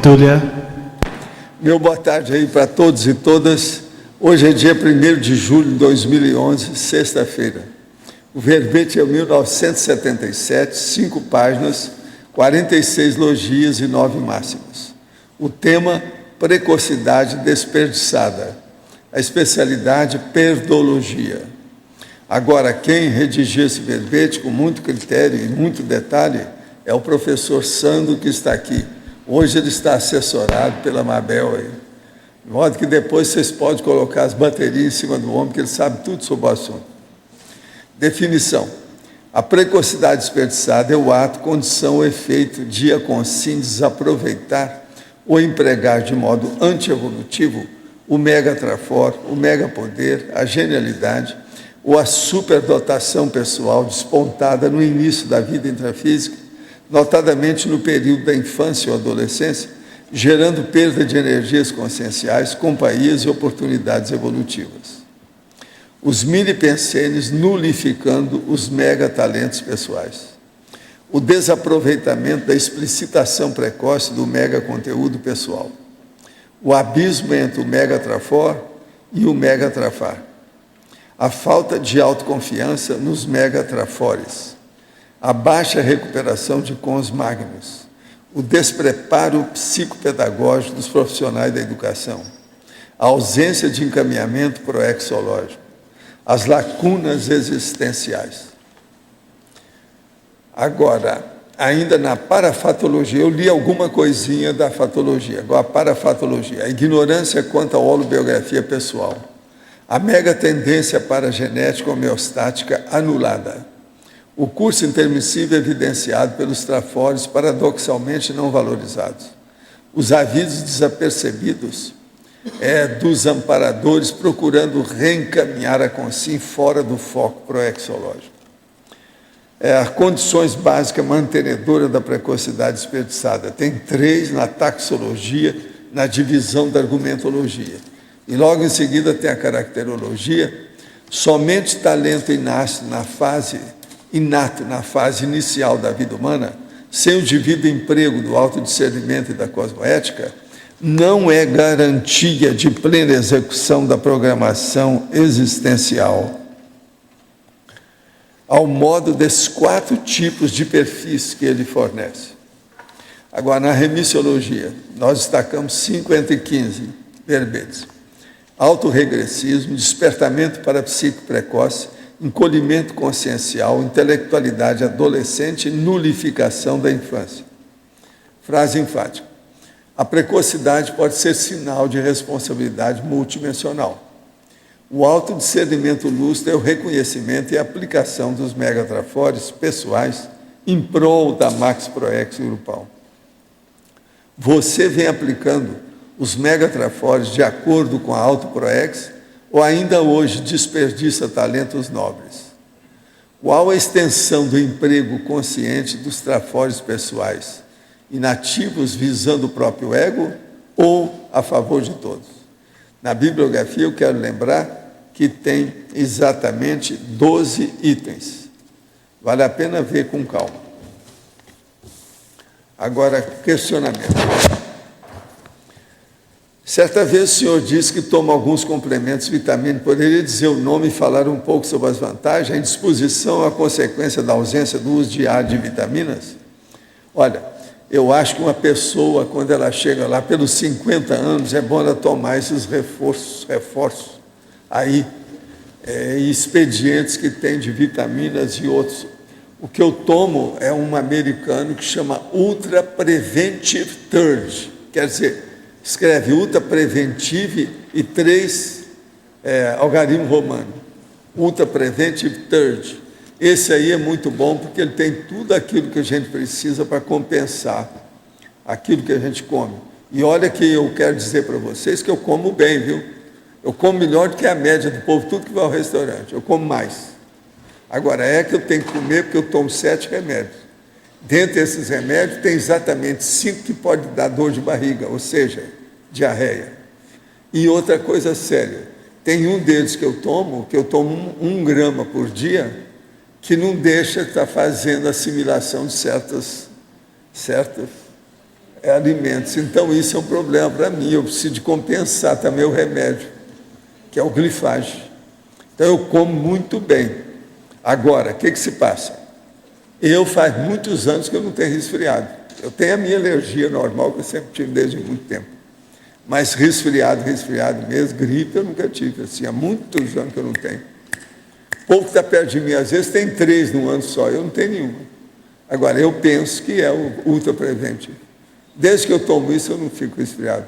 Túlia. Meu boa tarde aí para todos e todas. Hoje é dia 1º de julho de 2011, sexta-feira. O verbete é 1977, 5 páginas, 46 logias e 9 máximas. O tema, precocidade desperdiçada. A especialidade, perdologia. Agora, quem redigiu esse verbete com muito critério e muito detalhe é o professor Sandro, que está aqui. Hoje ele está assessorado pela Mabel aí. De modo que depois vocês podem colocar as baterias em cima do ombro, que ele sabe tudo sobre o assunto. Definição. A precocidade desperdiçada é o ato, condição ou efeito de, a consim, desaproveitar ou empregar de modo antievolutivo o mega-trafor, o mega-poder, a genialidade ou a superdotação pessoal despontada no início da vida intrafísica, notadamente no período da infância ou adolescência, gerando perda de energias conscienciais, companhias e oportunidades evolutivas. Os milipensenes nulificando os megatalentos pessoais. O desaproveitamento da explicitação precoce do megaconteúdo pessoal. O abismo entre o megatrafor e o megatrafar. A falta de autoconfiança nos megatrafores. A baixa recuperação de cons magnus, o despreparo psicopedagógico dos profissionais da educação, a ausência de encaminhamento proexológico, as lacunas existenciais. Agora, ainda na parafatologia, eu li alguma coisinha da fatologia, agora a parafatologia, a ignorância quanto à holobiografia pessoal, a mega tendência para a genética homeostática anulada, o curso intermissível evidenciado pelos trafores paradoxalmente não valorizados. Os avisos desapercebidos dos amparadores procurando reencaminhar a consciência fora do foco proexológico. As condições básicas mantenedoras da precocidade desperdiçada. Tem 3 na taxologia, na divisão da argumentologia. E logo em seguida tem a caracterologia. Somente talento inato na fase inicial da vida humana, sem o devido emprego do autodiscernimento e da cosmoética, não é garantia de plena execução da programação existencial. Ao modo desses 4 tipos de perfis que ele fornece. Agora, na remissiologia, nós destacamos 5 entre 15 verbetes. Autorregressismo, despertamento para psico precoce, encolhimento consciencial, intelectualidade adolescente e nulificação da infância. Frase enfática. A precocidade pode ser sinal de responsabilidade multidimensional. O autodiscernimento lúcido é o reconhecimento e aplicação dos megatrafores pessoais em prol da Max Proex grupal. Você vem aplicando os megatrafores de acordo com a Auto-Proex ou ainda hoje desperdiça talentos nobres? Qual a extensão do emprego consciente dos trafores pessoais, inativos visando o próprio ego ou a favor de todos? Na bibliografia eu quero lembrar que tem exatamente 12 itens. Vale a pena ver com calma. Agora, questionamento. Certa vez o senhor disse que toma alguns complementos vitamínicos. Poderia dizer o nome e falar um pouco sobre as vantagens, a indisposição, a consequência da ausência do uso diário de vitaminas? Olha, eu acho que uma pessoa, quando ela chega lá pelos 50 anos, é bom ela tomar esses reforços aí, expedientes que tem de vitaminas e outros. O que eu tomo é um americano que chama Ultra Preventive Third, quer dizer, escreve Ultra Preventive e 3 algarismo romano. Ultra Preventive Third. Esse aí é muito bom porque ele tem tudo aquilo que a gente precisa para compensar aquilo que a gente come. E olha que eu quero dizer para vocês que eu como bem, viu? Eu como melhor do que a média do povo, tudo que vai ao restaurante. Eu como mais. Agora, é que eu tenho que comer porque eu tomo 7 remédios. Dentre esses remédios, tem exatamente 5 que podem dar dor de barriga, ou seja, diarreia. E outra coisa séria, tem um deles que eu tomo 1 grama por dia, que não deixa estar fazendo assimilação de certas alimentos. Então, isso é um problema para mim. Eu preciso de compensar também o remédio, que é o glifage. Então, eu como muito bem. Agora, o que se passa? Eu faz muitos anos que eu não tenho resfriado. Eu tenho a minha alergia normal, que eu sempre tive desde muito tempo. Mas resfriado mesmo, gripe eu nunca tive. Assim, há muitos anos que eu não tenho. O povo que está perto de mim, às vezes, tem 3 num ano só. Eu não tenho nenhuma. Agora, eu penso que é o ultra preventivo. Desde que eu tomo isso, eu não fico resfriado.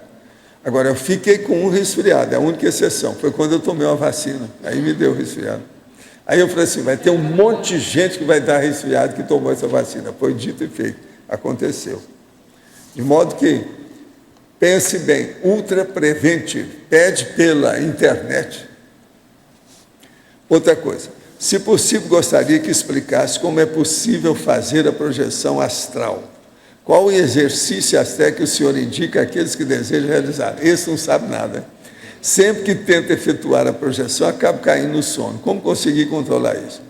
Agora, eu fiquei com um resfriado, é a única exceção. Foi quando eu tomei uma vacina. Aí me deu resfriado. Aí eu falei assim, vai ter um monte de gente que vai dar resfriado que tomou essa vacina. Foi dito e feito. Aconteceu. De modo que, pense bem, ultra preventivo. Pede pela internet. Outra coisa, se possível, gostaria que explicasse como é possível fazer a projeção astral. Qual o exercício até que o senhor indica àqueles que desejam realizar? Esse não sabe nada. Sempre que tenta efetuar a projeção, acaba caindo no sono. Como conseguir controlar isso?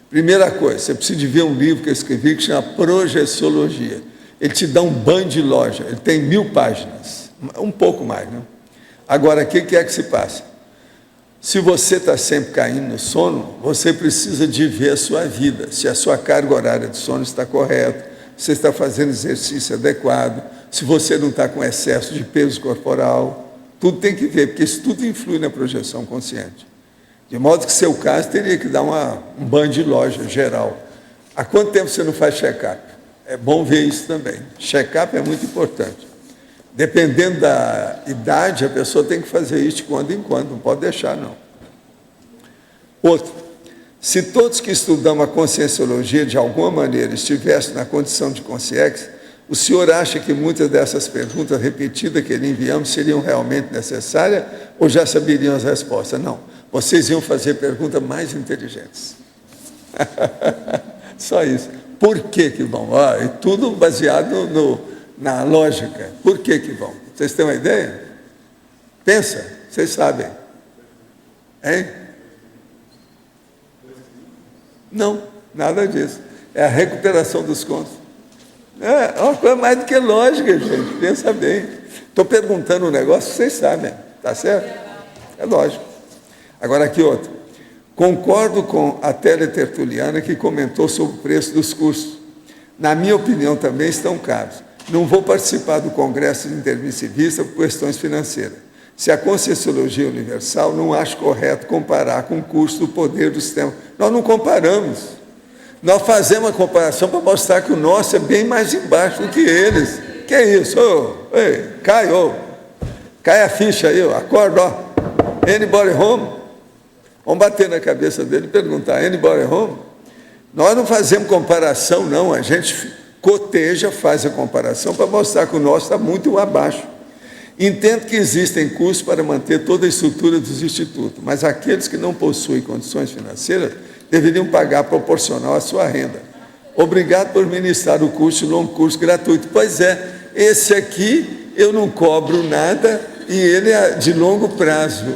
Primeira coisa, você precisa de ver um livro que eu escrevi que chama Projeciologia. Ele te dá um banho de loja, ele tem 1000 páginas, um pouco mais, né? Agora, o que é que se passa? Se você está sempre caindo no sono, você precisa de ver a sua vida, se a sua carga horária de sono está correta, se você está fazendo exercício adequado, se você não está com excesso de peso corporal, tudo tem que ver, porque isso tudo influi na projeção consciente. De modo que, seu caso, teria que dar um banho de loja geral. Há quanto tempo você não faz check-up? É bom ver isso também. Check-up é muito importante. Dependendo da idade, a pessoa tem que fazer isso de quando em quando, não pode deixar, não. Outro, se todos que estudamos a conscienciologia, de alguma maneira, estivessem na condição de consciência, o senhor acha que muitas dessas perguntas repetidas que lhe enviamos seriam realmente necessárias ou já saberiam as respostas? Não, vocês iam fazer perguntas mais inteligentes. Só isso. Por que vão? E tudo baseado na lógica. Por que vão? Vocês têm uma ideia? Pensa, vocês sabem. Hein? Não, nada disso. É a recuperação dos contos. É uma coisa mais do que lógica, gente. Pensa bem. Estou perguntando um negócio que vocês sabem. Está certo? É lógico. Agora aqui outro. Concordo com a teletertuliana que comentou sobre o preço dos cursos. Na minha opinião, também estão caros. Não vou participar do Congresso de Intermissivista por questões financeiras. Se a Conscienciologia Universal, não acho correto comparar com o custo do poder do sistema. Nós não comparamos. Nós fazemos a comparação para mostrar que o nosso é bem mais embaixo do que eles. Que é isso? Ei, cai a ficha aí, acorda, ó. Anybody home? Vamos bater na cabeça dele e perguntar, anybody home? Nós não fazemos comparação, não. A gente coteja, faz a comparação para mostrar que o nosso está muito abaixo. Entendo que existem custos para manter toda a estrutura dos institutos, mas aqueles que não possuem condições financeiras deveriam pagar proporcional à sua renda. Obrigado por ministrar o curso, longo curso gratuito. Pois é, esse aqui eu não cobro nada e ele é de longo prazo.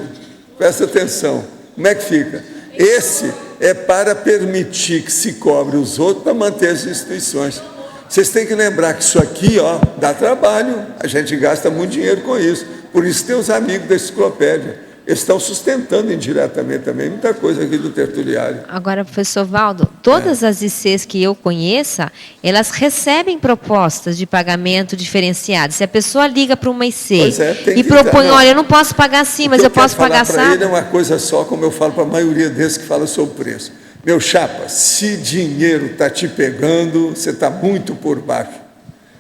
Presta atenção. Como é que fica? Esse é para permitir que se cobre os outros para manter as instituições. Vocês têm que lembrar que isso aqui, dá trabalho. A gente gasta muito dinheiro com isso. Por isso tem os amigos da enciclopédia. Eles estão sustentando indiretamente também muita coisa aqui do tertuliário. Agora, professor Valdo, todas as ICs que eu conheça, elas recebem propostas de pagamento diferenciado. Se a pessoa liga para uma IC e propõe, olha, eu não posso pagar assim, mas eu posso pagar assim. Para ele é uma coisa só, como eu falo para a maioria desses que fala sobre o preço. Meu chapa, se dinheiro está te pegando, você está muito por baixo.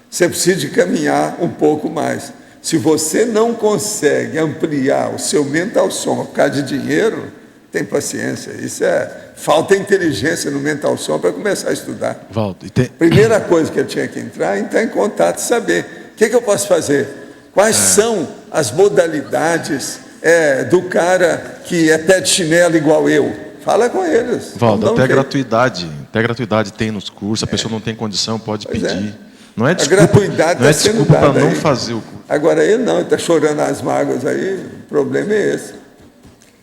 Você precisa de caminhar um pouco mais. Se você não consegue ampliar o seu mental som por causa de dinheiro, tem paciência. Isso falta inteligência no mental som para começar a estudar. Valdo, primeira coisa que eu tinha que entrar em contato e saber o que eu posso fazer. Quais são as modalidades do cara que é pé de chinelo igual eu? Fala com eles. Valdo, até gratuidade tem nos cursos, a pessoa não tem condição, pode pedir. Não é desculpa, a gratuidade não é desculpa para não fazer o curso. Agora ele não, ele está chorando as mágoas aí, o problema é esse.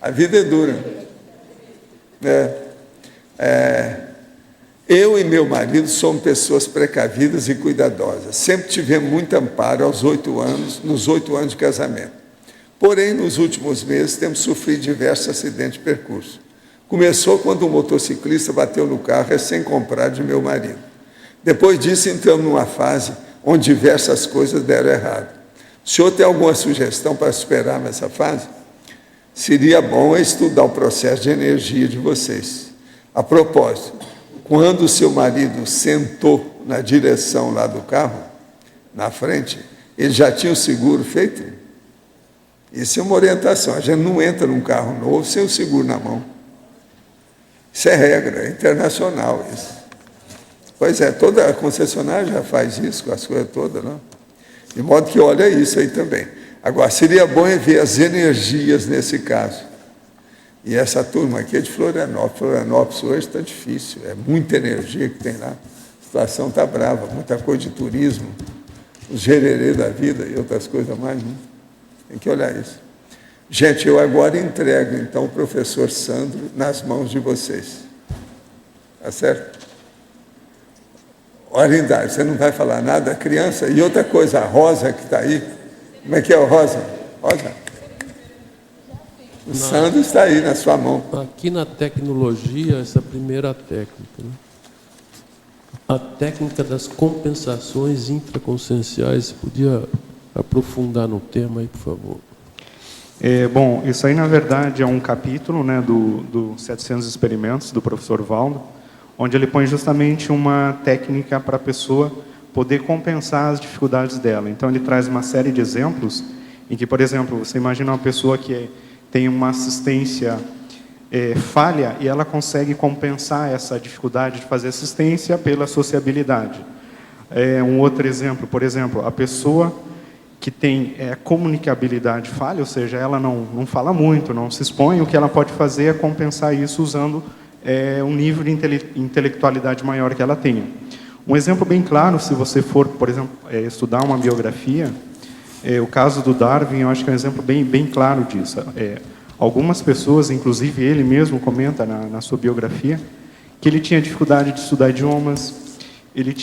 A vida é dura. Eu e meu marido somos pessoas precavidas e cuidadosas. Sempre tivemos muito amparo nos 8 anos de casamento. Porém, nos últimos meses, temos sofrido diversos acidentes de percurso. Começou quando um motociclista bateu no carro recém-comprado de meu marido. Depois disso, entramos numa fase onde diversas coisas deram errado. O senhor tem alguma sugestão para superar essa fase? Seria bom estudar o processo de energia de vocês. A propósito, quando o seu marido sentou na direção lá do carro, na frente, ele já tinha o seguro feito? Isso é uma orientação. A gente não entra num carro novo sem o seguro na mão. Isso é regra, é internacional isso. Pois é, toda a concessionária já faz isso com as coisas todas, não? De modo que olha isso aí também. Agora, seria bom ver as energias nesse caso. E essa turma aqui é de Florianópolis. Florianópolis hoje está difícil, é muita energia que tem lá. A situação está brava, muita coisa de turismo, os gererê da vida e outras coisas mais. Né? Tem que olhar isso. Gente, eu agora entrego, então, o professor Sandro nas mãos de vocês. Tá certo? Orindade, você não vai falar nada da criança? E outra coisa, a Rosa que está aí, como é que é o Rosa? Rosa? O Sandro está aí na sua mão. Aqui na tecnologia, essa primeira técnica, né? A técnica das compensações intraconscienciais, você podia aprofundar no tema aí, por favor? Bom, isso aí, na verdade, é um capítulo, né, do 700 experimentos, do professor Valdo, onde ele põe justamente uma técnica para a pessoa poder compensar as dificuldades dela. Então, ele traz uma série de exemplos em que, por exemplo, você imagina uma pessoa que tem uma assistência falha e ela consegue compensar essa dificuldade de fazer assistência pela sociabilidade. Um outro exemplo, por exemplo, a pessoa que tem comunicabilidade falha, ou seja, ela não fala muito, não se expõe, o que ela pode fazer é compensar isso usando um nível de intelectualidade maior que ela tenha. Um exemplo bem claro, se você for, por exemplo, estudar uma biografia, o caso do Darwin, eu acho que é um exemplo bem claro disso. Algumas pessoas, inclusive ele mesmo comenta na sua biografia, que ele tinha dificuldade de estudar idiomas, ele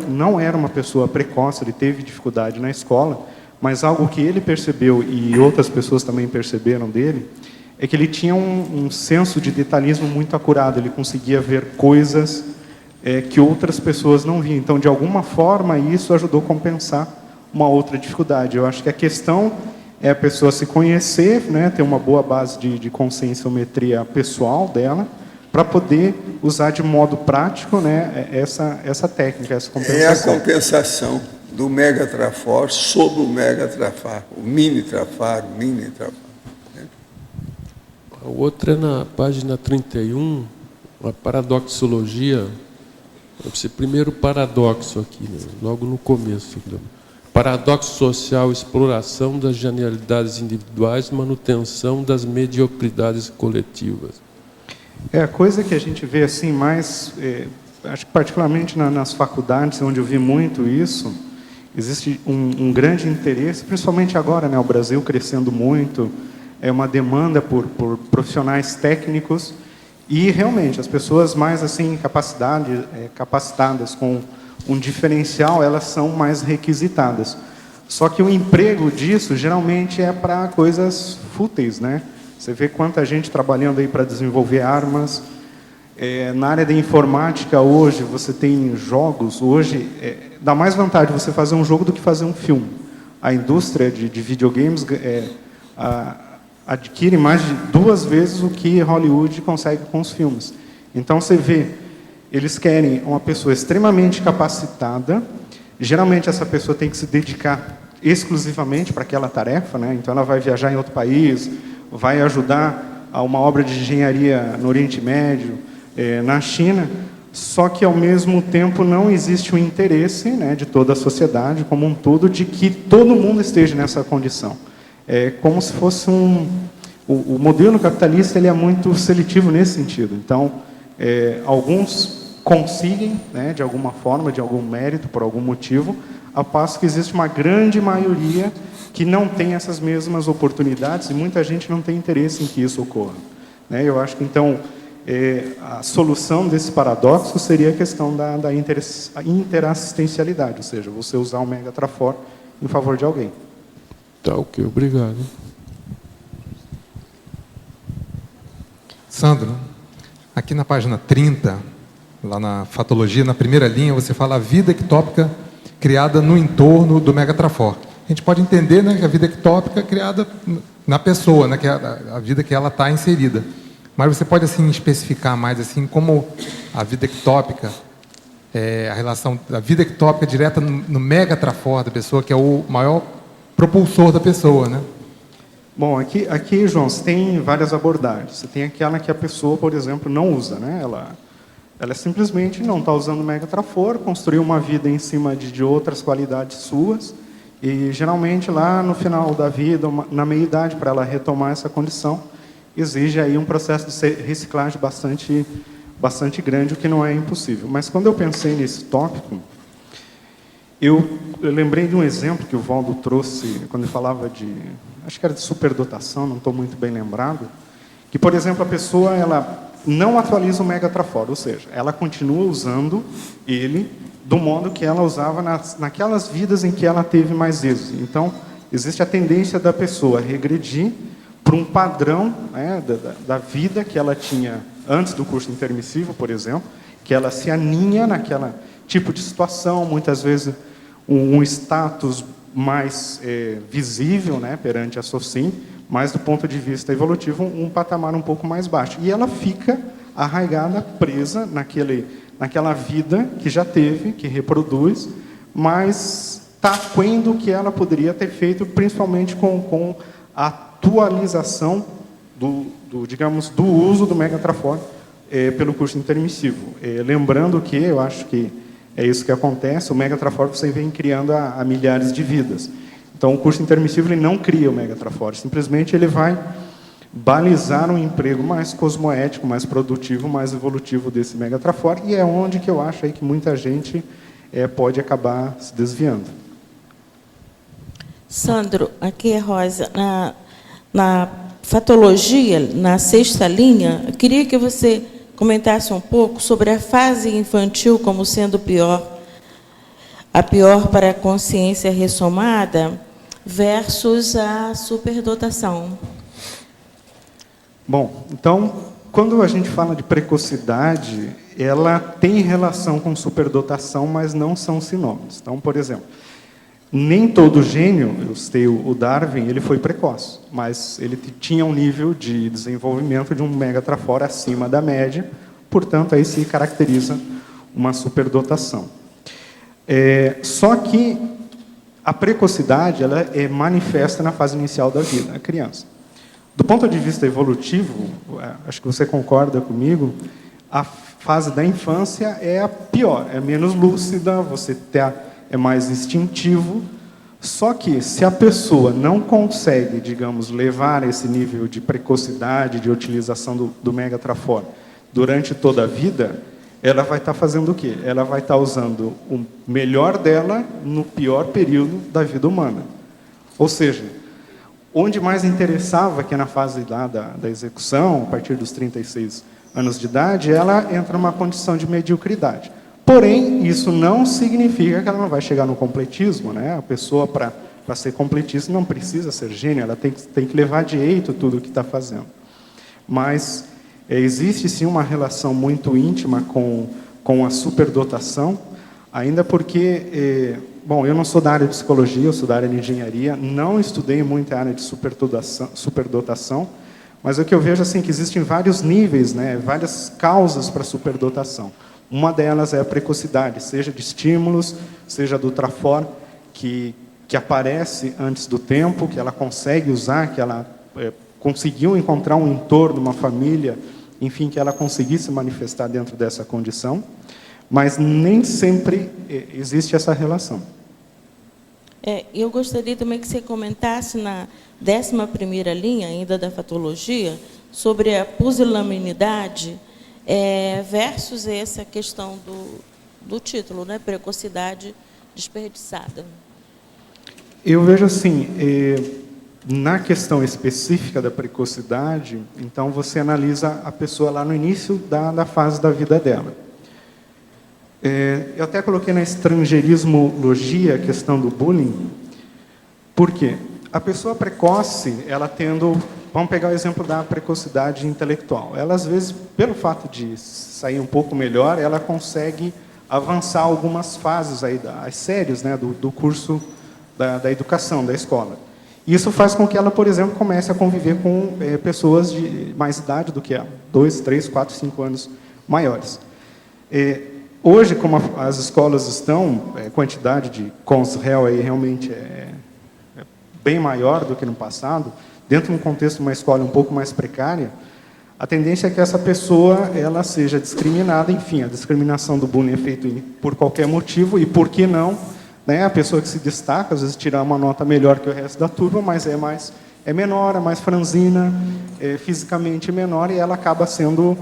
não era uma pessoa precoce, ele teve dificuldade na escola, mas algo que ele percebeu e outras pessoas também perceberam dele, é que ele tinha um senso de detalhismo muito acurado, ele conseguia ver coisas que outras pessoas não viam. Então, de alguma forma, isso ajudou a compensar uma outra dificuldade. Eu acho que a questão é a pessoa se conhecer, né, ter uma boa base de conscienciometria pessoal dela, para poder usar de modo prático, né, essa técnica, essa compensação. É a compensação do megatrafar sobre o megatrafar, o mini-trafar, o mini-trafar. A outra é na página 31, a paradoxologia. Esse primeiro paradoxo aqui, né? Logo no começo. Paradoxo social, exploração das genialidades individuais, manutenção das mediocridades coletivas. A coisa que a gente vê assim mais, acho que particularmente nas faculdades, onde eu vi muito isso, existe um grande interesse, principalmente agora, né, o Brasil crescendo muito, uma demanda por profissionais técnicos e realmente as pessoas mais assim capacitadas com um diferencial, elas são mais requisitadas. Só que o emprego disso geralmente é para coisas fúteis, né? Você vê quanta gente trabalhando aí para desenvolver armas. Na área da informática hoje você tem jogos. Hoje dá mais vantagem você fazer um jogo do que fazer um filme. A indústria de videogames adquire mais de 2 vezes o que Hollywood consegue com os filmes. Então você vê, eles querem uma pessoa extremamente capacitada. Geralmente essa pessoa tem que se dedicar exclusivamente para aquela tarefa, né? Então ela vai viajar em outro país, vai ajudar a uma obra de engenharia no Oriente Médio, na China, só que ao mesmo tempo não existe o interesse, né, de toda a sociedade como um todo de que todo mundo esteja nessa condição. É como se fosse o modelo capitalista, ele é muito seletivo nesse sentido. Então, alguns conseguem, né, de alguma forma, de algum mérito, por algum motivo, ao passo que existe uma grande maioria que não tem essas mesmas oportunidades e muita gente não tem interesse em que isso ocorra. Eu acho que, então, a solução desse paradoxo seria a questão da interassistencialidade, ou seja, você usar o Megatrafor em favor de alguém. Tá, ok, obrigado. Sandro, aqui na página 30, lá na fatologia, na primeira linha, você fala a vida ectópica criada no entorno do Megatrafor. A gente pode entender, né, que a vida ectópica é criada na pessoa, né, que é a vida que ela está inserida. Mas você pode assim especificar mais assim como a vida ectópica, a relação da vida ectópica direta no Megatrafor da pessoa, que é o maior propulsor da pessoa, né? Bom, aqui, João, você tem várias abordagens. Você tem aquela que a pessoa, por exemplo, não usa, né? Ela simplesmente não está usando o Megatrafor, construiu uma vida em cima de outras qualidades suas, e geralmente lá no final da vida, na meia-idade, para ela retomar essa condição, exige aí um processo de reciclagem bastante grande, o que não é impossível. Mas quando eu pensei nesse tópico, eu lembrei de um exemplo que o Valdo trouxe quando ele falava acho que era de superdotação, não estou muito bem lembrado, que, por exemplo, a pessoa ela não atualiza o Megatrafor, ou seja, ela continua usando ele do modo que ela usava naquelas vidas em que ela teve mais êxito. Então, existe a tendência da pessoa regredir para um padrão, né, da vida que ela tinha antes do curso intermissivo, por exemplo, que ela se aninha naquele tipo de situação, muitas vezes um status mais visível, né, perante a SOCIM, mas do ponto de vista evolutivo, um patamar um pouco mais baixo. E ela fica arraigada, presa naquela vida que já teve, que reproduz, mas está aquém do que ela poderia ter feito, principalmente com a atualização digamos, do uso do Megatrafor pelo curso intermissivo. Lembrando que, eu acho que é isso que acontece, o Megatrafor você vem criando há milhares de vidas. Então, o curso intermissivo ele não cria o Megatrafor, simplesmente ele vai balizar um emprego mais cosmoético, mais produtivo, mais evolutivo desse Megatrafor, e é onde que eu acho aí que muita gente pode acabar se desviando. Sandro, aqui é Rosa. Na fatologia, na 6ª linha, eu queria que você comentasse um pouco sobre a fase infantil como sendo a pior para a consciência ressomada versus a superdotação. Bom, então, quando a gente fala de precocidade, ela tem relação com superdotação, mas não são sinônimos. Então, por exemplo, nem todo gênio, eu citei o Darwin, ele foi precoce, mas ele tinha um nível de desenvolvimento de um Megatrafor acima da média, portanto, aí se caracteriza uma superdotação. Só que a precocidade ela é manifesta na fase inicial da vida, a criança. Do ponto de vista evolutivo, acho que você concorda comigo, a fase da infância é a pior, é menos lúcida, você é mais instintivo. Só que, se a pessoa não consegue, digamos, levar esse nível de precocidade, de utilização do Megatrafor durante toda a vida, ela vai estar fazendo o quê? Ela vai estar usando o melhor dela no pior período da vida humana. Ou seja, onde mais interessava, que é na fase lá da execução, a partir dos 36 anos de idade, ela entra numa condição de mediocridade. Porém, isso não significa que ela não vai chegar no completismo, né? A pessoa, para ser completista, não precisa ser gênio, ela tem que levar direito tudo o que está fazendo. Mas existe, sim, uma relação muito íntima com a superdotação, ainda porque, bom, eu não sou da área de psicologia, eu sou da área de engenharia, não estudei muito a área de superdotação, mas o que eu vejo assim que existem vários níveis, né, várias causas para superdotação. Uma delas é a precocidade, seja de estímulos, seja do Trafor, que aparece antes do tempo, que ela consegue usar, que ela conseguiu encontrar um entorno, uma família, enfim, que ela conseguisse manifestar dentro dessa condição, mas nem sempre existe essa relação. Eu gostaria também que você comentasse na 11ª linha, ainda da fatologia, sobre a pusilanimidade versus essa questão do título, né? Precocidade desperdiçada. Eu vejo assim, Na questão específica da precocidade, então você analisa a pessoa lá no início da fase da vida dela. Eu até coloquei na estrangeirismologia a questão do bullying. Por quê? A pessoa precoce, ela tendo... Vamos pegar o exemplo da precocidade intelectual. Ela, às vezes, pelo fato de sair um pouco melhor, ela consegue avançar algumas fases, aí, as séries, né, do curso da educação, da escola. Isso faz com que ela, por exemplo, comece a conviver com pessoas de mais idade do que ela, 2, 3, 4, 5 anos maiores. Hoje, como as escolas estão, a quantidade de cons-réu aí realmente é bem maior do que no passado, dentro de um contexto de uma escola um pouco mais precária, a tendência é que essa pessoa ela seja discriminada. Enfim, a discriminação do bullying é feita por qualquer motivo, e por que não, né, a pessoa que se destaca, às vezes tirar uma nota melhor que o resto da turma, mas é menor, é mais franzina, fisicamente menor, e ela acaba sendo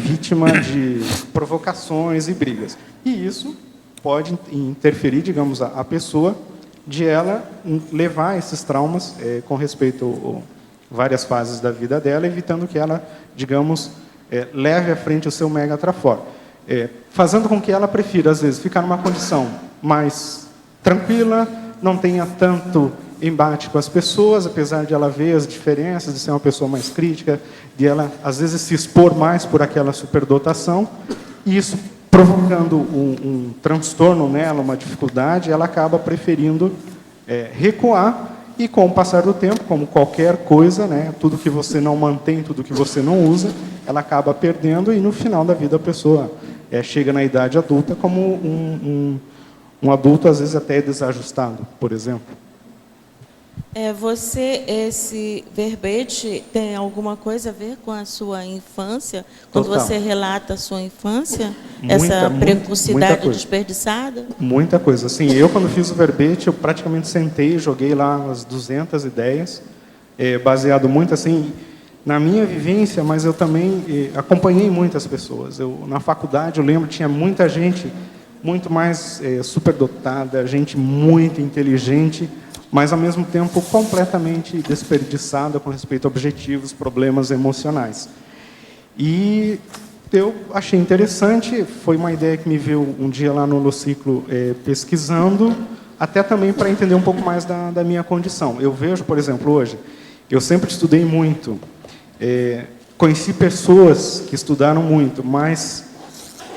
vítima de provocações e brigas. E isso pode interferir, digamos, a pessoa, de ela levar esses traumas com respeito a várias fases da vida dela, evitando que ela, digamos, leve à frente o seu mega trafor, fazendo com que ela prefira, às vezes, ficar numa condição mais tranquila, não tenha tanto embate com as pessoas, apesar de ela ver as diferenças, de ser uma pessoa mais crítica, de ela, às vezes, se expor mais por aquela superdotação, e isso provocando um transtorno nela, uma dificuldade, ela acaba preferindo recuar, e com o passar do tempo, como qualquer coisa, né, tudo que você não mantém, tudo que você não usa, ela acaba perdendo, e no final da vida a pessoa chega na idade adulta como um adulto, às vezes até desajustado, por exemplo. Esse verbete tem alguma coisa a ver com a sua infância? Quando Total. você relata a sua infância, essa precocidade desperdiçada? Muita coisa. Assim, eu, quando fiz o verbete, eu praticamente sentei e joguei lá umas 200 ideias, baseado muito assim na minha vivência, mas eu também acompanhei muitas pessoas. Na faculdade, eu lembro, tinha muita gente muito mais superdotada, gente muito inteligente, mas, ao mesmo tempo, completamente desperdiçada com respeito a objetivos, problemas emocionais. E eu achei interessante, foi uma ideia que me veio um dia lá no Holociclo pesquisando, até também para entender um pouco mais da minha condição. Eu vejo, por exemplo, hoje, eu sempre estudei muito, conheci pessoas que estudaram muito, mas,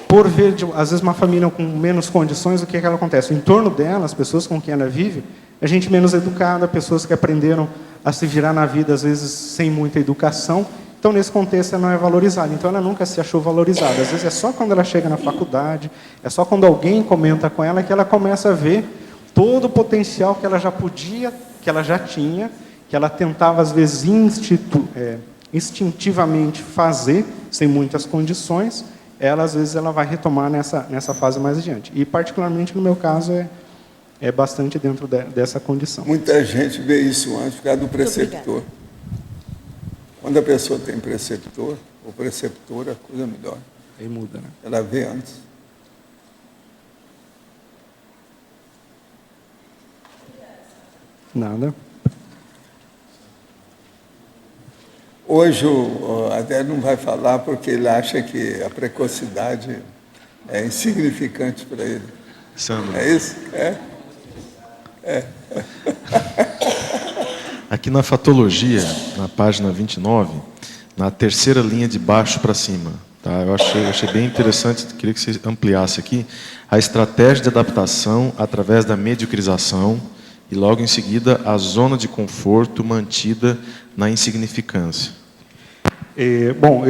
por ver, às vezes, uma família com menos condições, o que é que acontece? Em torno dela, as pessoas com quem ela vive, a gente menos educada, pessoas que aprenderam a se virar na vida, às vezes, sem muita educação. Então, nesse contexto, ela não é valorizada. Então, ela nunca se achou valorizada. Às vezes, é só quando ela chega na faculdade, é só quando alguém comenta com ela que ela começa a ver todo o potencial que ela já podia, que ela já tinha, que ela tentava, às vezes, instintivamente fazer, sem muitas condições. Ela, às vezes, ela vai retomar nessa fase mais adiante. E, particularmente, no meu caso, é bastante dentro dessa condição. Muita gente vê isso antes por causa do preceptor. Quando a pessoa tem preceptor ou preceptora, a coisa melhor. Aí muda, né? Ela vê antes. Nada. Hoje o Adélio não vai falar porque ele acha que a precocidade é insignificante para ele. Sandro. É isso? Aqui na fatologia, na página 29, na terceira linha de baixo para cima, tá? Eu achei bem interessante, queria que você ampliasse aqui, a estratégia de adaptação através da mediocrização e logo em seguida a zona de conforto mantida na insignificância. Bom,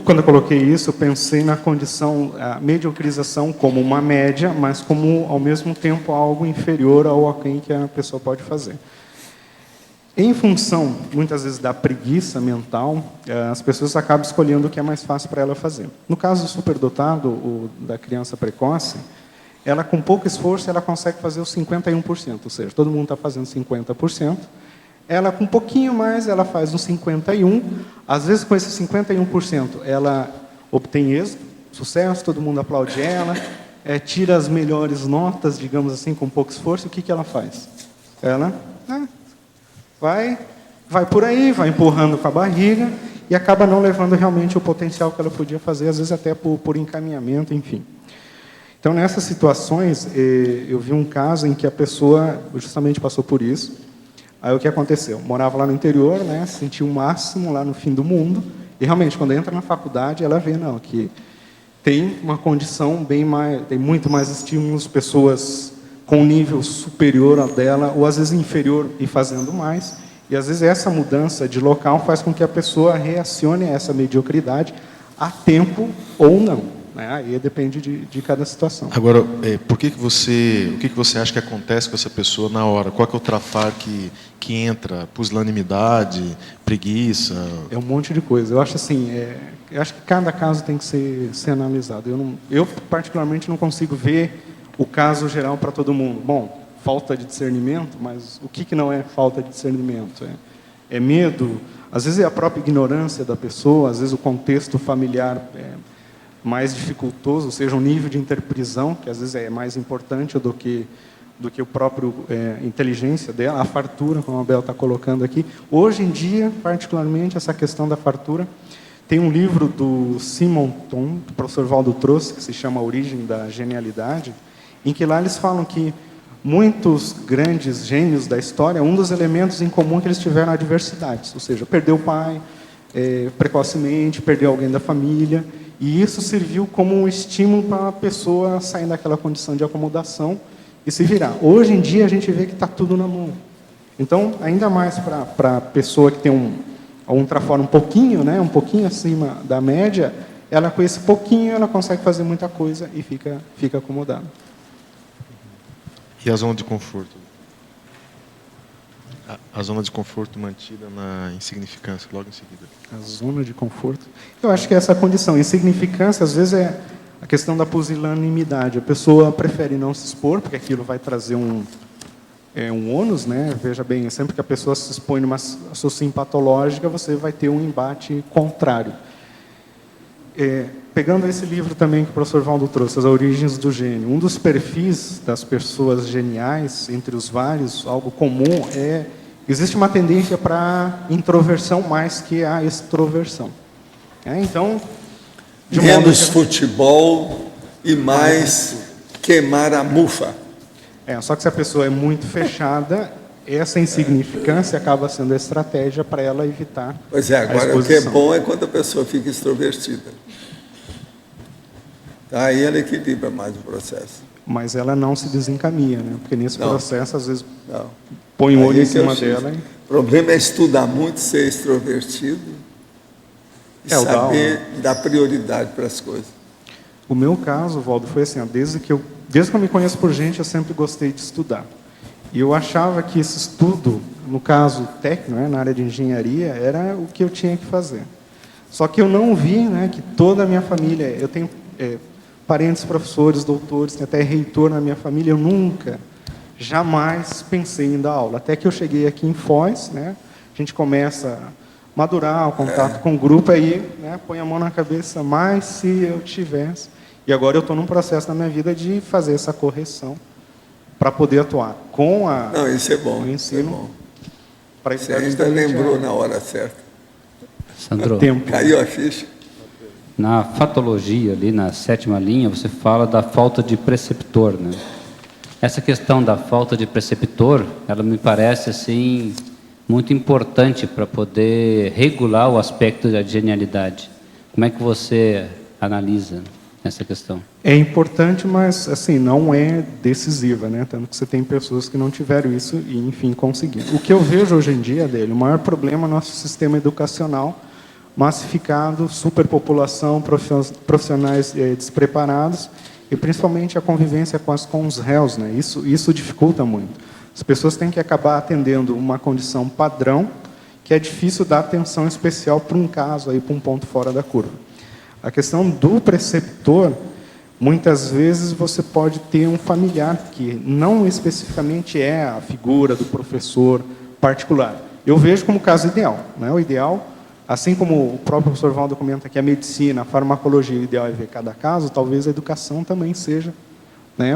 quando eu coloquei isso, eu pensei na condição, a mediocrização como uma média, mas como, ao mesmo tempo, algo inferior ao alcance que a pessoa pode fazer. Em função, muitas vezes, da preguiça mental, as pessoas acabam escolhendo o que é mais fácil para ela fazer. No caso do superdotado, ou da criança precoce, ela, com pouco esforço, ela consegue fazer os 51%, ou seja, todo mundo está fazendo 50%, ela, com um pouquinho mais, ela faz uns 51%, às vezes, com esse 51%, ela obtém êxito, sucesso, todo mundo aplaude ela, tira as melhores notas, digamos assim, com pouco esforço, o que ela faz? Ela vai por aí, vai empurrando com a barriga e acaba não levando realmente o potencial que ela podia fazer, às vezes até por encaminhamento, enfim. Então, nessas situações, eu vi um caso em que a pessoa justamente passou por isso. Aí, o que aconteceu? Morava lá no interior, né, sentiu o máximo lá no fim do mundo, e realmente, quando entra na faculdade, ela vê, não, que tem uma condição bem mais, tem muito mais estímulos, pessoas com um nível superior ao dela, ou às vezes inferior e fazendo mais, e às vezes essa mudança de local faz com que a pessoa reacione a essa mediocridade a tempo ou não. Aí depende de cada situação. Agora, o que você acha que acontece com essa pessoa na hora? Qual que é o trafar que entra? Pusilanimidade, preguiça? É um monte de coisa. Eu acho assim, eu acho que cada caso tem que ser analisado. Eu particularmente não consigo ver o caso geral para todo mundo. Bom, falta de discernimento, mas o que não é falta de discernimento? É medo, às vezes é a própria ignorância da pessoa, às vezes o contexto familiar mais dificultoso, ou seja, um nível de interprisão, que às vezes é mais importante do que o próprio inteligência dela, a fartura, como a Bel está colocando aqui. Hoje em dia, particularmente, essa questão da fartura, tem um livro do Simon Tom, que o professor Valdo trouxe, que se chama A Origem da Genialidade, em que lá eles falam que muitos grandes gênios da história, um dos elementos em comum é que eles tiveram adversidades, ou seja, perdeu o pai precocemente, perdeu alguém da família, e isso serviu como um estímulo para a pessoa sair daquela condição de acomodação e se virar. Hoje em dia, a gente vê que está tudo na mão. Então, ainda mais para a pessoa que tem um trafora um pouquinho acima da média, ela com esse pouquinho, ela consegue fazer muita coisa e fica acomodada. E a zona de conforto? A zona de conforto mantida na insignificância, logo em seguida. A zona de conforto? Eu acho que essa condição, insignificância, às vezes é a questão da pusilanimidade. A pessoa prefere não se expor, porque aquilo vai trazer um ônus, né? Veja bem, sempre que a pessoa se expõe numa associação patológica, você vai ter um embate contrário. Pegando esse livro também que o professor Valdo trouxe, As Origens do Gênio, um dos perfis das pessoas geniais, entre os vários, algo comum, existe uma tendência para introversão mais que a extroversão. Então, de menos futebol e mais queimar a mufa. Só que se a pessoa é muito fechada, essa insignificância acaba sendo a estratégia para ela evitar. Pois é, agora o que é bom é quando a pessoa fica extrovertida. Aí ela equilibra mais o processo. Mas ela não se desencaminha, né? Porque nesse processo, às vezes, põe o olho em cima dela. O problema é estudar muito, ser extrovertido e saber dar prioridade para as coisas. O meu caso, Valdo, foi assim, desde que eu me conheço por gente, eu sempre gostei de estudar. E eu achava que esse estudo, no caso técnico, na área de engenharia, era o que eu tinha que fazer. Só que eu não vi, que toda a minha família, eu tenho parentes professores, doutores, tem até reitor na minha família, eu nunca, jamais pensei em dar aula. Até que eu cheguei aqui em Foz, a gente começa a madurar o contato com o grupo, aí põe a mão na cabeça, mas se eu tivesse... E agora eu estou num processo na minha vida de fazer essa correção para poder atuar com isso é bom, o ensino. Você ainda lembrou na hora certa. Sandro, caiu a ficha. Na fatologia, ali na 7ª linha, você fala da falta de preceptor, né? Essa questão da falta de preceptor, ela me parece assim muito importante para poder regular o aspecto da genialidade. Como é que você analisa essa questão? É importante, mas assim não é decisiva, Tanto que você tem pessoas que não tiveram isso e, enfim, conseguiram. O que eu vejo hoje em dia o maior problema é o nosso sistema educacional massificado, superpopulação, profissionais despreparados e principalmente a convivência com os réus, Isso dificulta muito. As pessoas têm que acabar atendendo uma condição padrão que é difícil dar atenção especial para um caso, para um ponto fora da curva. A questão do preceptor, muitas vezes você pode ter um familiar que não especificamente é a figura do professor particular. Eu vejo como caso ideal. O ideal, assim como o próprio professor Valdo comenta que a medicina, a farmacologia, o ideal é ver cada caso, talvez a educação também seja,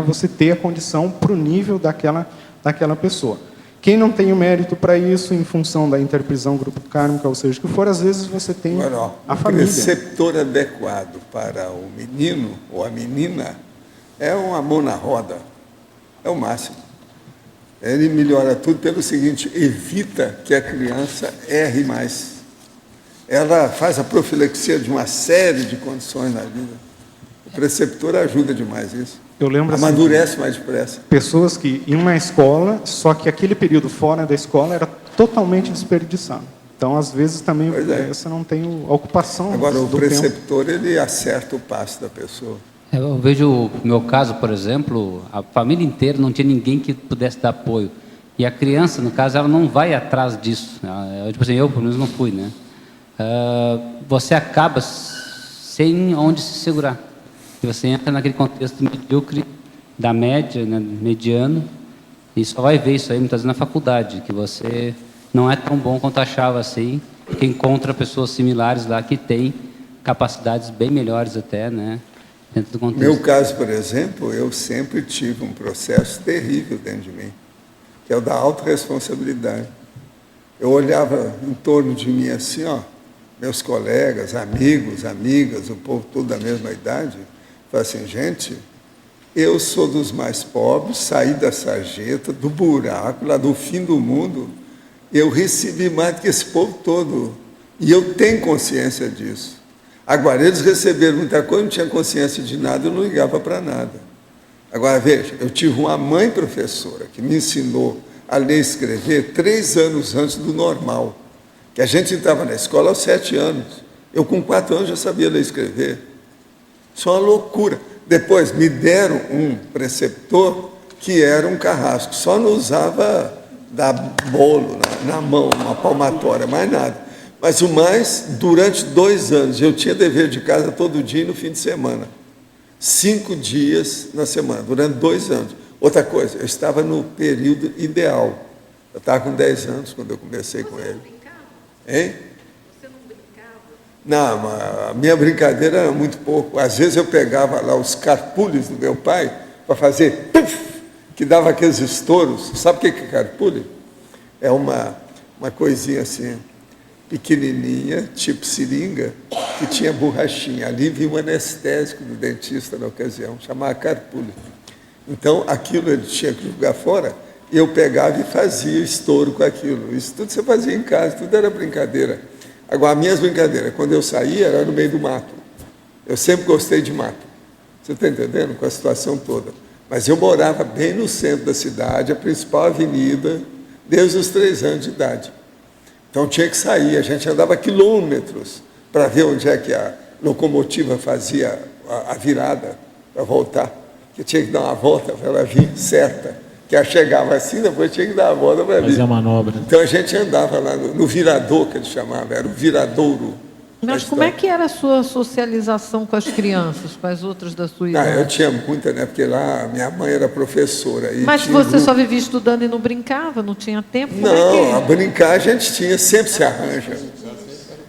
você ter a condição para o nível daquela pessoa. Quem não tem o mérito para isso, em função da interprisão grupo kármica, ou seja, o que for, às vezes você tem a família. O preceptor adequado para o menino ou a menina é uma mão na roda, é o máximo. Ele melhora tudo pelo seguinte: evita que a criança erre mais. Ela faz a profilaxia de uma série de condições na vida. O preceptor ajuda demais isso. Eu lembro amadurece assim, mais depressa. Pessoas que iam na escola, só que aquele período fora da escola era totalmente desperdiçado. Então, às vezes, também você não tem a ocupação. Agora, o preceptor, ele acerta o passo da pessoa. Eu vejo o meu caso, por exemplo, a família inteira não tinha ninguém que pudesse dar apoio. E a criança, no caso, ela não vai atrás disso. Tipo assim, eu, pelo menos, não fui, né? Você acaba sem onde se segurar. E você entra naquele contexto medíocre, da média, né, mediano, e só vai ver isso aí muitas vezes na faculdade, que você não é tão bom quanto achava assim, que encontra pessoas similares lá que têm capacidades bem melhores até, né, dentro do contexto. Meu caso, por exemplo, eu sempre tive um processo terrível dentro de mim, que é o da autorresponsabilidade. Eu olhava em torno de mim assim, ó, meus colegas, amigos, amigas, o povo todo da mesma idade, falava assim, gente, eu sou dos mais pobres, saí da sarjeta, do buraco, lá do fim do mundo, eu recebi mais do que esse povo todo, e eu tenho consciência disso. Agora, eles receberam muita coisa, não tinha consciência de nada, eu não ligava para nada. Agora, veja, eu tive uma mãe professora que me ensinou a ler e escrever 3 anos antes do normal, que a gente entrava na escola aos 7 anos. Eu, com 4 anos, já sabia ler e escrever. Isso é uma loucura. Depois, me deram um preceptor que era um carrasco, só não usava dar bolo na mão, uma palmatória, mais nada. Mas o mais, durante 2 anos, eu tinha dever de casa todo dia e no fim de semana. 5 dias na semana, durante 2 anos. Outra coisa, eu estava no período ideal. Eu estava com 10 anos quando eu comecei com ele. Hein? Você não brincava? Não, a minha brincadeira era muito pouco. Às vezes eu pegava lá os carpulhos do meu pai para fazer puff, que dava aqueles estouros. Sabe o que é carpulho? É uma coisinha assim, pequenininha, tipo seringa, que tinha borrachinha. Ali vinha um anestésico do dentista na ocasião, chamava carpulho. Então, aquilo ele tinha que jogar fora, eu pegava e fazia estouro com aquilo. Isso tudo você fazia em casa, tudo era brincadeira. Agora, as minhas brincadeiras, quando eu saía, era no meio do mato. Eu sempre gostei de mato. Você está entendendo? Com a situação toda. Mas eu morava bem no centro da cidade, a principal avenida, desde os 3 anos de idade. Então, tinha que sair. A gente andava quilômetros para ver onde é que a locomotiva fazia a virada para voltar. Que tinha que dar uma volta para ela vir certa. Que ela chegava assim, depois tinha que dar a volta para vir. Fazer a manobra. Então a gente andava lá no virador, que eles chamavam, era o viradouro. Mas como é que era a sua socialização com as crianças, com as outras da sua idade? Eu tinha muita, né? Porque lá minha mãe era professora. Mas você só vivia estudando e não brincava? Não tinha tempo? Não, a brincar a gente tinha, sempre se arranja.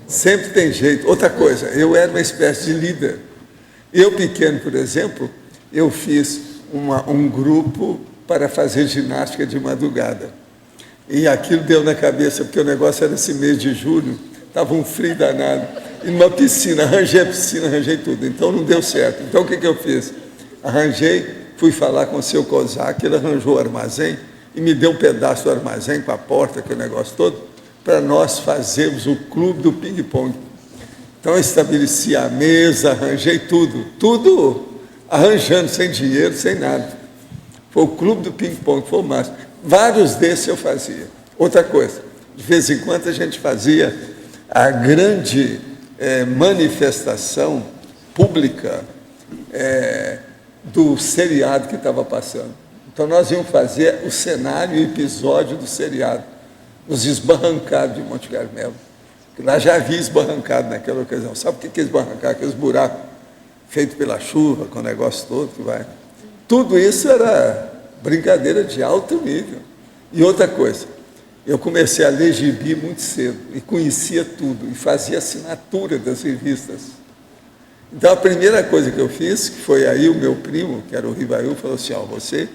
Sempre tem jeito. Outra coisa, eu era uma espécie de líder. Eu, pequeno, por exemplo, eu fiz um grupo para fazer ginástica de madrugada. E aquilo deu na cabeça, porque o negócio era esse mês de julho, estava um frio danado. E numa piscina, arranjei a piscina, arranjei tudo. Então não deu certo. Então o que eu fiz? Arranjei, fui falar com o seu Kozak, ele arranjou o armazém e me deu um pedaço do armazém com a porta, aquele negócio todo, para nós fazermos o clube do ping-pong. Então eu estabeleci a mesa, arranjei tudo arranjando, sem dinheiro, sem nada. Foi o clube do ping-pong, foi o máximo. Vários desses eu fazia. Outra coisa, de vez em quando a gente fazia a grande manifestação pública do seriado que estava passando. Então nós íamos fazer o cenário e o episódio do seriado, nos esbarrancados de Monte Carmelo. Lá já havia esbarrancado naquela ocasião. Sabe o que é esbarrancado? Aqueles buracos feitos pela chuva, com o negócio todo que vai. Tudo isso era brincadeira de alto nível. E outra coisa, eu comecei a ler gibi muito cedo e conhecia tudo, e fazia assinatura das revistas. Então a primeira coisa que eu fiz, que foi aí o meu primo, que era o Rivail, falou assim, você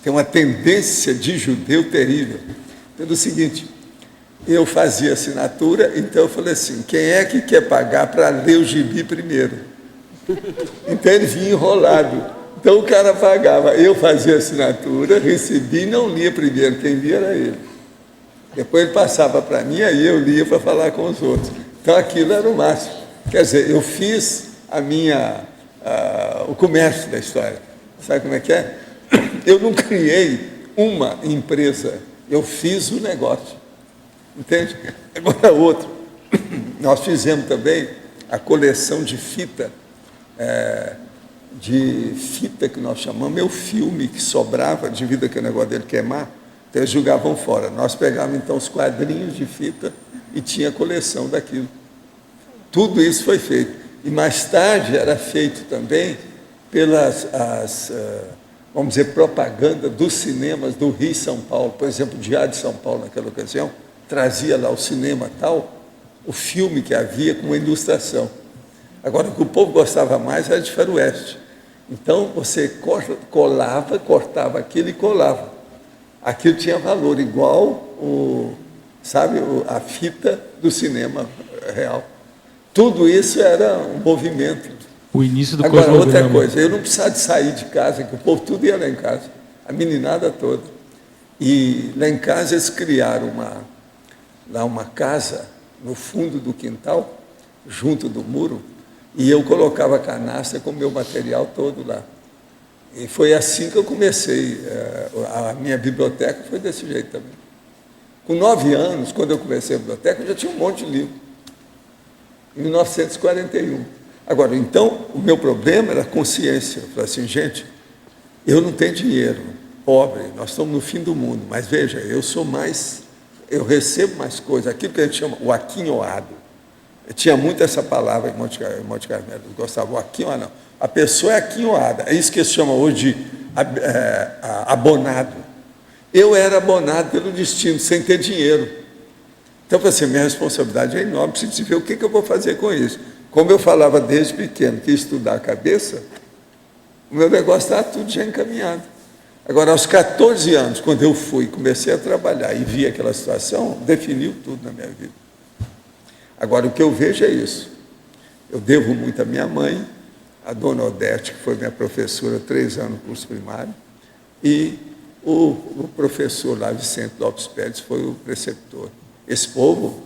tem uma tendência de judeu terrível. Pelo seguinte, eu fazia assinatura, então eu falei assim, quem é que quer pagar para ler o gibi primeiro? Então ele vinha enrolado. Então o cara pagava, eu fazia assinatura, recebia e não lia primeiro, quem lia era ele. Depois ele passava para mim, aí eu lia para falar com os outros. Então aquilo era o máximo. Quer dizer, eu fiz o comércio da história. Sabe como é que é? Eu não criei uma empresa, eu fiz o negócio. Entende? Agora outro. Nós fizemos também a coleção de fita, que nós chamamos, é o filme que sobrava, devido àquele negócio dele queimar, então eles jogavam fora. Nós pegávamos então os quadrinhos de fita e tinha coleção daquilo. Tudo isso foi feito. E mais tarde era feito também pelas, vamos dizer, propaganda dos cinemas do Rio e São Paulo. Por exemplo, o Diário de São Paulo, naquela ocasião, trazia lá o cinema tal, o filme que havia com uma ilustração. Agora, o que o povo gostava mais era de faroeste. Então, você cortava aquilo e colava. Aquilo tinha valor, igual a fita do cinema real. Tudo isso era um movimento. O início do Agora, outra coisa, eu não precisava de sair de casa, que o povo tudo ia lá em casa, a meninada toda. E lá em casa eles criaram uma casa no fundo do quintal, junto do muro, e eu colocava a canastra com o meu material todo lá. E foi assim que eu comecei. A minha biblioteca foi desse jeito também. Com 9 anos, quando eu comecei a biblioteca, eu já tinha um monte de livro. Em 1941. Agora, então, o meu problema era a consciência. Eu falei assim, gente, eu não tenho dinheiro, pobre, nós estamos no fim do mundo, mas veja, eu recebo mais coisas, aquilo que a gente chama o aquinhoado. Eu tinha muito essa palavra em Monte Carmelo, eu gostava, o aquinhoado não. A pessoa é aquinhoada, é isso que se chama hoje de abonado. Eu era abonado pelo destino, sem ter dinheiro. Então, eu falei assim, minha responsabilidade é enorme, preciso ver o que eu vou fazer com isso. Como eu falava desde pequeno, que ia estudar a cabeça, o meu negócio estava tudo já encaminhado. Agora, aos 14 anos, quando eu comecei a trabalhar e vi aquela situação, definiu tudo na minha vida. Agora, o que eu vejo é isso. Eu devo muito à minha mãe, a dona Odete, que foi minha professora 3 anos no curso primário, e o professor lá, Vicente Lopes Pérez, foi o preceptor. Esse povo,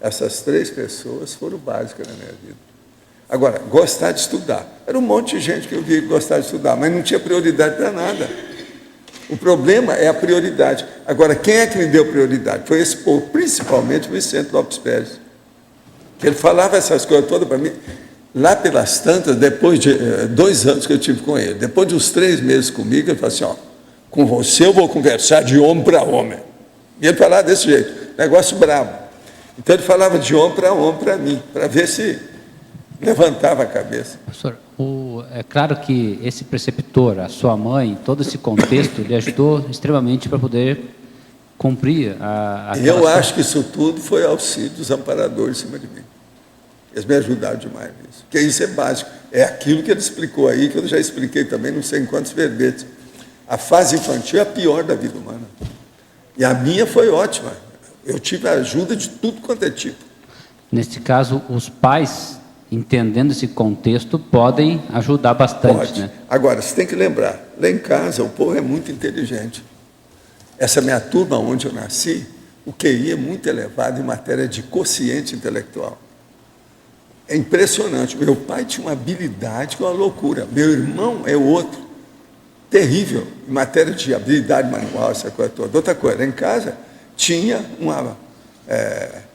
essas 3 pessoas foram básicas na minha vida. Agora, gostar de estudar. Era um monte de gente que eu via que gostava de estudar, mas não tinha prioridade para nada. O problema é a prioridade. Agora, quem é que me deu prioridade? Foi esse povo, principalmente o Vicente Lopes Pérez. Que ele falava essas coisas todas para mim. Lá pelas tantas, depois de 2 anos que eu tive com ele, depois de uns 3 meses comigo, ele falou assim, com você eu vou conversar de homem para homem. E ele falava desse jeito. Negócio bravo. Então ele falava de homem para mim, para ver se levantava a cabeça. Professor, é claro que esse preceptor, a sua mãe, todo esse contexto, lhe ajudou extremamente para poder cumprir Eu acho que isso tudo foi auxílio dos amparadores em cima de mim. Eles me ajudaram demais nisso. Porque isso é básico. É aquilo que ele explicou aí, que eu já expliquei também, não sei em quantos verbetes. A fase infantil é a pior da vida humana. E a minha foi ótima. Eu tive a ajuda de tudo quanto é tipo. Nesse caso, os pais, entendendo esse contexto, podem ajudar bastante. Pode. Né? Agora, você tem que lembrar, lá em casa o povo é muito inteligente. Essa minha turma onde eu nasci, o QI é muito elevado em matéria de quociente intelectual. É impressionante. Meu pai tinha uma habilidade que é uma loucura. Meu irmão é outro. Terrível em matéria de habilidade manual, essa coisa toda. Outra coisa, lá em casa tinha uma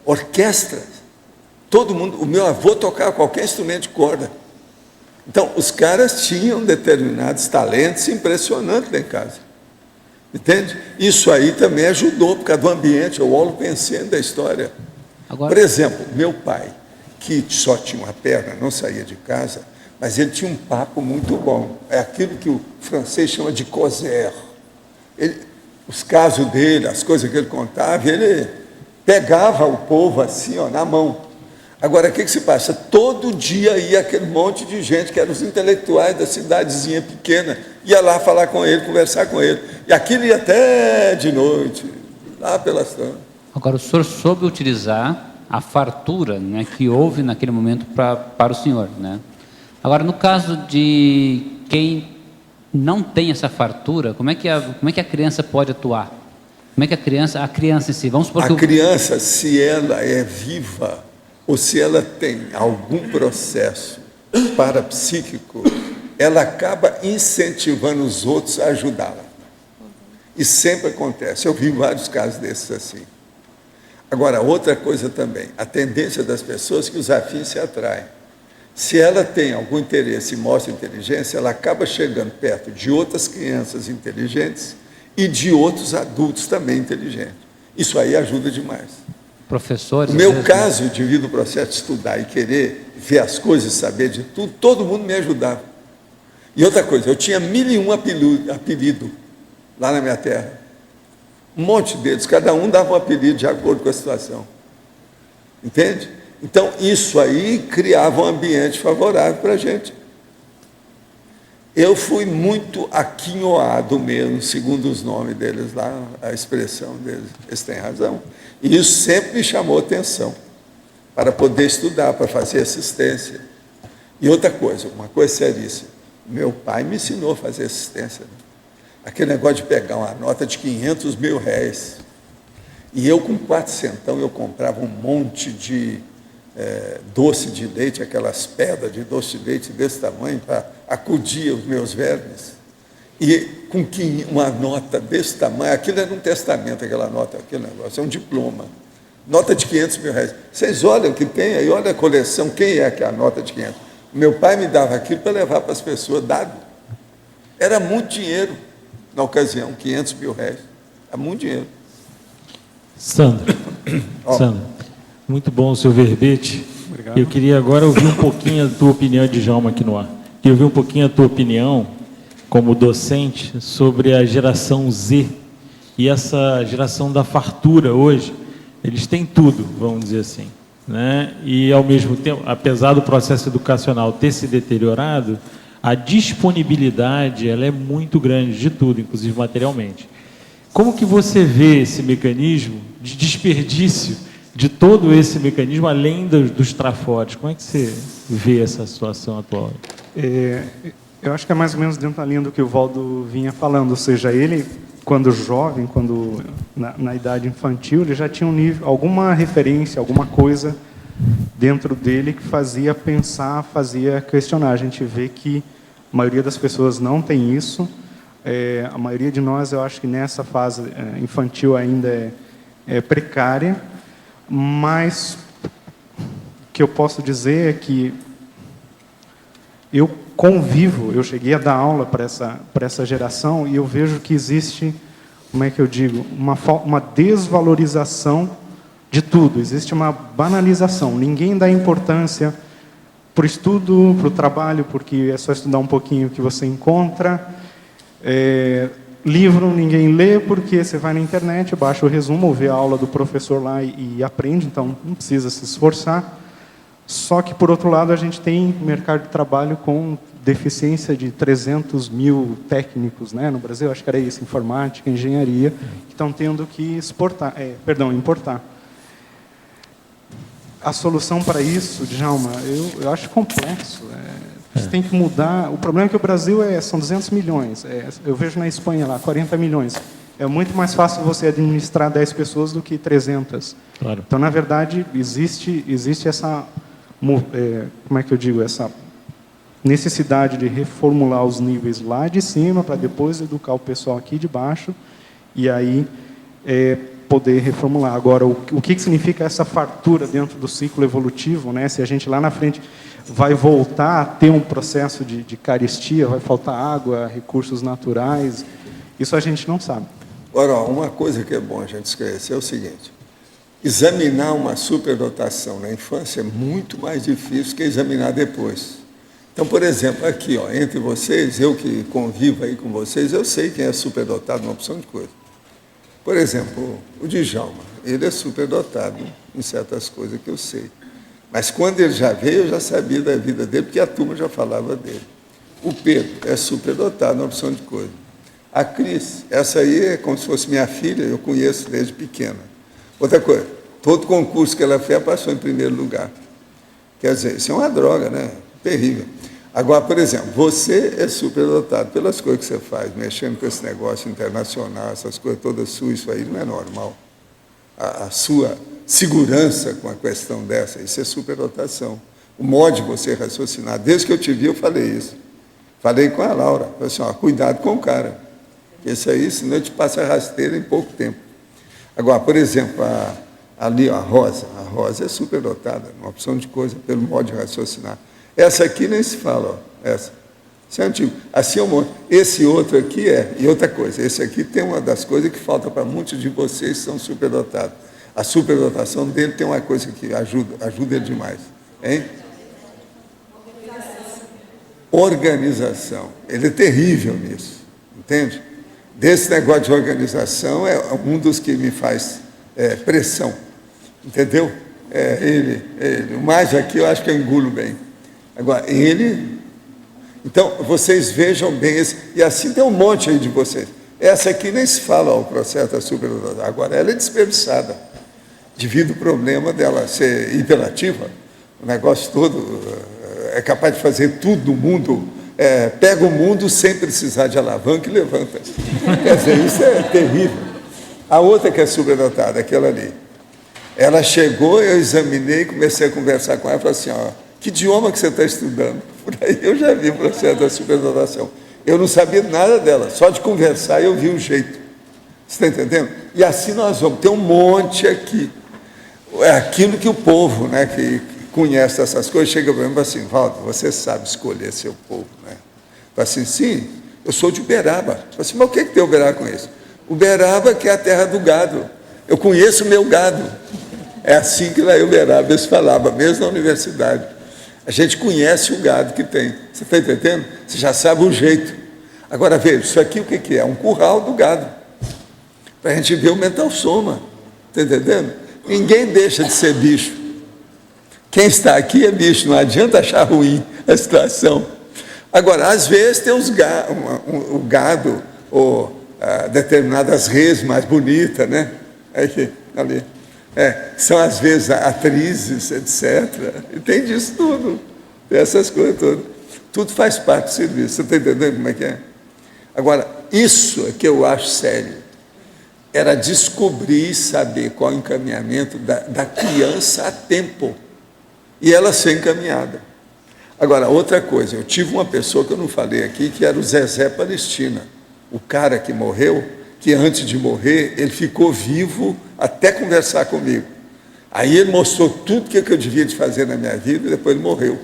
orquestra. Todo mundo, o meu avô tocava qualquer instrumento de corda. Então, os caras tinham determinados talentos impressionantes lá em casa. Entende? Isso aí também ajudou, por causa do ambiente, o holopensene da história. Agora, por exemplo, meu pai, que só tinha uma perna, não saía de casa, mas ele tinha um papo muito bom. É aquilo que o francês chama de causer. Os casos dele, as coisas que ele contava, ele pegava o povo assim, na mão. Agora, o que se passa? Todo dia ia aquele monte de gente, que eram os intelectuais da cidadezinha pequena, ia lá falar com ele, conversar com ele. E aquilo ia até de noite, lá pelas tantas. Agora, o senhor soube utilizar a fartura, né, que houve naquele momento para o senhor, né? Agora, no caso de quem não tem essa fartura, como é que a criança pode atuar? Como é que a criança em si, vamos supor que... A criança, se ela é viva, ou se ela tem algum processo parapsíquico, ela acaba incentivando os outros a ajudá-la. E sempre acontece. Eu vi vários casos desses assim. Agora, outra coisa também, a tendência das pessoas é que os afins se atraem. Se ela tem algum interesse e mostra inteligência, ela acaba chegando perto de outras crianças inteligentes e de outros adultos também inteligentes. Isso aí ajuda demais. Professores... No meu caso, devido ao processo de estudar e querer ver as coisas, saber de tudo, todo mundo me ajudava. E outra coisa, eu tinha 1001 apelidos lá na minha terra. Um monte deles, cada um dava um apelido de acordo com a situação. Entende? Então, isso aí criava um ambiente favorável para a gente. Eu fui muito aquinhoado mesmo, segundo os nomes deles lá, a expressão deles. Eles têm razão. E isso sempre me chamou atenção, para poder estudar, para fazer assistência. E outra coisa, uma coisa seríssima. Meu pai me ensinou a fazer assistência. Aquele negócio de pegar uma nota de 500 mil reais. E eu, com 400, eu comprava um monte de doce de leite, aquelas pedras de doce de leite desse tamanho, para acudir os meus vermes. E com uma nota desse tamanho, aquilo era um testamento, aquela nota, aquele negócio, é um diploma. Nota de 500 mil reais. Vocês olham o que tem aí, olha a coleção, quem é que é a nota de 500? Meu pai me dava aquilo para levar para as pessoas, dado. Era muito dinheiro na ocasião, 500 mil reais. Era muito dinheiro. Sandra, muito bom o seu verbete. Obrigado. Eu queria agora ouvir um pouquinho a tua opinião, Djalma, aqui no ar. Queria ouvir um pouquinho a tua opinião, como docente, sobre a geração Z e essa geração da fartura hoje. Eles têm tudo, vamos dizer assim, né? E, ao mesmo tempo, apesar do processo educacional ter se deteriorado, a disponibilidade ela é muito grande de tudo, inclusive materialmente. Como que você vê esse mecanismo de desperdício de todo esse mecanismo, além dos trafores? Como é que você vê essa situação atual? Eu acho que é mais ou menos dentro da linha do que o Valdo vinha falando, ou seja, ele, quando jovem, na idade infantil, ele já tinha alguma referência, alguma coisa dentro dele que fazia pensar, fazia questionar. A gente vê que a maioria das pessoas não tem isso. A maioria de nós, eu acho que nessa fase infantil ainda é precária, mas o que eu posso dizer é que eu convivo, eu cheguei a dar aula para essa geração e eu vejo que existe, como é que eu digo, uma desvalorização de tudo, existe uma banalização, ninguém dá importância para o estudo, para o trabalho, porque é só estudar um pouquinho que você encontra. Livro ninguém lê, porque você vai na internet, baixa o resumo, ou vê a aula do professor lá e aprende, então não precisa se esforçar. Só que, por outro lado, a gente tem mercado de trabalho com deficiência de 300 mil técnicos, né, no Brasil, acho que era isso, informática, engenharia, que estão tendo que importar. A solução para isso, Djalma, eu acho complexo. Você tem que mudar. O problema é que o Brasil são 200 milhões. Eu vejo na Espanha lá, 40 milhões. É muito mais fácil você administrar 10 pessoas do que 300. Claro. Então, na verdade, existe essa, como é que eu digo, essa necessidade de reformular os níveis lá de cima para depois educar o pessoal aqui de baixo e aí poder reformular. Agora, o que significa essa fartura dentro do ciclo evolutivo, né? Se a gente lá na frente vai voltar a ter um processo de carestia, vai faltar água, recursos naturais, isso a gente não sabe. Ora, uma coisa que é bom a gente esclarecer é o seguinte: examinar uma superdotação na infância é muito mais difícil que examinar depois. Então, por exemplo, aqui, entre vocês, eu que convivo aí com vocês, eu sei quem é superdotado numa opção de coisa. Por exemplo, o Djalma, ele é superdotado em certas coisas que eu sei. Mas quando ele já veio, eu já sabia da vida dele, porque a turma já falava dele. O Pedro é superdotado na opção de coisa. A Cris, essa aí é como se fosse minha filha, eu conheço desde pequena. Outra coisa, todo concurso que ela fez, passou em primeiro lugar. Quer dizer, isso é uma droga, né? Terrível. Agora, por exemplo, você é superdotado pelas coisas que você faz, mexendo com esse negócio internacional, essas coisas todas suas, isso aí não é normal. A sua segurança com a questão dessa, isso é superdotação. O modo de você raciocinar, desde que eu te vi, eu falei isso. Falei com a Laura, falei assim, ó, cuidado com o cara, que isso aí, senão eu te passo a rasteira em pouco tempo. Agora, por exemplo, ali, ó, a Rosa é superdotada, uma opção de coisa, pelo modo de raciocinar. Essa aqui nem se fala, ó, essa. Isso é antigo. Assim é um monte. Esse outro aqui é, e outra coisa, esse aqui tem uma das coisas que falta para muitos de vocês que são superdotados. A superdotação dele tem uma coisa que ajuda ele demais. Hein? Organização. Ele é terrível nisso, entende? Desse negócio de organização é um dos que me faz pressão, entendeu? Ele. O mais aqui eu acho que eu engulo bem. Agora, ele... Então, vocês vejam bem esse... E assim tem um monte aí de vocês. Essa aqui nem se fala, ó, o processo da superdotação. Agora, ela é desperdiçada, devido ao problema dela ser hiperativa. O negócio todo é capaz de fazer tudo no mundo, pega o mundo sem precisar de alavanca e levanta. Quer dizer, isso é terrível. A outra que é superdotada, aquela ali. Ela chegou, eu examinei, comecei a conversar com ela, falei assim, ó, que idioma que você está estudando? Por aí eu já vi o processo da superdotação. Eu não sabia nada dela, só de conversar eu vi o jeito. Você está entendendo? E assim nós vamos, tem um monte aqui. É aquilo que o povo, né, que conhece essas coisas, chega para mim e fala assim, Valdo, você sabe escolher seu povo, né? Fala assim, sim, eu sou de Uberaba. Fala assim, mas o que tem Uberaba com isso? Uberaba que é a terra do gado. Eu conheço o meu gado. É assim que lá em Uberaba eles falavam, mesmo na universidade. A gente conhece o gado que tem. Você está entendendo? Você já sabe o jeito. Agora, veja, isso aqui o que é? É um curral do gado. Para a gente ver o mental soma. Está entendendo? Ninguém deixa de ser bicho. Quem está aqui é bicho, não adianta achar ruim a situação. Agora, às vezes tem o gado, ou determinadas redes mais bonitas, né? Aqui, ali. São às vezes atrizes, etc. E tem disso tudo, tem essas coisas todas. Tudo faz parte do serviço, você está entendendo como é que é? Agora, isso é que eu acho sério, era descobrir e saber qual é o encaminhamento da criança a tempo, e ela ser encaminhada. Agora, outra coisa, eu tive uma pessoa que eu não falei aqui, que era o Zezé Palestina, o cara que morreu, que antes de morrer, ele ficou vivo até conversar comigo. Aí ele mostrou tudo o que eu devia de fazer na minha vida, e depois ele morreu.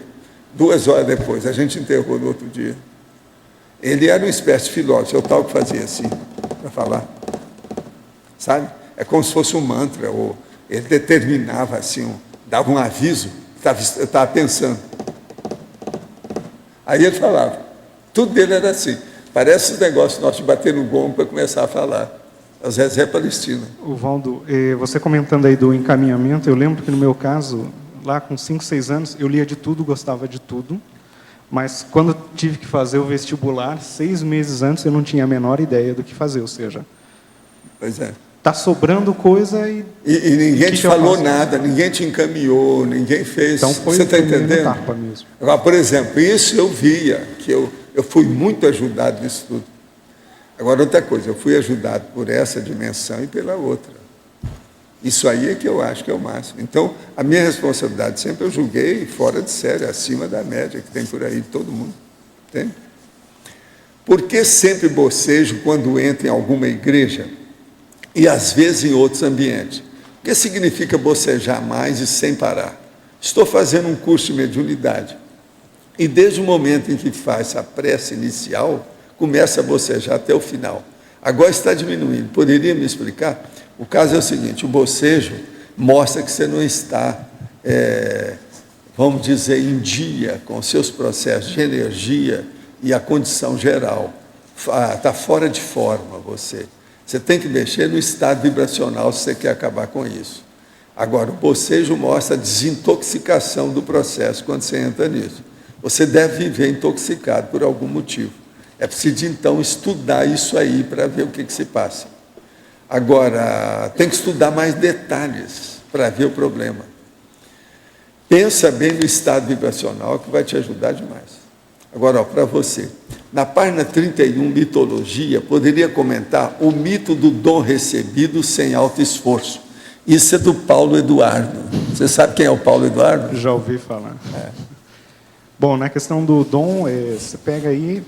2 horas depois, a gente enterrou no outro dia. Ele era uma espécie de filósofo, eu tal que fazia assim, para falar. Sabe? É como se fosse um mantra, ou ele determinava assim, dava um aviso, eu estava pensando. Aí ele falava, tudo dele era assim. Parece os negócios nossos de bater no gongo para começar a falar. A Zezé Palestina. O Valdo, você comentando aí do encaminhamento, eu lembro que no meu caso, lá com 5, 6 anos, eu lia de tudo, gostava de tudo, mas quando eu tive que fazer o vestibular, 6 meses antes, eu não tinha a menor ideia do que fazer, ou seja... Pois é. Está sobrando coisa e ninguém te falou nada, ninguém te encaminhou, ninguém fez. Então foi você está entendendo? Tapa mesmo. Agora, por exemplo, isso eu via, que eu fui muito ajudado nisso tudo. Agora, outra coisa, eu fui ajudado por essa dimensão e pela outra. Isso aí é que eu acho que é o máximo. Então, a minha responsabilidade sempre eu julguei fora de série, acima da média que tem por aí de todo mundo. Entende? Por que sempre bocejo quando entro em alguma igreja e às vezes em outros ambientes? O que significa bocejar mais e sem parar? Estou fazendo um curso de mediunidade e desde o momento em que faz a prece inicial, começa a bocejar até o final. Agora está diminuindo. Poderia me explicar? O caso é o seguinte, o bocejo mostra que você não está, vamos dizer, em dia com os seus processos de energia e a condição geral. Está fora de forma você. Você tem que mexer no estado vibracional se você quer acabar com isso. Agora, o bocejo mostra a desintoxicação do processo quando você entra nisso. Você deve viver intoxicado por algum motivo. É preciso, então, estudar isso aí para ver o que se passa. Agora, tem que estudar mais detalhes para ver o problema. Pensa bem no estado vibracional, que vai te ajudar demais. Agora, para você, na página 31, mitologia, poderia comentar o mito do dom recebido sem alto esforço. Isso é do Paulo Eduardo. Você sabe quem é o Paulo Eduardo? Já ouvi falar. Bom, na questão do dom, você pega aí,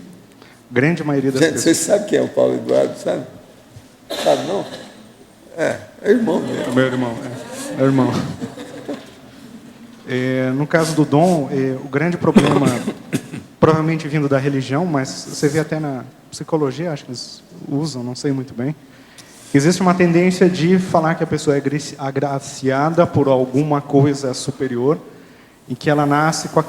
grande maioria das pessoas... Você sabe quem é o Paulo Eduardo, sabe? Sabe não? É irmão dele. É meu irmão, é irmão. No caso do dom, o grande problema, provavelmente vindo da religião, mas você vê até na psicologia, acho que eles usam, não sei muito bem, existe uma tendência de falar que a pessoa é agraciada por alguma coisa superior e que ela nasce com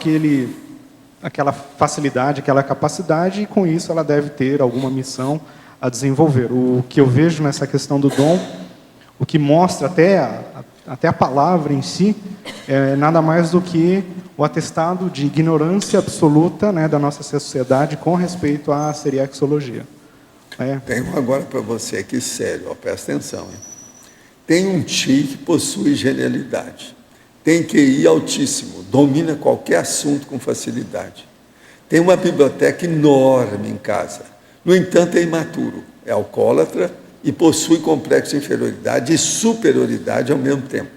aquela facilidade, aquela capacidade, e com isso ela deve ter alguma missão a desenvolver. O que eu vejo nessa questão do dom, o que mostra até a palavra em si, é nada mais do que o atestado de ignorância absoluta, né, da nossa sociedade com respeito à seriexologia. Tem um agora para você aqui, sério, presta atenção. Hein? Tem um tio que possui genialidade. Tem QI altíssimo, domina qualquer assunto com facilidade. Tem uma biblioteca enorme em casa. No entanto, é imaturo, é alcoólatra e possui complexo de inferioridade e superioridade ao mesmo tempo.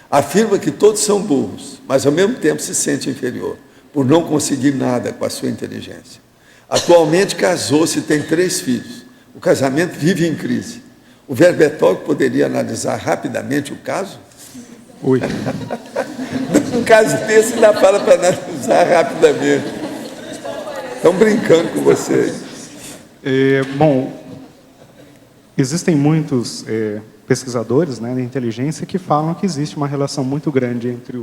Afirma que todos são burros, mas ao mesmo tempo se sente inferior, por não conseguir nada com a sua inteligência. Atualmente casou-se e tem 3 filhos. O casamento vive em crise. O verbetólogo poderia analisar rapidamente o caso? Oi. Num caso desse, ainda fala para analisar rapidamente. Estão brincando com vocês. Bom, existem muitos pesquisadores, né, de inteligência que falam que existe uma relação muito grande entre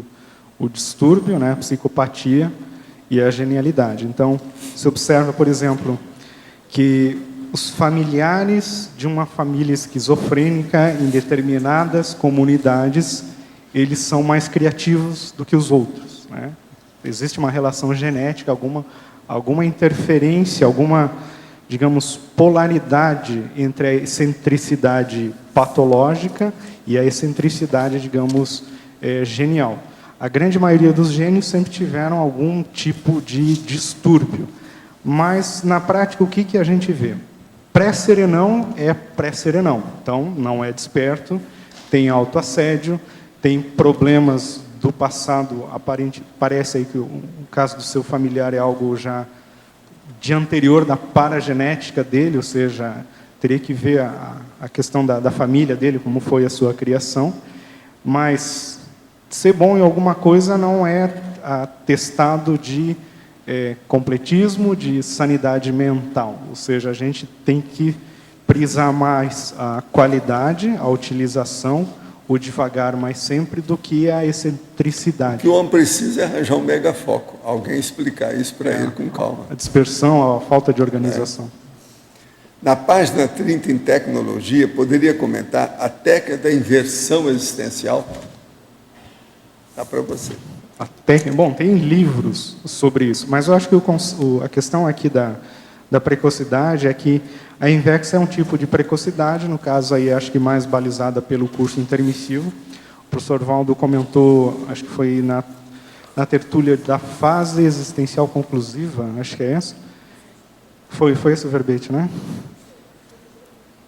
o distúrbio, né, a psicopatia e a genialidade. Então, se observa, por exemplo, que os familiares de uma família esquizofrênica em determinadas comunidades, eles são mais criativos do que os outros, né? Existe uma relação genética, alguma interferência, alguma, digamos, polaridade entre a excentricidade patológica e a excentricidade, digamos, genial. A grande maioria dos gênios sempre tiveram algum tipo de distúrbio. Mas, na prática, o que a gente vê? Pré-serenão é pré-serenão. Então, não é desperto, tem autoassédio, tem problemas do passado. Parece aí que o caso do seu familiar é algo já de anterior da paragenética dele, ou seja, teria que ver a questão da família dele, como foi a sua criação. Mas ser bom em alguma coisa não é atestado de completismo, de sanidade mental. Ou seja, a gente tem que prisar mais a qualidade, a utilização, o devagar, mas sempre, do que a excentricidade. O que o homem precisa é arranjar um megafoco, alguém explicar isso para ele com calma. A dispersão, a falta de organização. Na página 30, em tecnologia, poderia comentar a técnica da inversão existencial? Dá para você. Bom, tem livros sobre isso, mas eu acho que a questão aqui da precocidade é que a invexa é um tipo de precocidade, no caso aí acho que mais balizada pelo curso intermissivo. O professor Valdo comentou, acho que foi na tertúlia da fase existencial conclusiva, acho que é essa. Foi esse o verbete, né?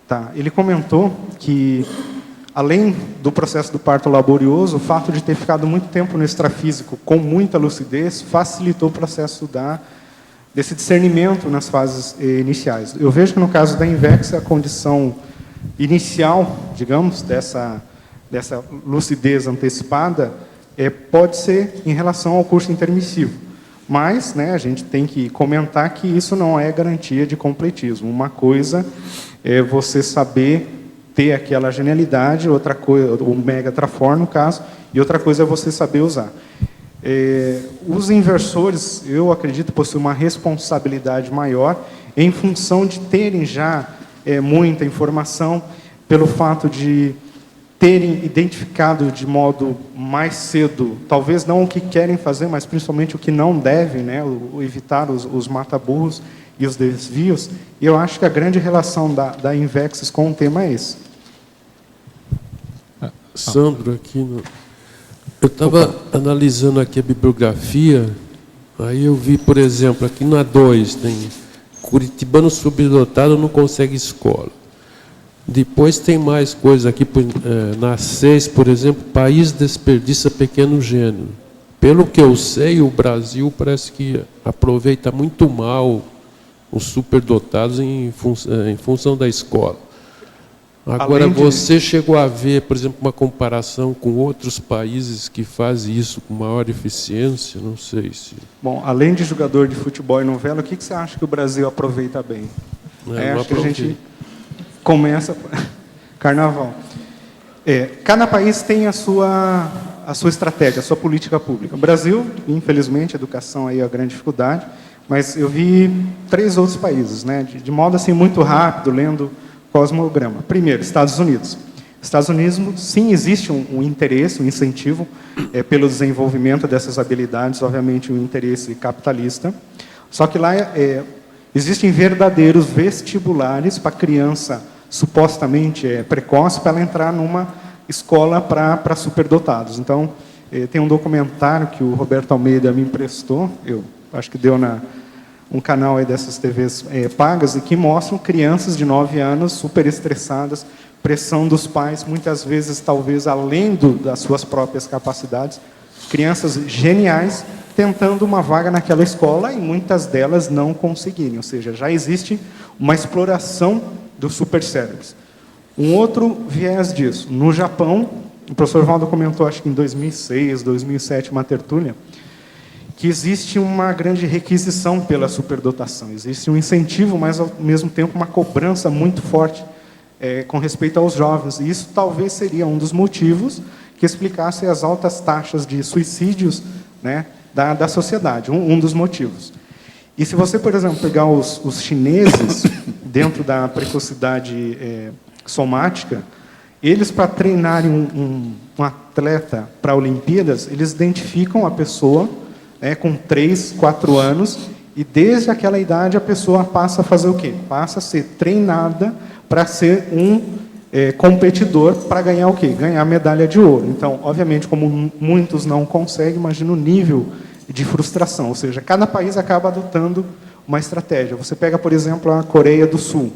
Tá. Ele comentou que, além do processo do parto laborioso, o fato de ter ficado muito tempo no extrafísico com muita lucidez facilitou o processo desse discernimento nas fases iniciais. Eu vejo que, no caso da invexa, a condição inicial, digamos, dessa lucidez antecipada, pode ser em relação ao curso intermissivo. Mas, né, a gente tem que comentar que isso não é garantia de completismo. Uma coisa é você saber ter aquela genialidade, outra coisa, o mega trafor, no caso, e outra coisa é você saber usar. Os inversores, eu acredito, possuem uma responsabilidade maior em função de terem já muita informação, pelo fato de terem identificado de modo mais cedo, talvez não o que querem fazer, mas principalmente o que não devem, né, evitar os mata-burros, e os desvios, e eu acho que a grande relação da Invexis com o tema é esse. Sandro, aqui eu estava analisando aqui a bibliografia, aí eu vi, por exemplo, aqui na 2 tem curitibano subdotado não consegue escola. Depois tem mais coisa aqui, na 6, por exemplo, país desperdiça pequeno gênio. Pelo que eu sei, o Brasil parece que aproveita muito mal os superdotados em função da escola. Agora, você chegou a ver, por exemplo, uma comparação com outros países que fazem isso com maior eficiência? Não sei se... Bom, além de jogador de futebol e novela, o que você acha que o Brasil aproveita bem? Acho que a gente começa... Carnaval. Cada país tem a sua estratégia, a sua política pública. O Brasil, infelizmente, a educação aí é a grande dificuldade, mas eu vi 3 outros países, né, de modo assim muito rápido, lendo cosmograma. Primeiro, Estados Unidos. Estados Unidos, sim, existe um interesse, um incentivo pelo desenvolvimento dessas habilidades, obviamente um interesse capitalista, só que lá existem verdadeiros vestibulares para criança supostamente precoce, para ela entrar numa escola para superdotados. Então, tem um documentário que o Roberto Almeida me emprestou, eu acho que deu um canal aí dessas TVs pagas, e que mostram crianças de 9 anos super estressadas, pressão dos pais, muitas vezes, talvez, além das suas próprias capacidades, crianças geniais tentando uma vaga naquela escola e muitas delas não conseguirem, ou seja, já existe uma exploração dos supercérebros. Um outro viés disso, no Japão, o professor Valdo comentou, acho que em 2006, 2007, uma tertúlia, que existe uma grande requisição pela superdotação, existe um incentivo, mas ao mesmo tempo uma cobrança muito forte com respeito aos jovens, e isso talvez seria um dos motivos que explicasse as altas taxas de suicídios, né, da sociedade, um dos motivos. E se você, por exemplo, pegar os chineses, dentro da precocidade somática, eles, para treinarem um atleta para Olimpíadas, eles identificam a pessoa com 3, 4 anos, e desde aquela idade a pessoa passa a fazer o quê? Passa a ser treinada para ser um competidor, para ganhar o quê? Ganhar medalha de ouro. Então, obviamente, como muitos não conseguem, imagina o nível de frustração, ou seja, cada país acaba adotando uma estratégia. Você pega, por exemplo, a Coreia do Sul.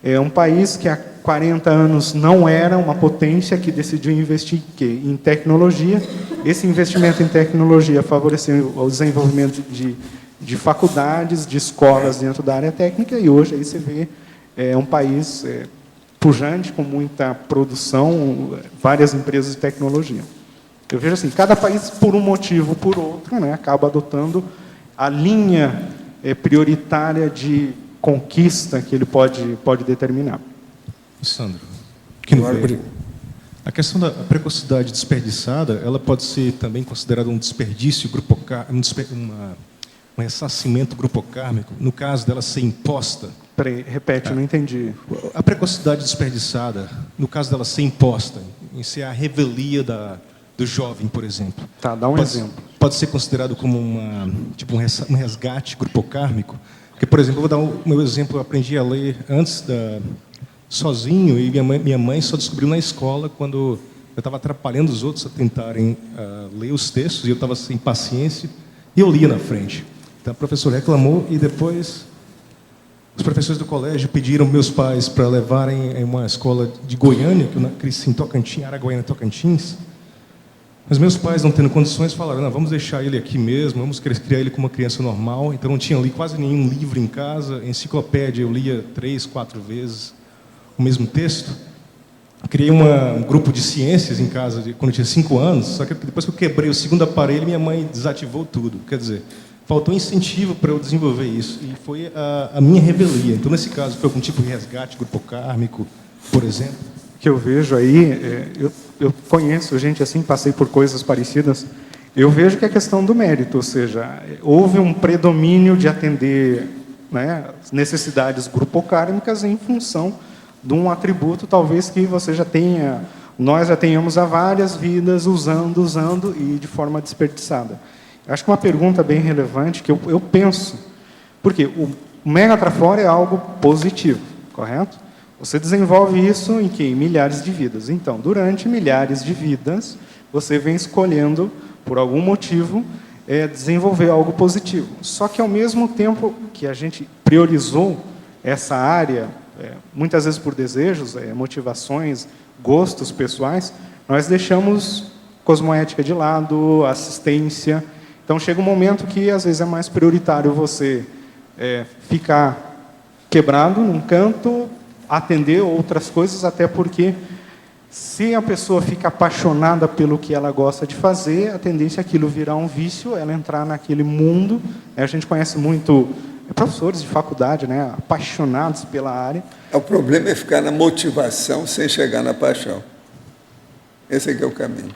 É um país que há 40 anos não era uma potência, que decidiu investir em tecnologia. Esse investimento em tecnologia favoreceu o desenvolvimento de faculdades, de escolas dentro da área técnica, e hoje aí você vê um país pujante, com muita produção, várias empresas de tecnologia. Eu vejo assim, cada país, por um motivo ou por outro, né, acaba adotando a linha prioritária de conquista que ele pode determinar. Sandro, a questão da precocidade desperdiçada, ela pode ser também considerada um desperdício um ressarcimento grupocármico, no caso dela ser imposta. Peraí, repete, eu não entendi. A precocidade desperdiçada, no caso dela ser imposta, em ser a revelia do jovem, por exemplo. Tá, dá um exemplo. Pode ser considerado como um resgate grupocármico. Porque, por exemplo, eu vou dar o meu exemplo, eu aprendi a ler antes sozinho, e minha mãe só descobriu na escola quando eu estava atrapalhando os outros a tentarem ler os textos, e eu estava sem paciência, e eu lia na frente. Então, o professor reclamou, e depois os professores do colégio pediram meus pais para levarem em uma escola de Goiânia, que eu cresci em Tocantins, Araguaiana, Tocantins. Mas meus pais, não tendo condições, falaram, não, vamos deixar ele aqui mesmo, vamos criar ele como uma criança normal. Então, não tinha lido quase nenhum livro em casa, enciclopédia eu lia 3, 4 vezes o mesmo texto. Criei um grupo de ciências em casa quando eu tinha 5 anos, só que depois que eu quebrei o segundo aparelho, minha mãe desativou tudo. Quer dizer, faltou incentivo para eu desenvolver isso, e foi a minha revelia. Então, nesse caso, foi algum tipo de resgate grupocármico, por exemplo? Que eu vejo aí, eu conheço gente assim, passei por coisas parecidas, eu vejo que é questão do mérito, ou seja, houve um predomínio de atender, né, necessidades grupocármicas em função de um atributo, talvez, que você já tenha, nós já tenhamos há várias vidas usando e de forma desperdiçada. Acho que uma pergunta bem relevante, que eu penso, porque O Megatrafor é algo positivo, correto? Você desenvolve isso em que? Em milhares de vidas. Então, durante milhares de vidas, você vem escolhendo, por algum motivo, desenvolver algo positivo. Só que, ao mesmo tempo que a gente priorizou essa área, muitas vezes por desejos, motivações, gostos pessoais, nós deixamos cosmoética de lado, assistência. Então, chega um momento que, às vezes, é mais prioritário você ficar quebrado num canto, atender outras coisas, até porque, se a pessoa fica apaixonada pelo que ela gosta de fazer, a tendência é aquilo virar um vício, ela entrar naquele mundo. A gente conhece muito professores de faculdade, né, apaixonados pela área. O problema é ficar na motivação sem chegar na paixão. Esse aqui é o caminho.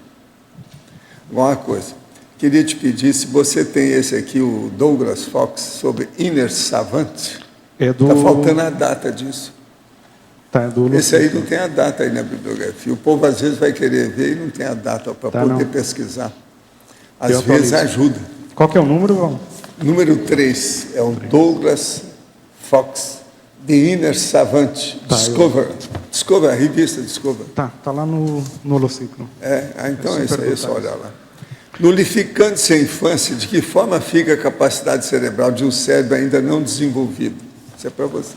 Uma coisa, queria te pedir, se você tem esse aqui, o Douglas Fox, sobre Inner Savant, está faltando a data disso. Esse aí não tem a data aí na bibliografia. O povo às vezes vai querer ver e não tem a data para poder pesquisar. Às vezes ajuda. Qual que é o número, João? Número 3 é o Douglas Fox, The Inner Savant, Discover, a revista Discover. Tá lá no Holociclo. Então é isso aí, é só olhar lá. Nulificando-se a infância, de que forma fica a capacidade cerebral de um cérebro ainda não desenvolvido? Isso é para você.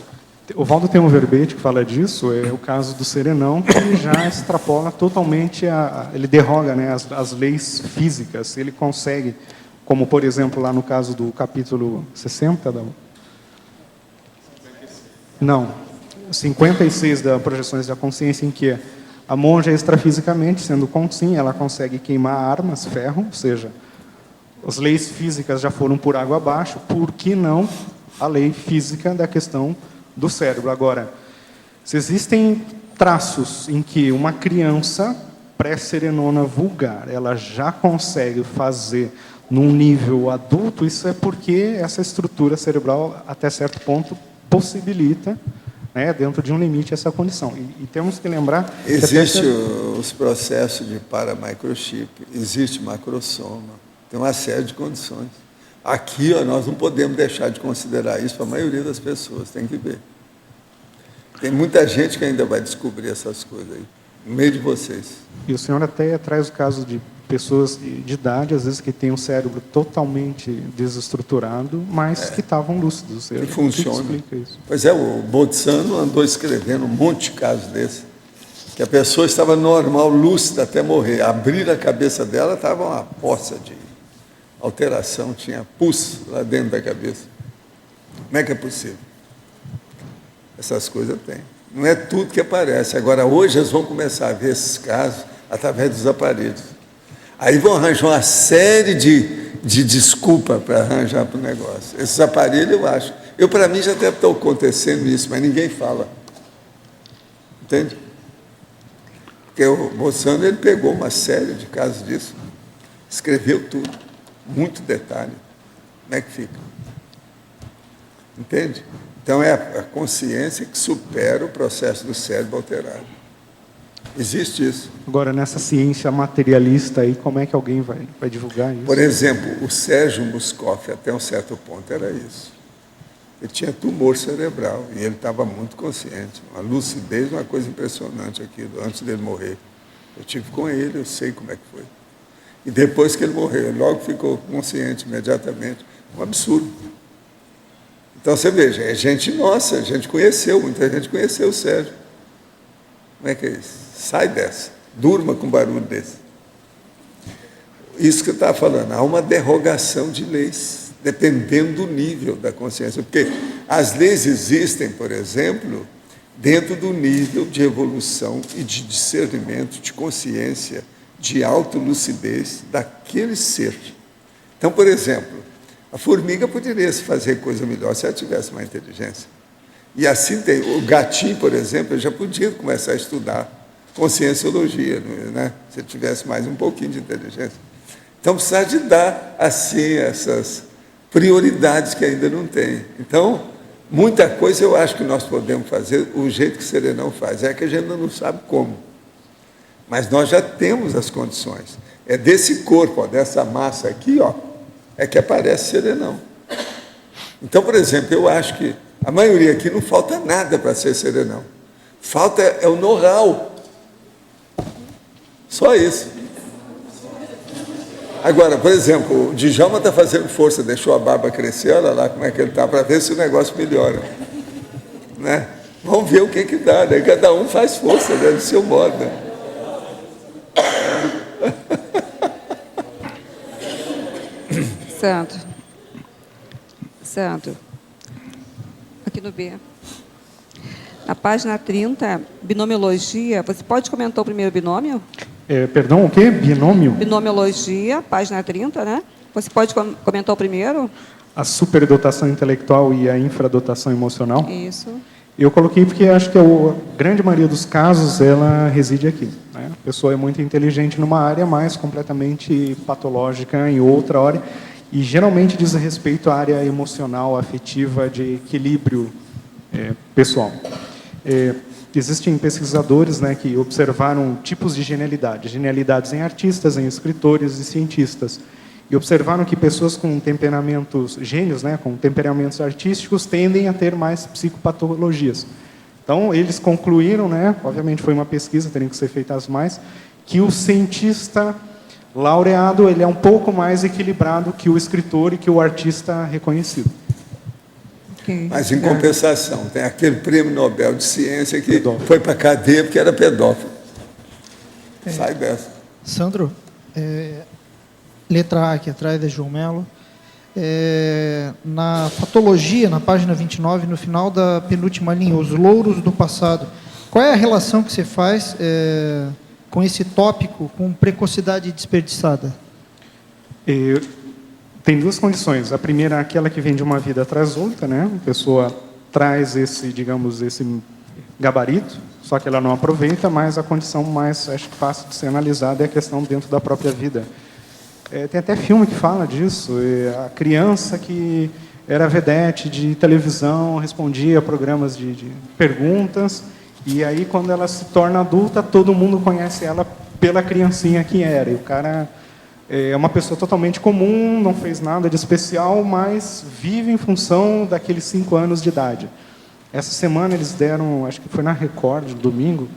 O Valdo tem um verbete que fala disso, é o caso do serenão, que já extrapola totalmente, ele derroga, né, as leis físicas, ele consegue, como por exemplo lá no caso do capítulo 60, 56 da Projeções da Consciência, em que a monja extrafisicamente, sendo consim, ela consegue queimar armas, ferro, ou seja, as leis físicas já foram por água abaixo, por que não a lei física da questão do cérebro? Agora, se existem traços em que uma criança pré-serenona vulgar, ela já consegue fazer num nível adulto, isso é porque essa estrutura cerebral, até certo ponto, possibilita, né, dentro de um limite, essa condição. E temos que lembrar... Existem os processos de paramicrochip, existe macrosoma, tem uma série de condições. Aqui, nós não podemos deixar de considerar isso para a maioria das pessoas, tem que ver. Tem muita gente que ainda vai descobrir essas coisas aí, no meio de vocês. E o senhor até traz o caso de pessoas de idade, às vezes, que têm um cérebro totalmente desestruturado, mas que estavam lúcidos. Que funciona. O que explica isso? Pois é, o Boltzano andou escrevendo um monte de casos desses, que a pessoa estava normal, lúcida até morrer. Abrir a cabeça dela, estava uma poça de alteração, tinha pus lá dentro da cabeça. Como é que é possível? Essas coisas tem. Não é tudo que aparece. Agora, hoje, eles vão começar a ver esses casos através dos aparelhos. Aí vão arranjar uma série de desculpa para arranjar para o negócio. Esses aparelhos, eu acho. Para mim, já deve estar acontecendo isso, mas ninguém fala. Entende? Porque o Boltzano, ele pegou uma série de casos disso, escreveu tudo, muito detalhe. Como é que fica? Entende? Então, é a consciência que supera o processo do cérebro alterado. Existe isso. Agora, nessa ciência materialista aí, como é que alguém vai divulgar isso? Por exemplo, o Sérgio Muscoff, até um certo ponto, era isso. Ele tinha tumor cerebral e ele estava muito consciente. Uma lucidez, uma coisa impressionante aquilo, antes dele morrer. Eu estive com ele, eu sei como é que foi. E depois que ele morreu, ele logo ficou consciente imediatamente. Um absurdo. Então, você veja, é gente nossa, a gente conheceu, muita gente conheceu o Sérgio. Como é que é isso? Sai dessa, durma com barulho desse. Isso que eu estava falando, há uma derrogação de leis, dependendo do nível da consciência. Porque as leis existem, por exemplo, dentro do nível de evolução e de discernimento, de consciência, de autolucidez daquele ser. Então, por exemplo, a formiga poderia se fazer coisa melhor se ela tivesse mais inteligência. E assim tem, o gatinho, por exemplo, ele já podia começar a estudar conscienciologia, né? Se ele tivesse mais um pouquinho de inteligência. Então, precisa de dar, assim, essas prioridades que ainda não tem. Então, muita coisa eu acho que nós podemos fazer o jeito que o Serenão faz, é que a gente ainda não sabe como. Mas nós já temos as condições. É desse corpo, dessa massa aqui, é que aparece Serenão. Então, por exemplo, eu acho que a maioria aqui não falta nada para ser serenão. Falta é o know-how. Só isso. Agora, por exemplo, o Djalma está fazendo força, deixou a barba crescer, olha lá como é que ele está, para ver se o negócio melhora. Né? Vamos ver o que dá, né? Cada um faz força, né? Do seu modo. Né? Sandro, aqui no B. Na página 30, binomiologia, você pode comentar o primeiro binômio? Perdão, o quê? Binômio? Binomiologia, página 30, né? Você pode comentar o primeiro? A superdotação intelectual e a infradotação emocional. Isso. Eu coloquei porque acho que a grande maioria dos casos ela reside aqui. Né? A pessoa é muito inteligente numa área, mas completamente patológica em outra área. E geralmente diz respeito à área emocional, afetiva, de equilíbrio pessoal. Existem pesquisadores, né, que observaram tipos de genialidade, genialidades em artistas, em escritores e cientistas, e observaram que pessoas com temperamentos, gênios, né, com temperamentos artísticos, tendem a ter mais psicopatologias. Então, eles concluíram, né, obviamente foi uma pesquisa, teriam que ser feitas mais, que o cientista laureado ele é um pouco mais equilibrado que o escritor e que o artista reconhecido. Mas, em compensação, tem aquele prêmio Nobel de Ciência que foi para a cadeia porque era pedófilo. Sai dessa. Sandro, letra A aqui atrás da João Melo. Na fatologia, na página 29, no final da penúltima linha, os louros do passado. Qual é a relação que você faz com esse tópico, com precocidade desperdiçada? Tem duas condições. A primeira é aquela que vem de uma vida atrás outra, né? A pessoa traz esse, digamos, esse gabarito, só que ela não aproveita, mas a condição mais, acho que fácil de ser analisada é a questão dentro da própria vida. Tem até filme que fala disso. A criança que era vedete de televisão, respondia a programas de perguntas, e aí, quando ela se torna adulta, todo mundo conhece ela pela criancinha que era. E o cara é uma pessoa totalmente comum, não fez nada de especial, mas vive em função daqueles 5 anos de idade. Essa semana eles deram, acho que foi na Record, domingo,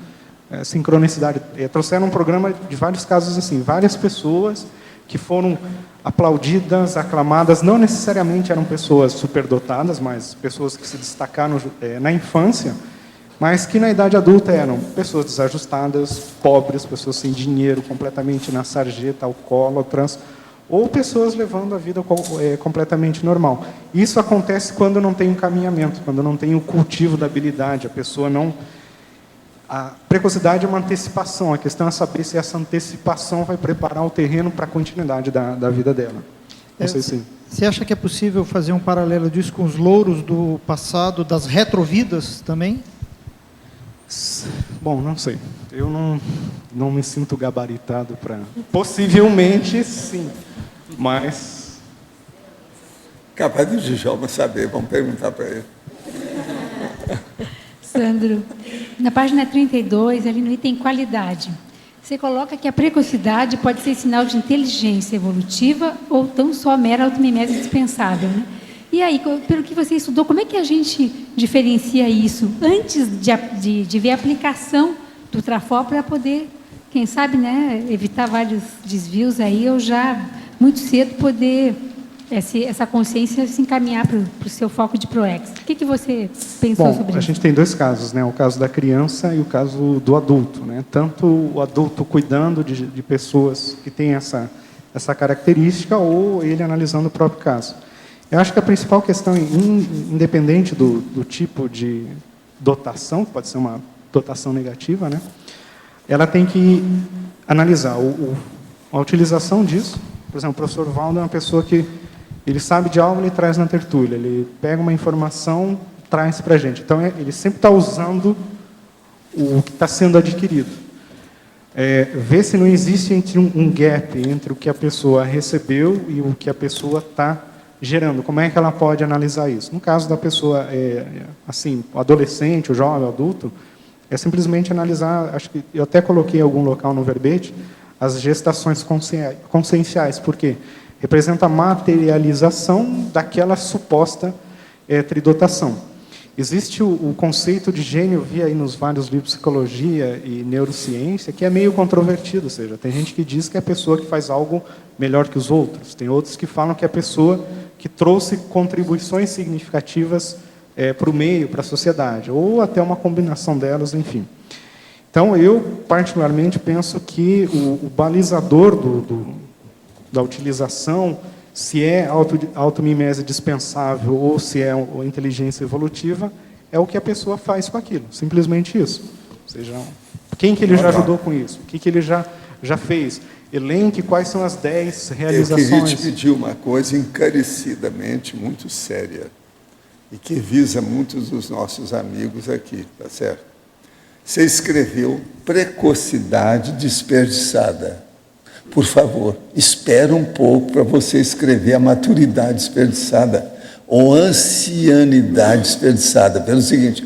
sincronicidade. Trouxeram um programa de vários casos assim, várias pessoas que foram aplaudidas, aclamadas, não necessariamente eram pessoas superdotadas, mas pessoas que se destacaram na infância, mas que na idade adulta eram pessoas desajustadas, pobres, pessoas sem dinheiro, completamente na sarjeta, alcoólatras, ou pessoas levando a vida completamente normal. Isso acontece quando não tem um caminhamento, quando não tem o cultivo da habilidade, a pessoa não... A precocidade é uma antecipação, a questão é saber se essa antecipação vai preparar o terreno para a continuidade da vida dela. Não sei se... Você acha que é possível fazer um paralelo disso com os louros do passado, das retrovidas também? Bom, não sei. Eu não me sinto gabaritado para... Possivelmente, sim. Mas... Capaz do Djalma saber, vamos perguntar para ele. Sandro, na página 32, ali no item qualidade, você coloca que a precocidade pode ser sinal de inteligência evolutiva ou tão só mera automimese dispensável, né? E aí, pelo que você estudou, como é que a gente diferencia isso antes de ver a aplicação do Trafor para poder, quem sabe, né, evitar vários desvios aí, ou já muito cedo poder essa consciência se encaminhar para o seu foco de ProEx? O que você pensou sobre isso? A gente tem dois casos, né? O caso da criança e o caso do adulto, né? Tanto o adulto cuidando de pessoas que têm essa característica, ou ele analisando o próprio caso. Eu acho que a principal questão, independente do tipo de dotação, que pode ser uma dotação negativa, né? Ela tem que analisar a utilização disso. Por exemplo, o professor Valdo é uma pessoa que ele sabe de algo, ele traz na tertúlia, ele pega uma informação, traz para a gente. Então, ele sempre está usando o que está sendo adquirido. Ver se não existe um gap entre o que a pessoa recebeu e o que a pessoa está gerando. Como é que ela pode analisar isso? No caso da pessoa, assim, o adolescente, o jovem, o adulto, é simplesmente analisar, acho que eu até coloquei em algum local no verbete, as gestações conscienciais. Por quê? Representa a materialização daquela suposta tridotação. Existe o conceito de gênio, eu vi aí nos vários livros de psicologia e neurociência, que é meio controvertido, ou seja, tem gente que diz que é a pessoa que faz algo melhor que os outros, tem outros que falam que é a pessoa que trouxe contribuições significativas para o meio, para a sociedade, ou até uma combinação delas, enfim. Então, eu, particularmente, penso que o balizador da utilização, se é automimese dispensável ou se é inteligência evolutiva, é o que a pessoa faz com aquilo, simplesmente isso. Ou seja, quem que ele já ajudou com isso? O que ele já fez? Elenque quais são as 10 realizações. Eu queria te pedir uma coisa encarecidamente muito séria e que visa muitos dos nossos amigos aqui, tá certo? Você escreveu precocidade desperdiçada. Por favor, espera um pouco para você escrever a maturidade desperdiçada ou ancianidade desperdiçada. Pelo seguinte,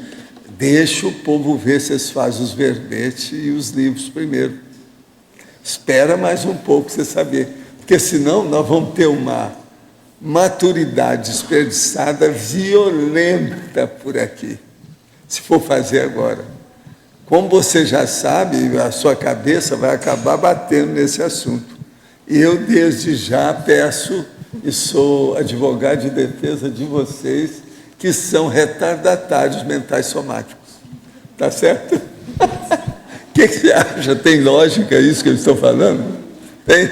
deixa o povo ver se eles fazem os verbetes e os livros primeiro. Espera mais um pouco para você saber, porque senão nós vamos ter uma maturidade desperdiçada violenta por aqui, se for fazer agora. Como você já sabe, a sua cabeça vai acabar batendo nesse assunto. E eu, desde já, peço, e sou advogado de defesa de vocês, que são retardatários mentais somáticos. Tá certo? O que você acha? Tem lógica isso que eles estão falando? Tem?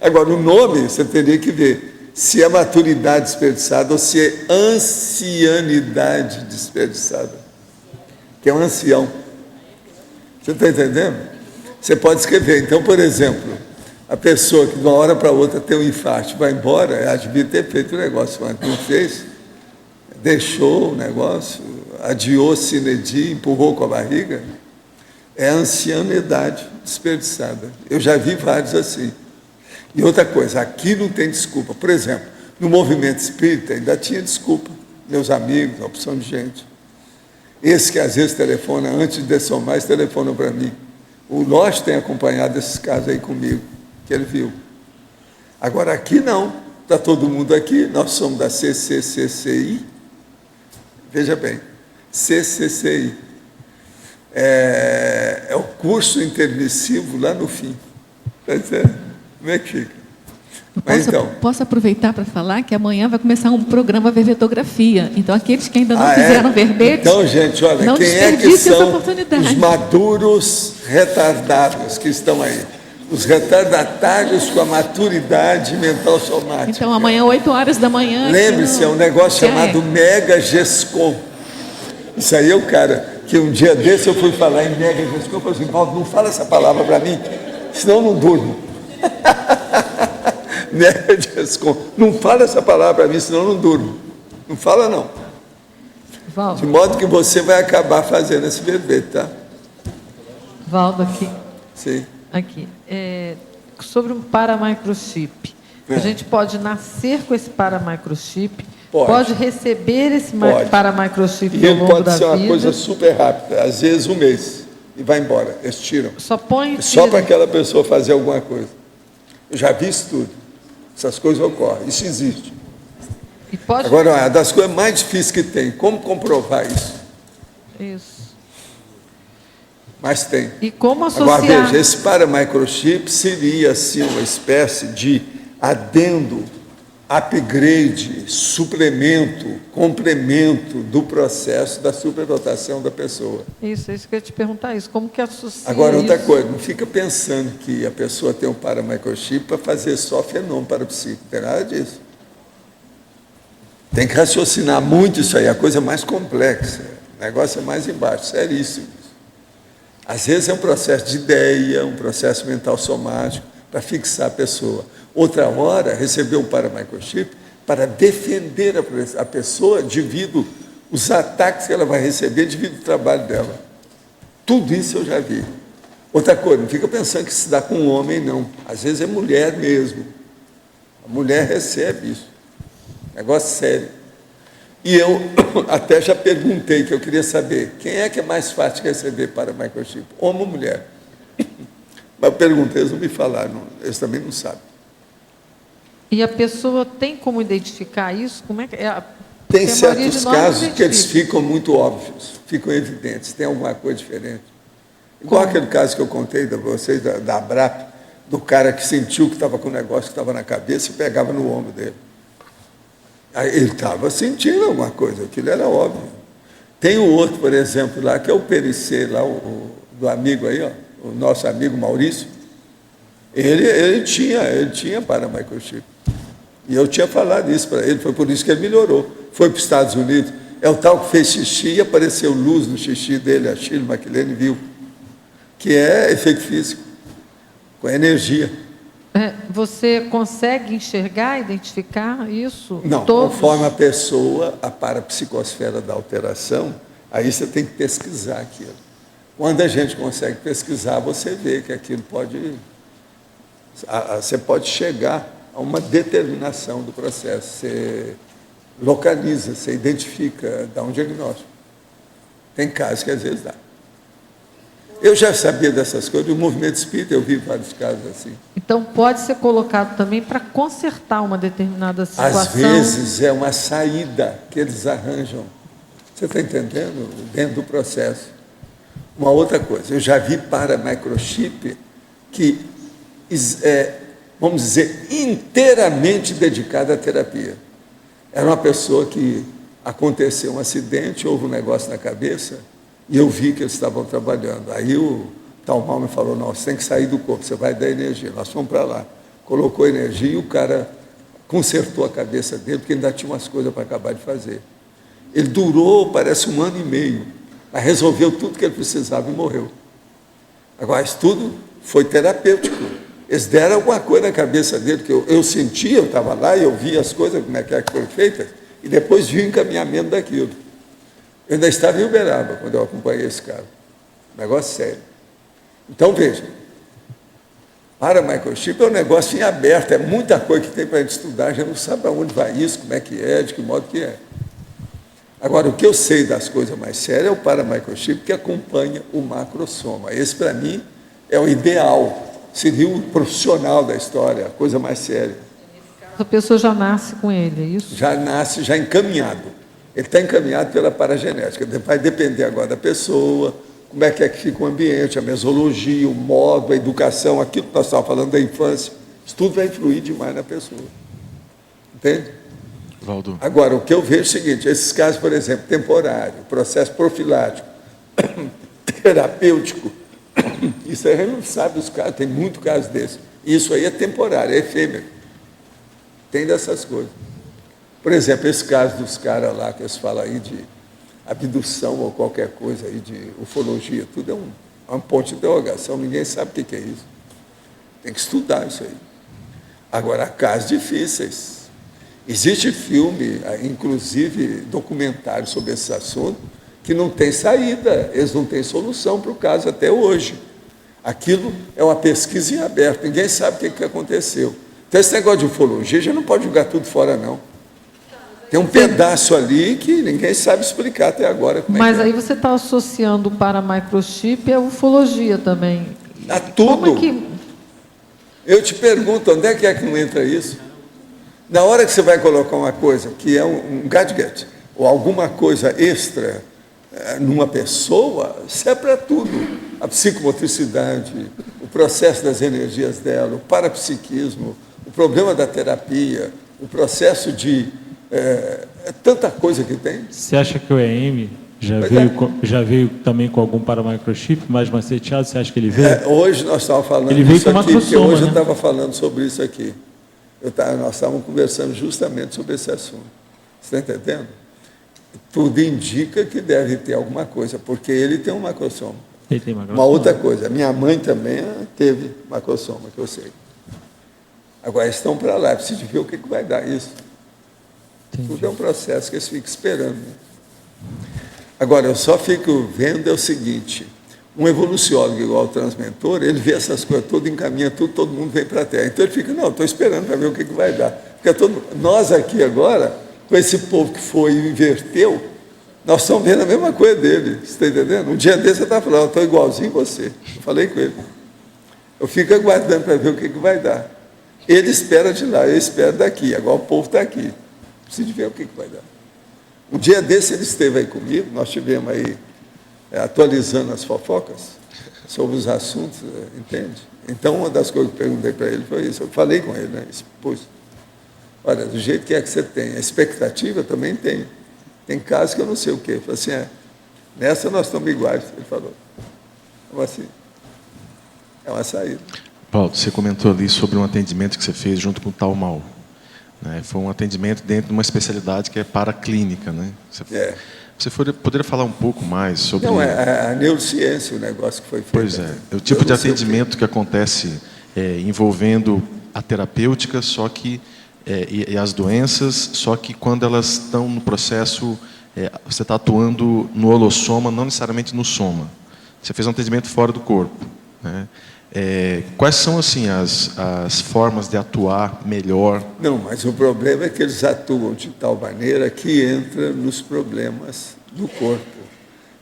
Agora, o nome, você teria que ver se é maturidade desperdiçada ou se é ancianidade desperdiçada. Que é um ancião. Você está entendendo? Você pode escrever. Então, por exemplo, a pessoa que de uma hora para outra tem um infarto, vai embora, ela devia ter feito o negócio antes, não fez, deixou o negócio, adiou sine die, empurrou com a barriga, é a ancianidade desperdiçada. Eu já vi vários assim. E outra coisa, aqui não tem desculpa. Por exemplo, no movimento espírita ainda tinha desculpa. Meus amigos, a opção de gente. Esse que às vezes telefona, antes de dessomar, telefonam para mim. O Lóis tem acompanhado esses casos aí comigo, que ele viu. Agora aqui não, está todo mundo aqui, nós somos da CCCCI. Veja bem, CCCI. É o curso intermissivo lá no fim. Está dizendo? Como é que fica? Posso aproveitar para falar que amanhã vai começar um programa Vervetografia. Então, aqueles que ainda não fizeram verbete, então, gente, olha, não quem é que são os maduros retardados que estão aí? Os retardatários com a maturidade mental somática. Então, amanhã, 8 horas da manhã... Lembre-se, é um negócio chamado Mega GESCOM. Isso aí é o cara que um dia desse eu fui falar em Mega GESCOM, eu falei assim, Paulo, não fala essa palavra para mim, senão eu não durmo. Não fala essa palavra para mim, senão eu não durmo. Não fala, não. Valdo. De modo que você vai acabar fazendo esse verbete, tá? Valdo, aqui. Sim. Aqui. Sobre um paramicrochip. A gente pode nascer com esse paramicrochip, pode receber esse paramicrochip e ao longo da vida. E ele pode ser uma coisa super rápida, às vezes um mês, e vai embora, eles tiram. Só põe... Só para aquela pessoa fazer alguma coisa. Eu já vi isso tudo. Essas coisas ocorrem, isso existe. E pode... Agora, uma das coisas mais difíceis que tem, como comprovar isso? Isso. Mas tem. E como associar... Agora, veja, esse paramicrochip seria, assim, uma espécie de adendo, upgrade, suplemento, complemento do processo da superdotação da pessoa. Isso que eu ia te perguntar, isso. Como que associa Agora, outra isso? coisa, não fica pensando que a pessoa tem um paramicrochip para fazer só fenômeno parapsíquico, não tem nada disso. Tem que raciocinar muito isso aí, a coisa mais complexa, o negócio é mais embaixo, seríssimo. Às vezes é um processo de ideia, um processo mental somático, para fixar a pessoa. Outra hora, receber um paramicrochip para defender a pessoa devido os ataques que ela vai receber devido ao trabalho dela. Tudo isso eu já vi. Outra coisa, não fica pensando que se dá com um homem, não. Às vezes é mulher mesmo. A mulher recebe isso. Negócio sério. E eu até já perguntei, que eu queria saber, quem é que é mais fácil de receber paramicrochip? Homem ou mulher? Mas eu perguntei, eles não me falaram, eles também não sabem. E a pessoa tem como identificar isso? Como é que é? Tem certos casos que eles ficam muito óbvios, ficam evidentes, tem alguma coisa diferente. Igual aquele caso que eu contei para vocês, da Abrap, do cara que sentiu que estava com um negócio que estava na cabeça e pegava no ombro dele. Aí ele estava sentindo alguma coisa, aquilo era óbvio. Tem o outro, por exemplo, lá, que é o Pericê, lá, do amigo aí, ó, o nosso amigo Maurício. Ele tinha paramicrochip. E eu tinha falado isso para ele, foi por isso que ele melhorou. Foi para os Estados Unidos. É o tal que fez xixi e apareceu luz no xixi dele, a Shirley MacLaine viu. Que é efeito físico, com energia. Você consegue enxergar, identificar isso? Não, conforme a pessoa, a parapsicosfera da alteração, aí você tem que pesquisar aquilo. Quando a gente consegue pesquisar, você vê que aquilo pode... Você pode chegar a uma determinação do processo. Você localiza, você identifica, dá um diagnóstico. Tem casos que às vezes dá. Eu já sabia dessas coisas, o movimento espírita, eu vi vários casos assim. Então, pode ser colocado também para consertar uma determinada situação? Às vezes é uma saída que eles arranjam. Você está entendendo? Dentro do processo. Uma outra coisa, eu já vi paramicrochip que, vamos dizer, inteiramente dedicada à terapia. Era uma pessoa que aconteceu um acidente, houve um negócio na cabeça, e eu vi que eles estavam trabalhando. Aí o tal mal me falou, não, você tem que sair do corpo, você vai dar energia. Nós fomos para lá. Colocou energia e o cara consertou a cabeça dele, porque ainda tinha umas coisas para acabar de fazer. Ele durou, parece 1 ano e meio, mas resolveu tudo que ele precisava e morreu. Agora, isso tudo foi terapêutico. Eles deram alguma coisa na cabeça dele, que eu sentia, eu estava lá e eu via as coisas, como é que foram feitas, e depois vi o encaminhamento daquilo. Eu ainda estava em Uberaba, quando eu acompanhei esse cara. Negócio sério. Então, veja, paramicrochip é um negócio em aberto, é muita coisa que tem para a gente estudar, a gente não sabe para onde vai isso, como é que é, de que modo que é. Agora, o que eu sei das coisas mais sérias é o paramicrochip que acompanha o macrosoma. Esse, para mim, é o ideal, seria o profissional da história, a coisa mais séria. A pessoa já nasce com ele, é isso? Já nasce, já encaminhado. Ele está encaminhado pela paragenética. Vai depender agora da pessoa, como é que fica o ambiente, a mesologia, o modo, a educação, aquilo que nós estávamos falando da infância. Isso tudo vai influir demais na pessoa. Entende? Valdo. Agora, o que eu vejo é o seguinte, esses casos, por exemplo, temporário, processo profilático, terapêutico, isso aí a gente não sabe os casos, tem muito caso desse. Isso aí é temporário, é efêmero. Tem dessas coisas. Por exemplo, esse caso dos caras lá que eles falam aí de abdução ou qualquer coisa aí de ufologia, tudo é um ponto de interrogação, ninguém sabe o que é isso. Tem que estudar isso aí. Agora, há casos difíceis. Existe filme, inclusive documentário sobre esse assunto, que não tem saída, eles não têm solução para o caso até hoje. Aquilo é uma pesquisa em aberto, ninguém sabe o que aconteceu. Então, esse negócio de ufologia, a gente não pode jogar tudo fora, não. Tem um pedaço ali que ninguém sabe explicar até agora. Como Mas é aí você está associando o paramicrochip à ufologia também. A tudo. Como é que... Eu te pergunto, onde é que não entra isso? Na hora que você vai colocar uma coisa que é um gadget, ou alguma coisa extra numa pessoa, isso é para tudo. A psicomotricidade, o processo das energias dela, o parapsiquismo, o problema da terapia, o processo de... tanta coisa que tem. Você acha que o EM já veio também com algum paramicrochip mais maceteado? Você acha que ele veio? Hoje nós estávamos falando ele veio disso com aqui, porque né? hoje eu estava falando sobre isso aqui. Nós estávamos conversando justamente sobre esse assunto. Você está entendendo? Tudo indica que deve ter alguma coisa, porque ele tem um macrosoma. Ele tem macrosoma. Uma outra coisa, minha mãe também teve macrosoma, que eu sei. Agora estão para lá, preciso ver o que vai dar isso. Entendi. Tudo é um processo que eles ficam esperando. Agora, eu só fico vendo o seguinte, um evoluciólogo igual o transmentor, ele vê essas coisas, tudo encaminha, todo mundo vem para a Terra. Então ele fica, não, estou esperando para ver o que vai dar. Porque nós aqui agora, com esse povo que foi e inverteu, nós estamos vendo a mesma coisa dele, você está entendendo? Um dia desse eu estava falando, eu estou igualzinho você. Eu falei com ele. Eu fico aguardando para ver o que vai dar. Ele espera de lá, eu espero daqui. Agora o povo está aqui. Preciso ver o que vai dar. Um dia desse ele esteve aí comigo, nós estivemos aí atualizando as fofocas sobre os assuntos, entende? Então, uma das coisas que eu perguntei para ele foi isso. Eu falei com ele, né? Pois, olha, do jeito que é que você tem, a expectativa eu também tenho. Tem casos que eu não sei o quê. Eu falei assim, nessa nós estamos iguais. Ele falou. Então, assim, é uma saída. Paulo, você comentou ali sobre um atendimento que você fez junto com o Talmal. Né? Foi um atendimento dentro de uma especialidade que é paraclínica, né? Você poderia falar um pouco mais sobre... Não, é a neurociência, o negócio que foi feito. Pois é, é o tipo de atendimento que acontece envolvendo a terapêutica, só que e as doenças, só que quando elas estão no processo, você está atuando no holossoma, não necessariamente no soma. Você fez um atendimento fora do corpo, né? Quais são assim as formas de atuar melhor? Não, mas o problema é que eles atuam de tal maneira que entra nos problemas do corpo.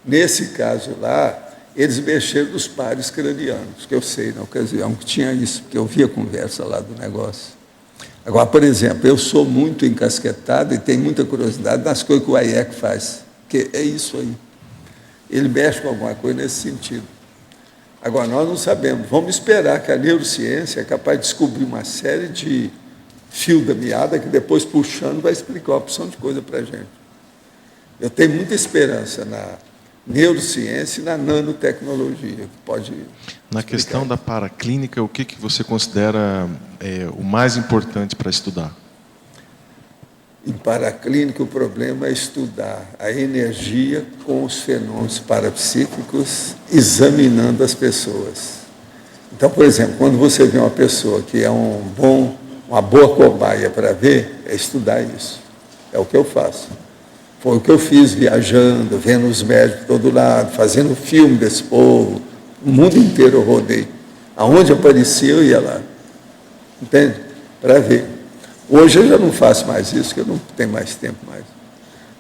Nesse caso lá, eles mexeram nos pares cranianos, que eu sei na ocasião que tinha isso, porque eu vi a conversa lá do negócio. Agora, por exemplo, eu sou muito encasquetado e tenho muita curiosidade nas coisas que o Hayek faz, porque é isso aí. Ele mexe com alguma coisa nesse sentido. Agora, nós não sabemos. Vamos esperar que a neurociência é capaz de descobrir uma série de fio da meada que depois, puxando, vai explicar uma opção de coisa para a gente. Eu tenho muita esperança na neurociência e na nanotecnologia, que pode Na explicar. questão da paraclínica, o que você considera o mais importante para estudar? Em paraclínica, o problema é estudar a energia com os fenômenos parapsíquicos, examinando as pessoas. Então, por exemplo, quando você vê uma pessoa que é uma boa cobaia para ver, é estudar isso. É o que eu faço. Foi o que eu fiz viajando, vendo os médicos de todo lado, fazendo filme desse povo. O mundo inteiro eu rodei. Aonde aparecia, eu ia lá. Entende? Para ver. Hoje eu já não faço mais isso, porque eu não tenho mais tempo mais.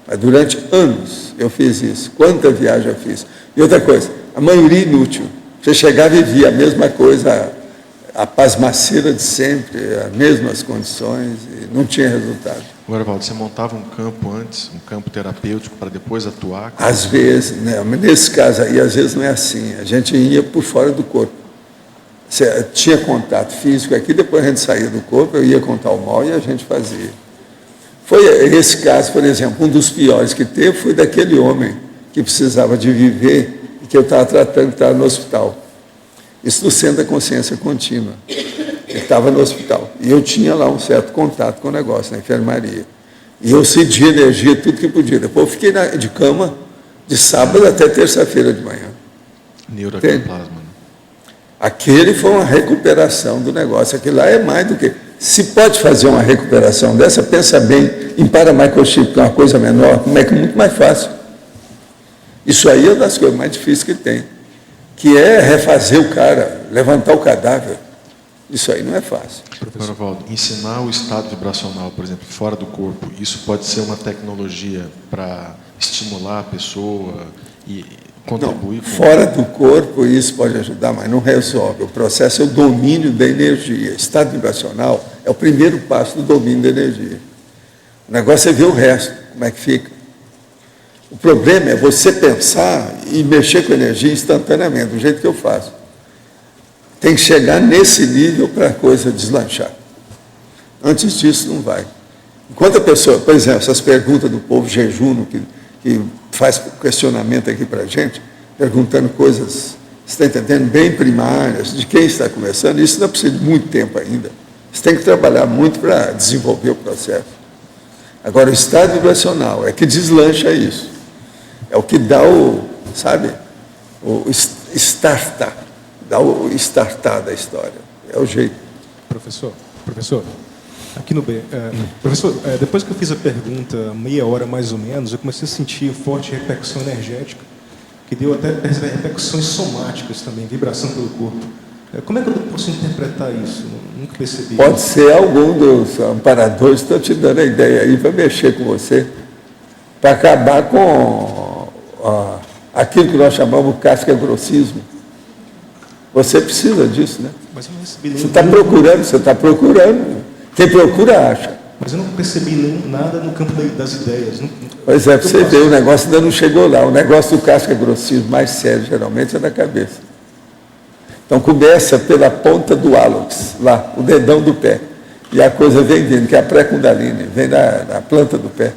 Mas durante anos eu fiz isso. Quanta viagem eu fiz. E outra coisa, a maioria inútil. Você chegava e via a mesma coisa, a pasmaceira de sempre, as mesmas condições, e não tinha resultado. Agora, Valdo, você montava um campo antes, um campo terapêutico, para depois atuar? Às vezes, né? Mas nesse caso aí, às vezes não é assim. A gente ia por fora do corpo. Você tinha contato físico aqui, depois a gente saía do corpo, eu ia contar o mal e a gente fazia. Foi esse caso, por exemplo, um dos piores que teve foi daquele homem que precisava de viver e que eu estava tratando, que estava no hospital. Isso no Centro da Consciência Contínua. Ele estava no hospital. E eu tinha lá um certo contato com o negócio, na enfermaria. E eu cedia energia, tudo que podia. Depois eu fiquei de cama de sábado até terça-feira de manhã. Neuroectoplasma. Aquele foi uma recuperação do negócio. Aquilo lá é mais do que... Se pode fazer uma recuperação dessa, pensa bem em paramicrochip, que é uma coisa menor, como é que é muito mais fácil. Isso aí é uma das coisas mais difíceis que tem, que é refazer o cara, levantar o cadáver. Isso aí não é fácil. Professor Valdo, ensinar o estado vibracional, por exemplo, fora do corpo, isso pode ser uma tecnologia para estimular a pessoa e contribuir não, fora do corpo isso pode ajudar, mas não resolve. O processo é o domínio da energia. Estado vibracional é o primeiro passo do domínio da energia. O negócio é ver o resto, como é que fica. O problema é você pensar e mexer com energia instantaneamente, do jeito que eu faço. Tem que chegar nesse nível para a coisa deslanchar. Antes disso, não vai. Enquanto a pessoa, por exemplo, essas perguntas do povo jejuno, que faz questionamento aqui para a gente, perguntando coisas, você está entendendo, bem primárias, de quem está começando, isso não precisa de muito tempo ainda. Você tem que trabalhar muito para desenvolver o processo. Agora, o estado vibracional é que deslancha isso. É o que dá o startar, dá o startar da história. É o jeito. Professor, aqui no B. Professor, depois que eu fiz a pergunta, meia hora mais ou menos, eu comecei a sentir forte repercussão energética, que deu até repercussões somáticas também, vibração pelo corpo. Como é que eu posso interpretar isso? Nunca percebi. Pode ser algum dos amparadores que estão te dando a ideia aí para mexer com você, para acabar com aquilo que nós chamamos de casca-grossismo. Você precisa disso, né? Mas eu não recebi você está procurando. Quem procura, acha. Mas eu não percebi nada no campo das ideias. Pois é, para você ver, o negócio ainda não chegou lá. O negócio do casca-grossismo mais sério, geralmente, é da cabeça. Então, começa pela ponta do hálux, lá, o dedão do pé. E a coisa vem vindo, que é a pré-kundalini, vem na planta do pé.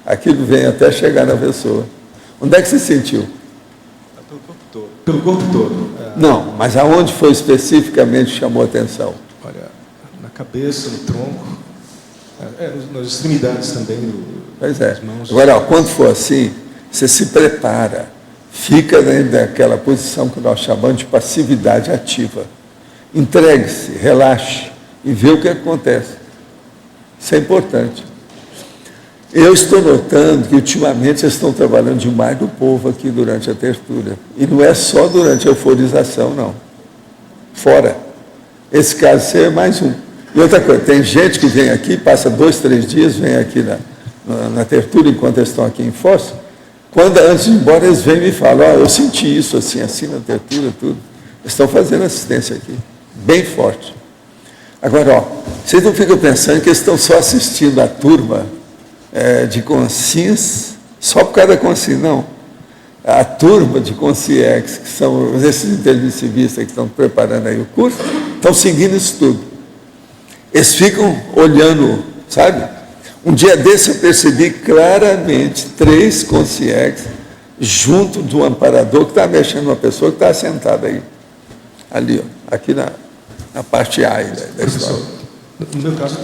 Aquilo vem até chegar na pessoa. Onde é que você sentiu? Pelo corpo todo. Pelo corpo todo. Não, mas aonde foi especificamente que chamou a atenção? Olha, na cabeça, no tronco, nas extremidades também. Pois é. Agora, quando for assim, você se prepara, fica dentro daquela posição que nós chamamos de passividade ativa. Entregue-se, relaxe e vê o que acontece. Isso é importante. Eu estou notando que ultimamente vocês estão trabalhando demais do povo aqui durante a tertúlia. E não é só durante a euforização, não. Fora. Esse caso é mais um. E outra coisa, tem gente que vem aqui, passa 2, 3 dias, vem aqui na tertúlia, enquanto eles estão aqui em Foz. Quando, antes de ir embora, eles vêm e me falam, eu senti isso assim na tertúlia, tudo. Eles estão fazendo assistência aqui, bem forte. Agora, vocês não ficam pensando que eles estão só assistindo a turma de consciência, só por causa da consciência, não. A turma de consciência, que são esses intermissivistas que estão preparando aí o curso, estão seguindo isso tudo. Eles ficam olhando, sabe? Um dia desse eu percebi claramente 3 consciências junto do amparador que está mexendo uma pessoa que está sentada aí. Ali, ó, aqui na parte A da história. No meu caso,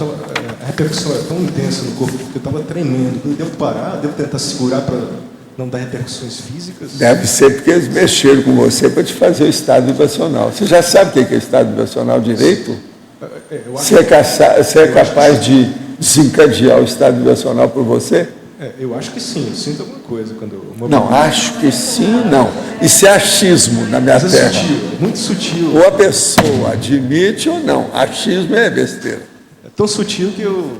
a repercussão é tão intensa no corpo que eu estava tremendo. Eu devo parar, devo tentar segurar para não dar repercussões físicas? Deve ser porque eles mexeram com você para te fazer o estado vibracional. Você já sabe o que é estado vibracional direito? Você é capaz de desencadear o estado vibracional por você? Eu acho que sim, eu sinto alguma coisa quando eu... Não, acho que sim, não. Isso é achismo na minha terra. Sutil, muito sutil. Ou a pessoa admite ou não. Achismo é besteira. É tão sutil que eu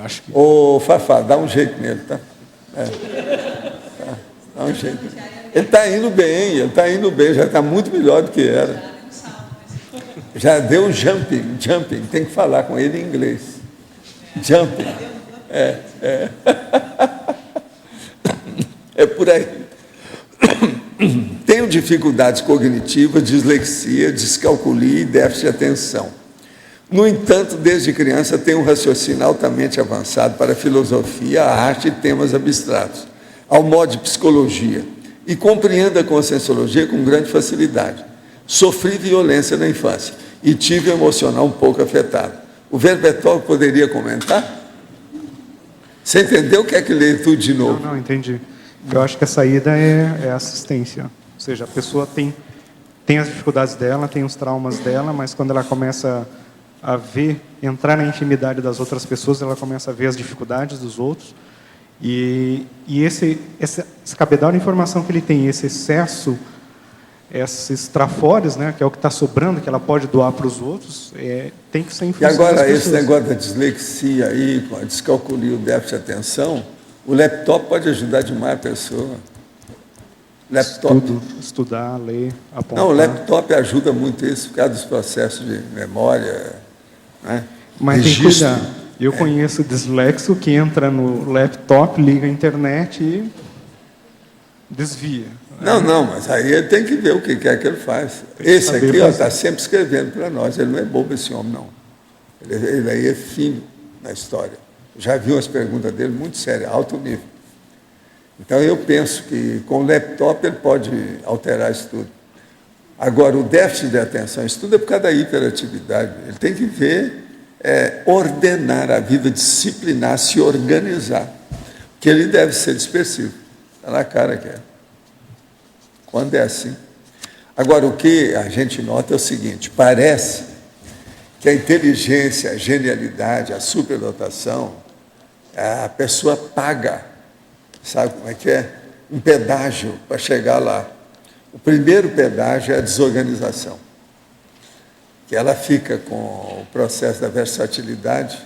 acho que... Ô, Fafá, dá um jeito nele, tá? Dá um jeito. Ele está indo bem, já está muito melhor do que era. Já deu um jumping, tem que falar com ele em inglês. Jumping. É por aí. Tenho dificuldades cognitivas, dislexia, descalculia e déficit de atenção. No entanto, desde criança tenho um raciocínio altamente avançado para a filosofia, a arte e temas abstratos, ao modo de psicologia, e compreendo a conscienciologia com grande facilidade. Sofri violência na infância e tive o emocional um pouco afetado. O Verbetólogo poderia comentar? Você entendeu o que é que lê tudo de novo? Não, entendi. Eu acho que a saída é assistência. Ou seja, a pessoa tem as dificuldades dela, tem os traumas dela, mas quando ela começa a entrar na intimidade das outras pessoas, ela começa a ver as dificuldades dos outros. E esse cabedal de informação que ele tem, esse excesso, esses trafores, né, que é o que está sobrando, que ela pode doar para os outros, tem que ser em função das pessoas. E agora, esse negócio da dislexia aí, com a descalculia, o déficit de atenção, o laptop pode ajudar demais a pessoa. Laptop. Estudar, ler, apontar. Não, o laptop ajuda muito isso, por causa dos processos de memória, né? Mas tem que cuidar. Eu conheço dislexo que entra no laptop, liga a internet e desvia. Não, mas aí ele tem que ver o que é que ele faz. Esse aqui está sempre escrevendo para nós. Ele não é bobo, esse homem, não. Ele aí é fino na história. Já vi umas perguntas dele muito sérias, alto nível. Então, eu penso que com o laptop ele pode alterar isso tudo. Agora, o déficit de atenção, isso tudo é por causa da hiperatividade. Ele tem que ver, ordenar a vida, disciplinar, se organizar. Porque ele deve ser dispersivo. Está na cara que é. Quando é assim. Agora, o que a gente nota é o seguinte, parece que a inteligência, a genialidade, a superdotação, a pessoa paga, sabe como é que é? Um pedágio para chegar lá. O primeiro pedágio é a desorganização, que ela fica com o processo da versatilidade,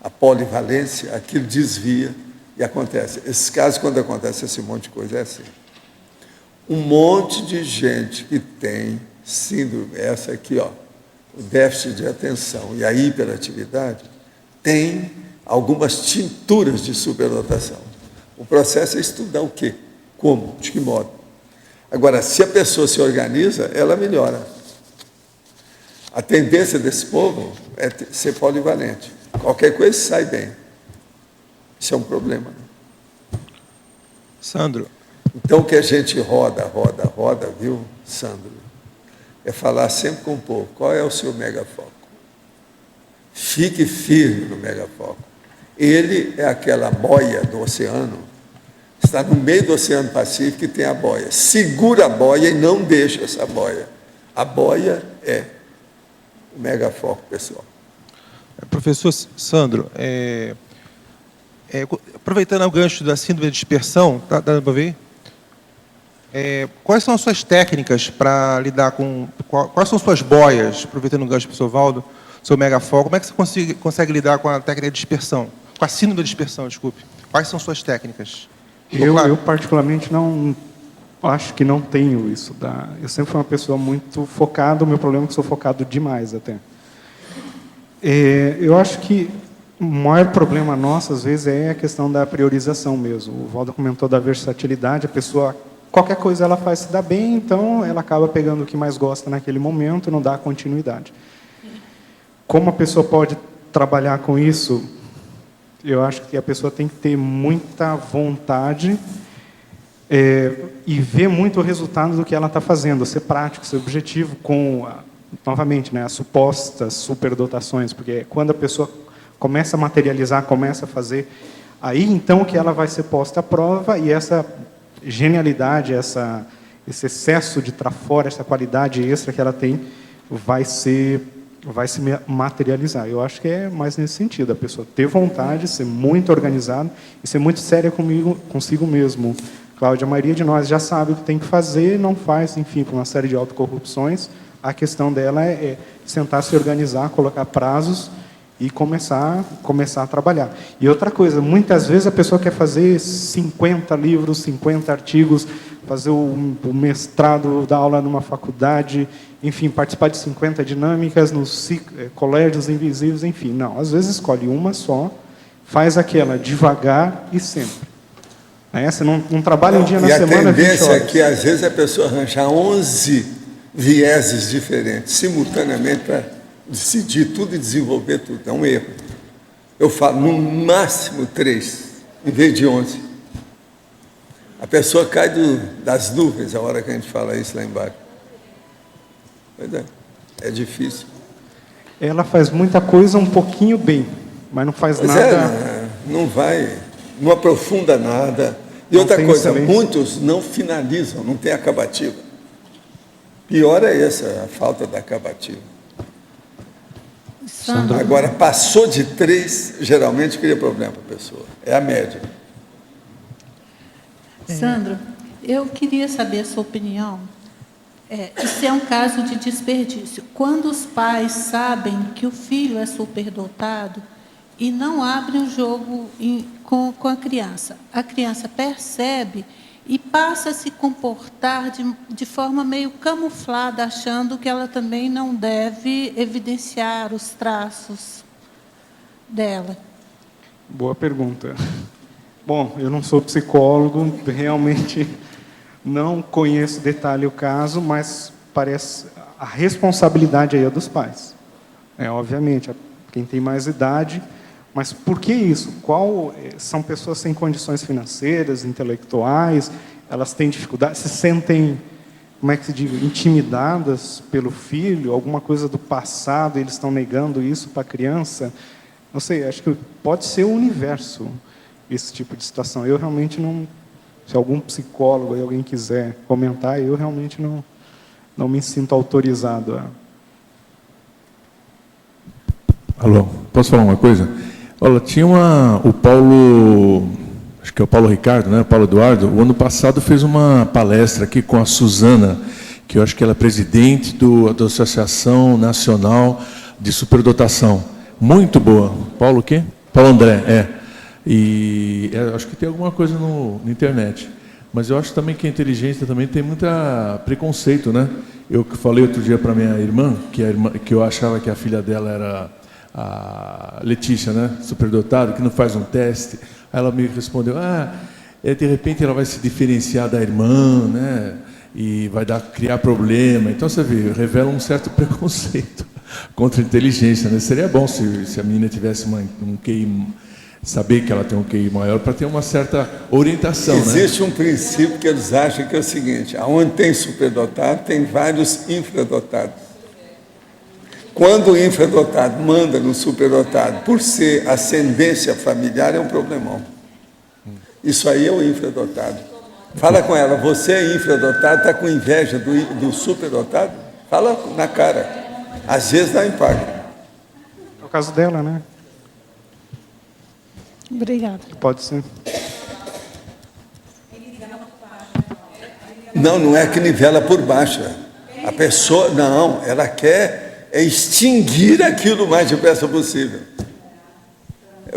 a polivalência, aquilo desvia e acontece. Esses casos, quando acontece esse monte de coisa, é assim. Um monte de gente que tem síndrome, essa aqui, ó, o déficit de atenção e a hiperatividade, tem algumas tinturas de superdotação. O processo é estudar o quê? Como? De que modo? Agora, se a pessoa se organiza, ela melhora. A tendência desse povo é ser polivalente. Qualquer coisa sai bem. Isso é um problema. Sandro. Então, o que a gente roda, viu, Sandro? É falar sempre com o povo. Qual é o seu megafoco? Fique firme no megafoco. Ele é aquela boia do oceano, está no meio do Oceano Pacífico e tem a boia. Segura a boia e não deixa essa boia. A boia é o megafoco, pessoal. Professor Sandro, aproveitando o gancho da síndrome de dispersão, tá dando para ver? Quais são as suas técnicas para lidar com... Quais são as suas boias, aproveitando o gancho do professor Valdo, seu megafoco, como é que você consegue lidar com a técnica de dispersão? Com a síndrome de dispersão, desculpe. Quais são suas técnicas? Eu particularmente, não acho que não tenho isso. Eu sempre fui uma pessoa muito focada, o meu problema é que sou focado demais até. Eu acho que o maior problema nosso, às vezes, é a questão da priorização mesmo. O Valdo comentou da versatilidade, a pessoa, qualquer coisa ela faz se dá bem, então ela acaba pegando o que mais gosta naquele momento, não dá continuidade. Como a pessoa pode trabalhar com isso? Eu acho que a pessoa tem que ter muita vontade e ver muito o resultado do que ela está fazendo, ser prático, ser objetivo com, novamente, né, as supostas superdotações, porque quando a pessoa começa a materializar, começa a fazer, aí então que ela vai ser posta à prova e essa genialidade, esse excesso de trafora, essa qualidade extra que ela tem, vai se materializar. Eu acho que é mais nesse sentido, a pessoa ter vontade, ser muito organizado e ser muito séria consigo mesmo. Cláudia, a maioria de nós já sabe o que tem que fazer, não faz, enfim, por uma série de autocorrupções. A questão dela é sentar, se organizar, colocar prazos e começar a trabalhar. E outra coisa, muitas vezes a pessoa quer fazer 50 livros, 50 artigos, fazer o mestrado, dar aula numa faculdade, enfim, participar de 50 dinâmicas nos colégios invisíveis, enfim. Não, às vezes escolhe uma só, faz aquela devagar e sempre. Você não trabalha um dia na semana, 20 horas. E a tendência é que, às vezes, a pessoa arranja 11 vieses diferentes, simultaneamente, para decidir tudo e desenvolver tudo. É um erro. Eu falo, no máximo 3, em vez de 11. A pessoa cai das nuvens a hora que a gente fala isso lá embaixo. Pois é difícil. Ela faz muita coisa um pouquinho bem, mas não faz nada... não aprofunda nada. E outra coisa, muitos não finalizam, não tem acabativa. Pior é essa, a falta da acabativa. Sandro. Agora, passou de 3, geralmente cria problema para a pessoa. É a média. Sandro, eu queria saber a sua opinião. Isso é um caso de desperdício. Quando os pais sabem que o filho é superdotado e não abrem o jogo com a criança percebe e passa a se comportar de forma meio camuflada, achando que ela também não deve evidenciar os traços dela. Boa pergunta. Bom, eu não sou psicólogo, realmente não conheço detalhe o caso, mas parece a responsabilidade aí é dos pais. Obviamente, quem tem mais idade, mas por que isso? São pessoas sem condições financeiras, intelectuais, elas têm dificuldade, se sentem, como é que se diz, intimidadas pelo filho, alguma coisa do passado, eles estão negando isso para a criança. Não sei, acho que pode ser o universo, esse tipo de situação. Eu realmente não... Se algum psicólogo ou alguém quiser comentar, eu realmente não me sinto autorizado a... Alô, posso falar uma coisa? Olha, tinha o Paulo, acho que é o Paulo Ricardo, né? O Paulo Eduardo, o ano passado fez uma palestra aqui com a Suzana, que eu acho que ela é presidente da Associação Nacional de Superdotação. Muito boa. Paulo o quê? Paulo André, E acho que tem alguma coisa na internet. Mas eu acho também que a inteligência também tem muito preconceito, né? Eu falei outro dia para minha irmã, que eu achava que a filha dela era a Letícia, né, superdotado, que não faz um teste. Aí ela me respondeu, de repente ela vai se diferenciar da irmã, né, e vai criar problema. Então, você vê, revela um certo preconceito contra a inteligência, né? Seria bom se a menina tivesse um QI, saber que ela tem um QI maior, para ter uma certa orientação. Existe um princípio que eles acham que é o seguinte: aonde tem superdotado, tem vários infradotados. Quando o infradotado manda no superdotado, por ser ascendência familiar, é um problemão. Isso aí é o infradotado. Fala com ela, você é infradotado, está com inveja do superdotado? Fala na cara. Às vezes dá impacto. É o caso dela, né? Obrigada. Pode ser. Não é que nivela por baixo. A pessoa, não, ela quer extinguir aquilo o mais depressa possível.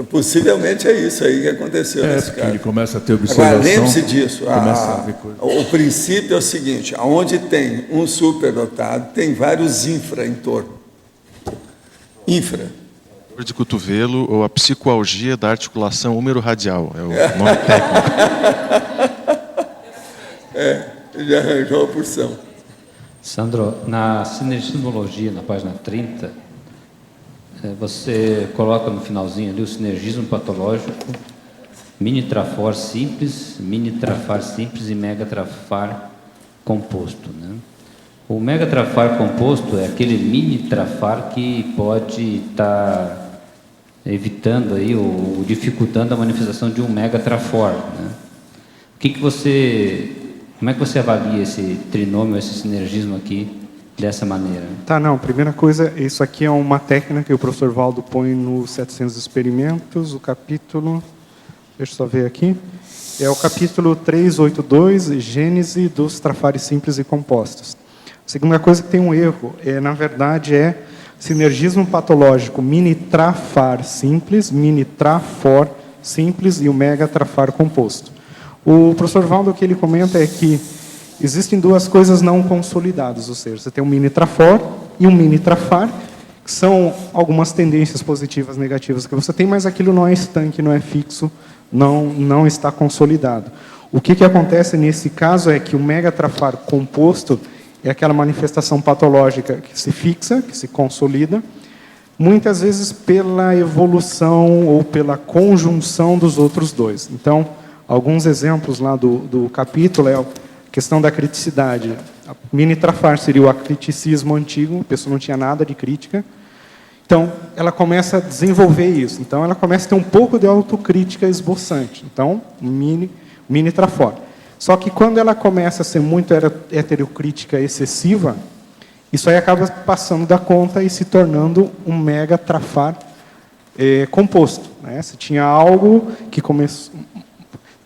Possivelmente é isso aí que aconteceu nesse caso. Ele começa a ter observação. Agora, lembre-se disso. Começa a ver coisa. O princípio é o seguinte: onde tem um superdotado, tem vários infra em torno. Infra. Dor de cotovelo ou a psicoalgia da articulação húmero-radial. É o nome técnico. Ele arranjou a porção. Sandro, na sinergismologia, na página 30, você coloca no finalzinho ali o sinergismo patológico, mini-trafor simples, mini-trafar simples e mega-trafar composto, né? O mega-trafar composto é aquele mini-trafar que pode estar evitando aí ou dificultando a manifestação de um mega-trafor, né? Como é que você avalia esse trinômio, esse sinergismo aqui dessa maneira? Tá, não. Primeira coisa, isso aqui é uma técnica que o professor Valdo põe no 700 experimentos, o capítulo, deixa eu só ver aqui, é o capítulo 382, Gênese dos trafares simples e compostos. A segunda coisa que tem um erro, na verdade, é sinergismo patológico mini-trafar simples, mini-trafor simples e o mega-trafar composto. O professor Valdo, o que ele comenta é que existem duas coisas não consolidadas, ou seja, você tem um mini-trafor e um mini-trafar, que são algumas tendências positivas, negativas que você tem, mas aquilo não é estanque, não é fixo, não está consolidado. O que acontece nesse caso é que o mega-trafar composto é aquela manifestação patológica que se fixa, que se consolida, muitas vezes pela evolução ou pela conjunção dos outros dois. Então, alguns exemplos lá do capítulo é a questão da criticidade. A mini-trafar seria o acriticismo antigo, a pessoa não tinha nada de crítica. Então, ela começa a desenvolver isso. Então, ela começa a ter um pouco de autocrítica esboçante. Então, mini-trafor. Só que quando ela começa a ser muito heterocrítica excessiva, isso aí acaba passando da conta e se tornando um mega-trafar composto, né? Você tinha algo que começou...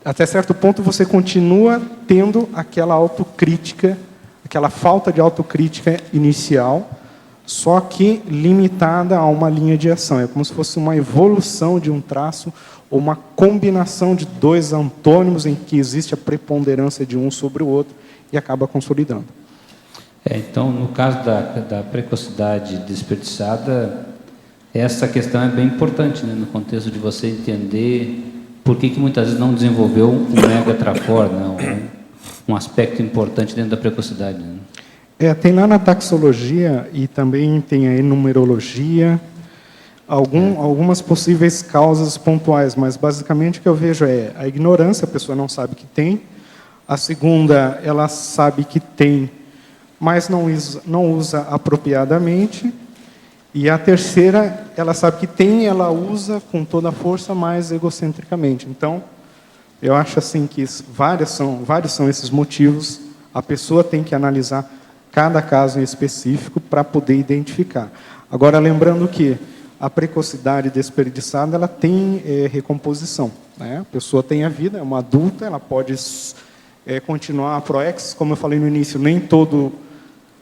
Até certo ponto, você continua tendo aquela autocrítica, aquela falta de autocrítica inicial, só que limitada a uma linha de ação. É como se fosse uma evolução de um traço ou uma combinação de dois antônimos em que existe a preponderância de um sobre o outro e acaba consolidando. Então, no caso da precocidade desperdiçada, essa questão é bem importante, né, no contexto de você entender por que muitas vezes não desenvolveu um mega-trafor, né, um aspecto importante dentro da precocidade, né? Tem lá na taxologia e também tem a enumerologia algumas possíveis causas pontuais, mas basicamente o que eu vejo é a ignorância, a pessoa não sabe que tem. A segunda, ela sabe que tem, mas não usa apropriadamente. E a terceira, ela sabe que tem, ela usa com toda a força, mas egocentricamente. Então, eu acho assim que vários são esses motivos. A pessoa tem que analisar cada caso em específico para poder identificar. Agora, lembrando que a precocidade desperdiçada, ela tem recomposição, né? A pessoa tem a vida, é uma adulta, ela pode continuar a ProEx, como eu falei no início, nem todo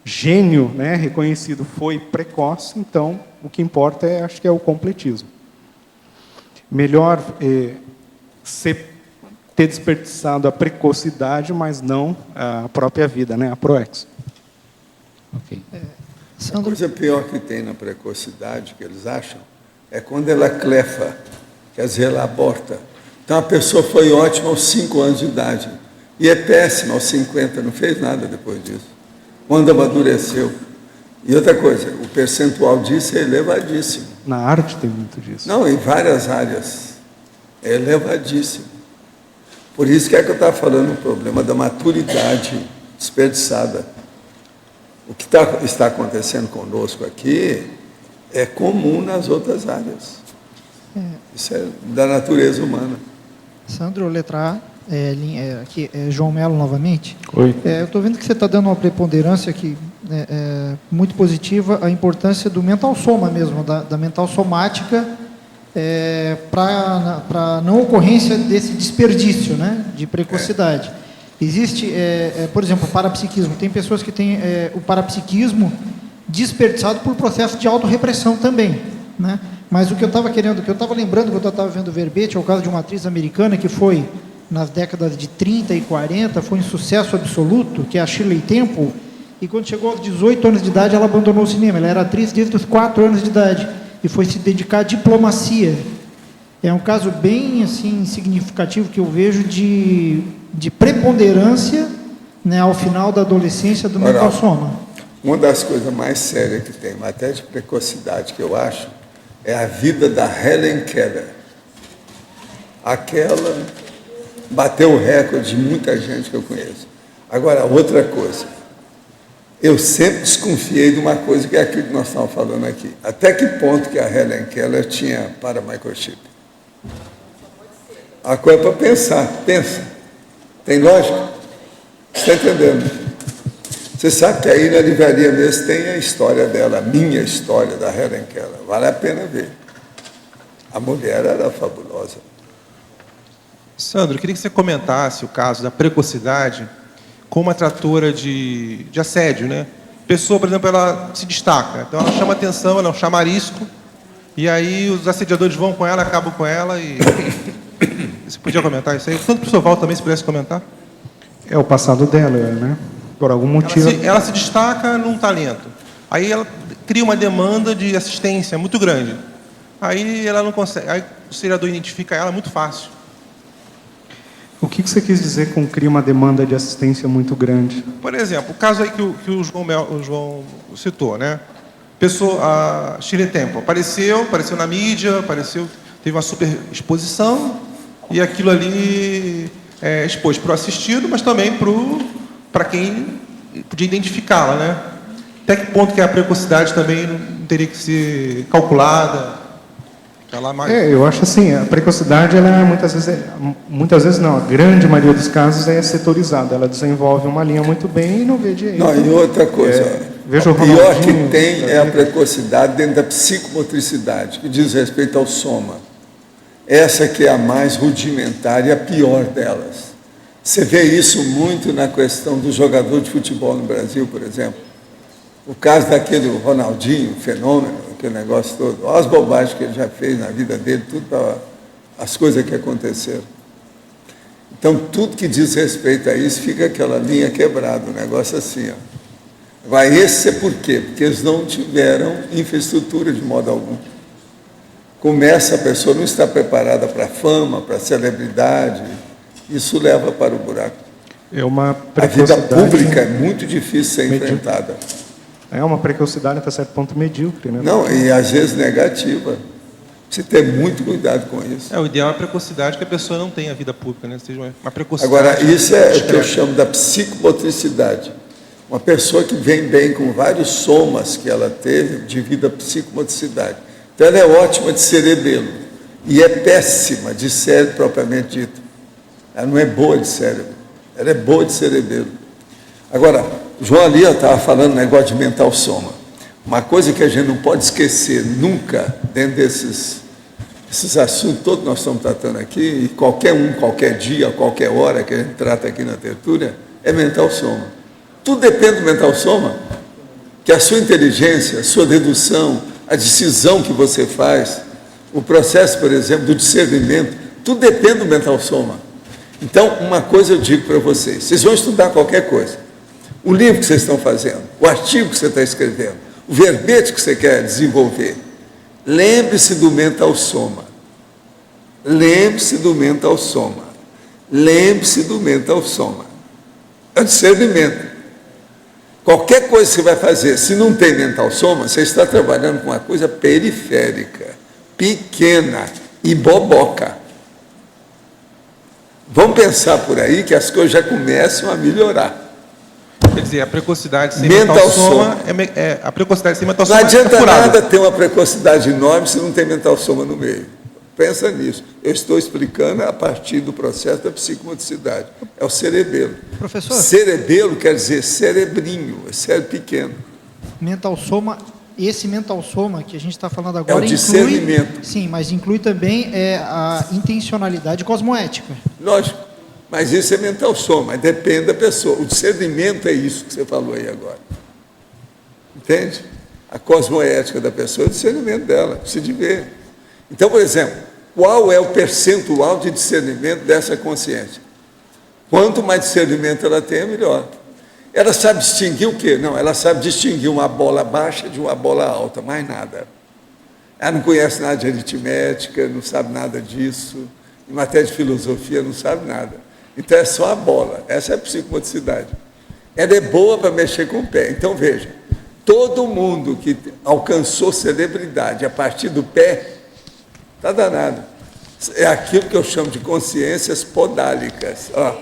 gênio, né, reconhecido foi precoce, então o que importa acho que é o completismo. Melhor ter desperdiçado a precocidade, mas não a própria vida, né, a ProEx. Okay. A coisa pior que tem na precocidade, que eles acham, É quando ela clefa, quer dizer, ela aborta. Então a pessoa foi ótima aos 5 anos de idade. E é péssima aos 50, não fez nada depois disso. Quando amadureceu. E outra coisa, o percentual disso é elevadíssimo. Na arte tem muito disso. Não, em várias áreas. É elevadíssimo. Por isso que é que eu estava falando o problema da maturidade desperdiçada. O que está acontecendo conosco aqui é comum nas outras áreas. Isso é da natureza humana. Sandro, letra A. Aqui, João Melo novamente. Oi. Eu estou vendo que você está dando uma preponderância aqui muito positiva à importância do mental soma mesmo, da mental somática, para não ocorrência desse desperdício, né, de precocidade. Existe, por exemplo, o parapsiquismo. Tem pessoas que têm o parapsiquismo desperdiçado por processo de autorrepressão também, né? Mas o que eu estava lembrando, quando eu estava vendo o verbete, é o caso de uma atriz americana que foi nas décadas de 30 e 40, foi um sucesso absoluto, que é a Shirley Temple, e quando chegou aos 18 anos de idade, ela abandonou o cinema. Ela era atriz desde os 4 anos de idade, e foi se dedicar à diplomacia. É um caso bem assim, significativo que eu vejo de preponderância, né, ao final da adolescência do mental soma. Uma das coisas mais sérias que tem, até de precocidade, que eu acho, é a vida da Helen Keller. Aquela bateu o recorde de muita gente que eu conheço. Agora, outra coisa. Eu sempre desconfiei de uma coisa que é aquilo que nós estamos falando aqui. Até que ponto que a Helen Keller tinha para-microchip? A coisa é para pensar. Pensa. Tem lógica? Você está entendendo? Você sabe que aí na livraria mesmo tem a história dela, a minha história da Helen Keller. Vale a pena ver. A mulher era fabulosa. Sandro, eu queria que você comentasse o caso da precocidade como uma tratora de assédio, né? A pessoa, por exemplo, ela se destaca, então ela chama atenção, ela é um chamarisco, e aí os assediadores vão com ela, acabam com ela, e... Você podia comentar isso aí? Tanto o professor Val também, se pudesse comentar. É o passado dela, né? Por algum motivo... Ela se destaca num talento. Aí ela cria uma demanda de assistência muito grande. Aí ela não consegue... Aí o seriador identifica ela muito fácil. O que você quis dizer com cria uma demanda de assistência muito grande? Por exemplo, o caso aí que o João citou, né? A Shirley Temple apareceu na mídia, teve uma super exposição, e aquilo ali é exposto para o assistido, mas também para quem podia identificá-la, né? Até que ponto que a precocidade também não teria que ser calculada? Eu acho assim, a precocidade, ela muitas vezes não, a grande maioria dos casos é setorizada, ela desenvolve uma linha muito bem e não vê direito. Não, e outra coisa, o pior que tem é a precocidade dentro da psicomotricidade, que diz respeito ao soma. Essa que é a mais rudimentar e a pior delas. Você vê isso muito na questão do jogador de futebol no Brasil, por exemplo. O caso daquele Ronaldinho, fenômeno, aquele negócio todo, olha as bobagens que ele já fez na vida dele, tudo as coisas que aconteceram. Então, tudo que diz respeito a isso, fica aquela linha quebrada, um negócio assim. Ó. Agora, esse é por quê? Porque eles não tiveram infraestrutura de modo algum. Começa, a pessoa não está preparada para a fama, para a celebridade, isso leva para o buraco. A vida pública é muito difícil ser enfrentada. É uma precocidade até certo ponto medíocre, né? Não, e às vezes negativa. Você ter muito cuidado com isso. O ideal é a precocidade, que a pessoa não tenha vida pública, né? Seja uma precocidade. Agora, isso é o que eu chamo da psicomotricidade. Uma pessoa que vem bem com vários somas que ela teve de vida psicomotricidade. Então, ela é ótima de cerebelo e é péssima de cérebro propriamente dito. Ela não é boa de cérebro, ela é boa de cerebelo. Agora, João ali estava falando negócio de mental soma. Uma coisa que a gente não pode esquecer nunca, dentro desses assuntos todos que nós estamos tratando aqui, e qualquer dia, qualquer hora que a gente trata aqui na tertúlia, é mental soma. Tudo depende do mental soma, que a sua inteligência, a sua dedução, a decisão que você faz, o processo, por exemplo, do discernimento, tudo depende do mental soma. Então, uma coisa eu digo para vocês, vocês vão estudar qualquer coisa, o livro que vocês estão fazendo, o artigo que você está escrevendo, o verbete que você quer desenvolver, Lembre-se do mental soma. Lembre-se do mental soma. Lembre-se do mental soma. É o discernimento. Qualquer coisa que você vai fazer, se não tem mental soma, você está trabalhando com uma coisa periférica, pequena e boboca. Vamos pensar por aí que as coisas já começam a melhorar. Quer dizer, a precocidade sem mental soma a precocidade sem mental soma. Não adianta nada ter uma precocidade enorme se não tem mental soma no meio. Pensa nisso. Eu estou explicando a partir do processo da psicomotricidade. É o cerebelo. Professor? Cerebelo quer dizer cerebrinho, é cérebro pequeno. Mental soma, esse mental soma que a gente está falando agora é o discernimento. Sim, mas inclui também a intencionalidade cosmoética. Lógico. Mas isso é mental soma, depende da pessoa. O discernimento é isso que você falou aí agora. Entende? A cosmoética da pessoa é o discernimento dela, precisa de ver. Então, por exemplo, qual é o percentual de discernimento dessa consciência? Quanto mais discernimento ela tem, melhor. Ela sabe distinguir o quê? Não, ela sabe distinguir uma bola baixa de uma bola alta, mais nada. Ela não conhece nada de aritmética, não sabe nada disso. Em matéria de filosofia, não sabe nada. Então é só a bola, essa é a psicomotricidade. Ela é boa para mexer com o pé. Então veja, todo mundo que alcançou celebridade a partir do pé, está danado. É aquilo que eu chamo de consciências podálicas. Ó.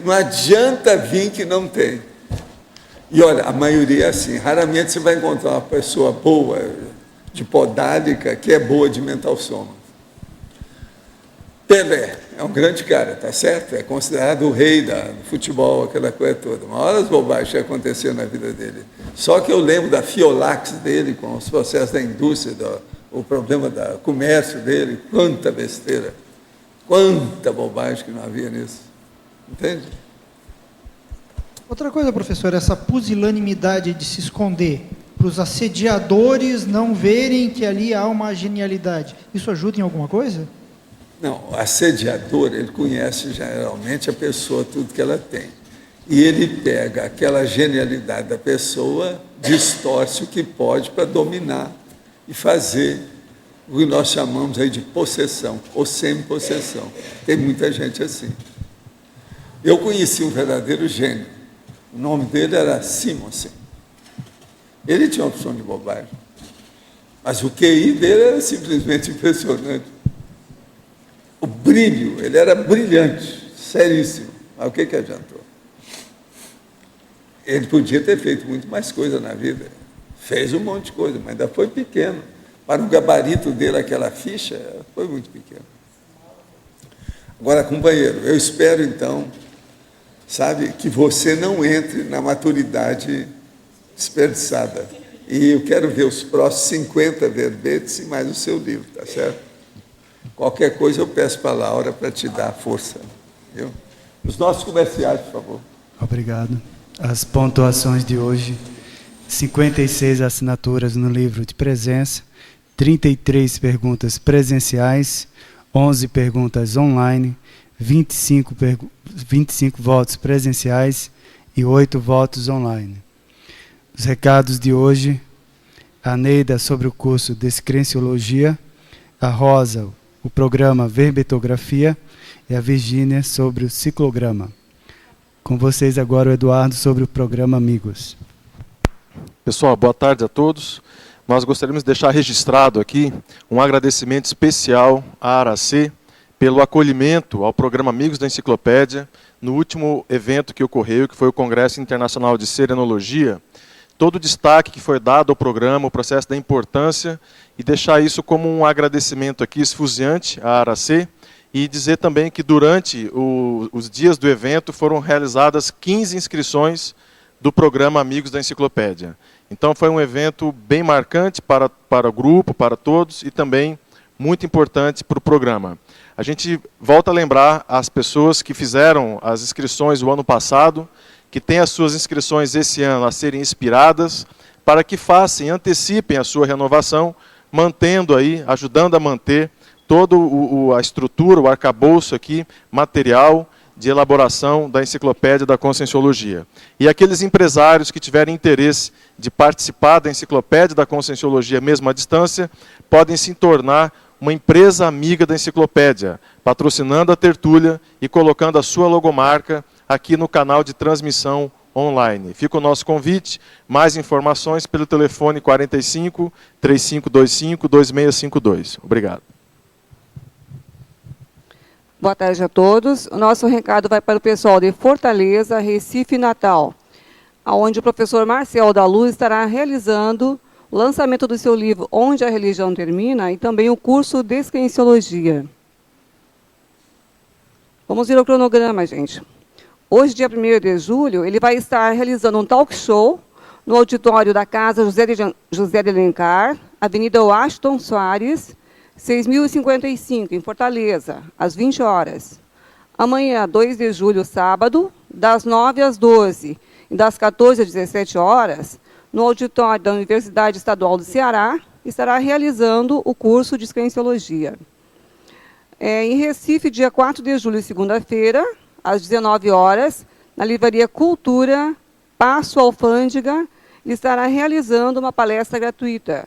Não adianta vir que não tem. E olha, a maioria é assim. Raramente você vai encontrar uma pessoa boa de podálica que é boa de mental soma. Pelé é um grande cara, tá certo? É considerado o rei do futebol, aquela coisa toda. Uma hora as bobagens que aconteceram na vida dele. Só que eu lembro da Fiolax dele, com os processos da indústria, o problema do comércio dele, quanta besteira, quanta bobagem que não havia nisso. Entende? Outra coisa, professor, essa pusilanimidade de se esconder, para os assediadores não verem que ali há uma genialidade, isso ajuda em alguma coisa? Não, o assediador, ele conhece geralmente a pessoa, tudo que ela tem. E ele pega aquela genialidade da pessoa, distorce o que pode para dominar e fazer o que nós chamamos aí de possessão, ou semi-possessão. Tem muita gente assim. Eu conheci um verdadeiro gênio. O nome dele era Simonsen. Ele tinha uma opção de bobagem. Mas o QI dele era simplesmente impressionante. O brilho, ele era brilhante, seríssimo. Mas o que adiantou? Ele podia ter feito muito mais coisa na vida. Fez um monte de coisa, mas ainda foi pequeno. Para o gabarito dele, aquela ficha, foi muito pequeno. Agora, companheiro, eu espero, então, sabe, que você não entre na maturidade desperdiçada. E eu quero ver os próximos 50 verbetes e mais o seu livro, tá certo? Qualquer coisa eu peço para a Laura para te dar força. Viu? Os nossos comerciais, por favor. Obrigado. As pontuações de hoje: 56 assinaturas no livro de presença, 33 perguntas presenciais, 11 perguntas online, 25 votos presenciais e 8 votos online. Os recados de hoje: a Neida sobre o curso Descrenciologia, a Rosa, o programa Verbetografia, e a Virgínia sobre o ciclograma. Com vocês agora o Eduardo sobre o programa Amigos. Pessoal, boa tarde a todos. Nós gostaríamos de deixar registrado aqui um agradecimento especial à ARAC pelo acolhimento ao programa Amigos da Enciclopédia no último evento que ocorreu, que foi o Congresso Internacional de Serenologia. Todo o destaque que foi dado ao programa, o processo da importância, e deixar isso como um agradecimento aqui esfuziante à ARAC, e dizer também que durante os dias do evento foram realizadas 15 inscrições do programa Amigos da Enciclopédia. Então foi um evento bem marcante para o grupo, para todos, e também muito importante para o programa. A gente volta a lembrar as pessoas que fizeram as inscrições o ano passado, que têm as suas inscrições esse ano a serem expiradas, para que façam, antecipem a sua renovação, mantendo aí, ajudando a manter toda a estrutura, o arcabouço aqui, material, de elaboração da enciclopédia da Conscienciologia. E aqueles empresários que tiverem interesse de participar da enciclopédia da Conscienciologia, mesmo à distância, podem se tornar uma empresa amiga da enciclopédia, patrocinando a tertúlia e colocando a sua logomarca aqui no canal de transmissão online. Fica o nosso convite. Mais informações pelo telefone 45 3525 2652. Obrigado. Boa tarde a todos. O nosso recado vai para o pessoal de Fortaleza, Recife e Natal, onde o professor Marcel da Luz estará realizando o lançamento do seu livro Onde a Religião Termina e também o curso Descrenciologia. Vamos ver o cronograma, gente. Hoje, dia 1º de julho, ele vai estar realizando um talk show no auditório da Casa José de Alencar, Avenida Washington Soares, 6.055, em Fortaleza, às 20 horas. Amanhã, 2 de julho, sábado, das 9 às 12 e das 14 às 17 horas, no auditório da Universidade Estadual do Ceará, estará realizando o curso de Descrenciologia. Em Recife, dia 4 de julho, segunda-feira, às 19 horas, na Livraria Cultura, Passo Alfândega, estará realizando uma palestra gratuita.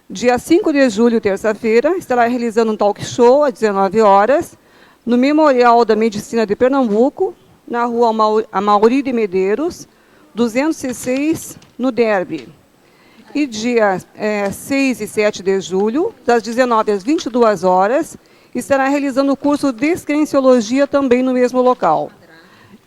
Dia 5 de julho, terça-feira, estará realizando um talk show, às 19 horas, no Memorial da Medicina de Pernambuco, na rua Amauri de Medeiros, 206, no Derby. E dia 6 e 7 de julho, das 19 às 22 horas, estará realizando o curso Descrenciologia também no mesmo local.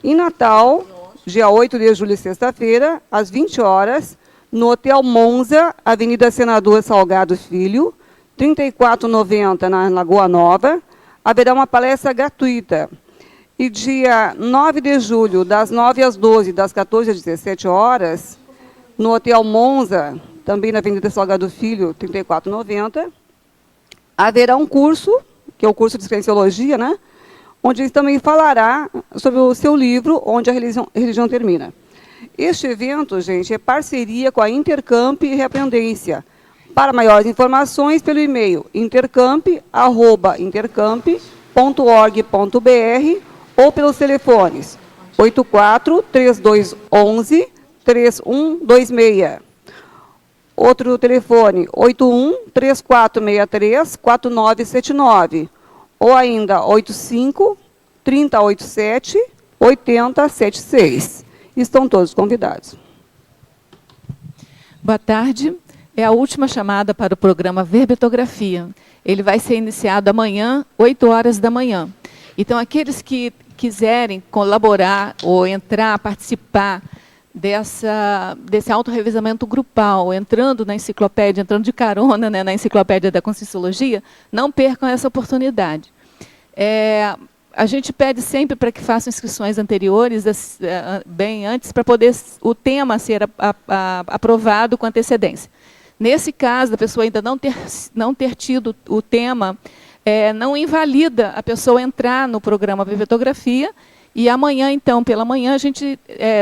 Em Natal, dia 8 de julho, sexta-feira, às 20 horas, no Hotel Monza, Avenida Senador Salgado Filho, 3490, na Lagoa Nova, haverá uma palestra gratuita. E dia 9 de julho, das 9 às 12, das 14 às 17 horas, no Hotel Monza, também na Avenida Salgado Filho, 3490, haverá um curso, que é o curso de Descrenciologia, né? Onde ele também falará sobre o seu livro, Onde a Religião Termina. Este evento, gente, é parceria com a Intercamp e Reaprendência. Para maiores informações, pelo e-mail intercamp@intercamp.org.br ou pelos telefones 84-3211-3126. Outro telefone, 81-3463-4979. Ou ainda 85-3087-8076. Estão todos convidados. Boa tarde. É a última chamada para o programa Verbetografia. Ele vai ser iniciado amanhã, 8 horas da manhã. Então, aqueles que quiserem colaborar ou entrar, participar desse autorrevisamento grupal, entrando na enciclopédia, entrando de carona, né, na enciclopédia da Conscienciologia, não percam essa oportunidade. A gente pede sempre para que façam inscrições anteriores, bem antes, para poder o tema ser aprovado com antecedência. Nesse caso, a pessoa ainda não ter tido o tema, não invalida a pessoa entrar no programa Verbetografia, e amanhã, então, pela manhã, a gente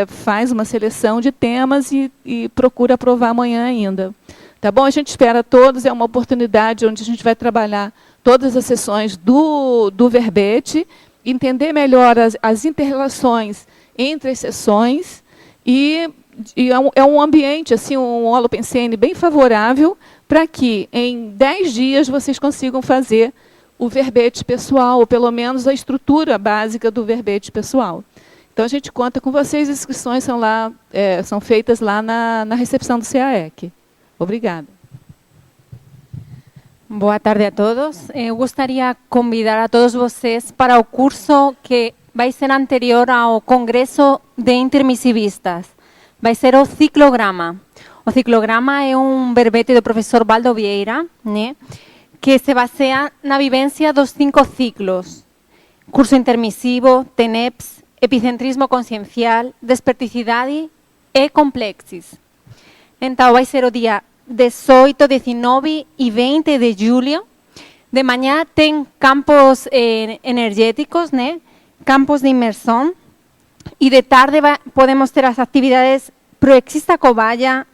faz uma seleção de temas e procura aprovar amanhã ainda. Tá bom? A gente espera todos, é uma oportunidade onde a gente vai trabalhar todas as sessões do verbete, entender melhor as interrelações entre as sessões, e é um ambiente, assim, um holopensene bem favorável para que, em 10 dias, vocês consigam fazer o verbete pessoal, ou pelo menos a estrutura básica do verbete pessoal. Então, a gente conta com vocês, as inscrições são feitas lá na recepção do CAEC. Obrigada. Boa tarde a todos. Eu gostaria de convidar a todos vocês para o curso que vai ser anterior ao Congresso de Intermissivistas. Vai ser o ciclograma. O ciclograma é um verbete do professor Valdo Vieira, né, que se baseia na vivência dos 5 ciclos. Curso intermissivo, TENEPS, epicentrismo consciencial, desperticidade e complexis. Então, vai ser o dia 18, 19 e 20 de julho. De manhã tem campos energéticos, né? Campos de imersão. E de tarde podemos ter as atividades Proexista Cobaya,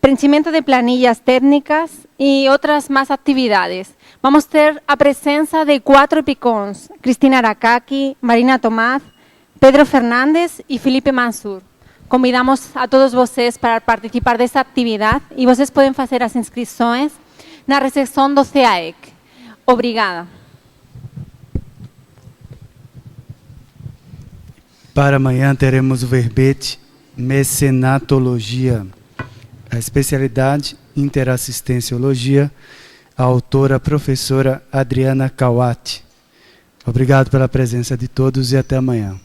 preenchimento de planillas técnicas y otras más actividades. Vamos a ter a presença de 4 epicons, Cristina Aracaki, Marina Tomás, Pedro Fernández y Felipe Mansur. Convidamos a todos vocês para participar dessa atividade e vocês podem fazer as inscrições na recepção do CAEC. Obrigada. Para amanhã teremos o verbete Mecenatologia, a especialidade Interassistenciologia, a autora professora Adriana Kawati. Obrigado pela presença de todos e até amanhã.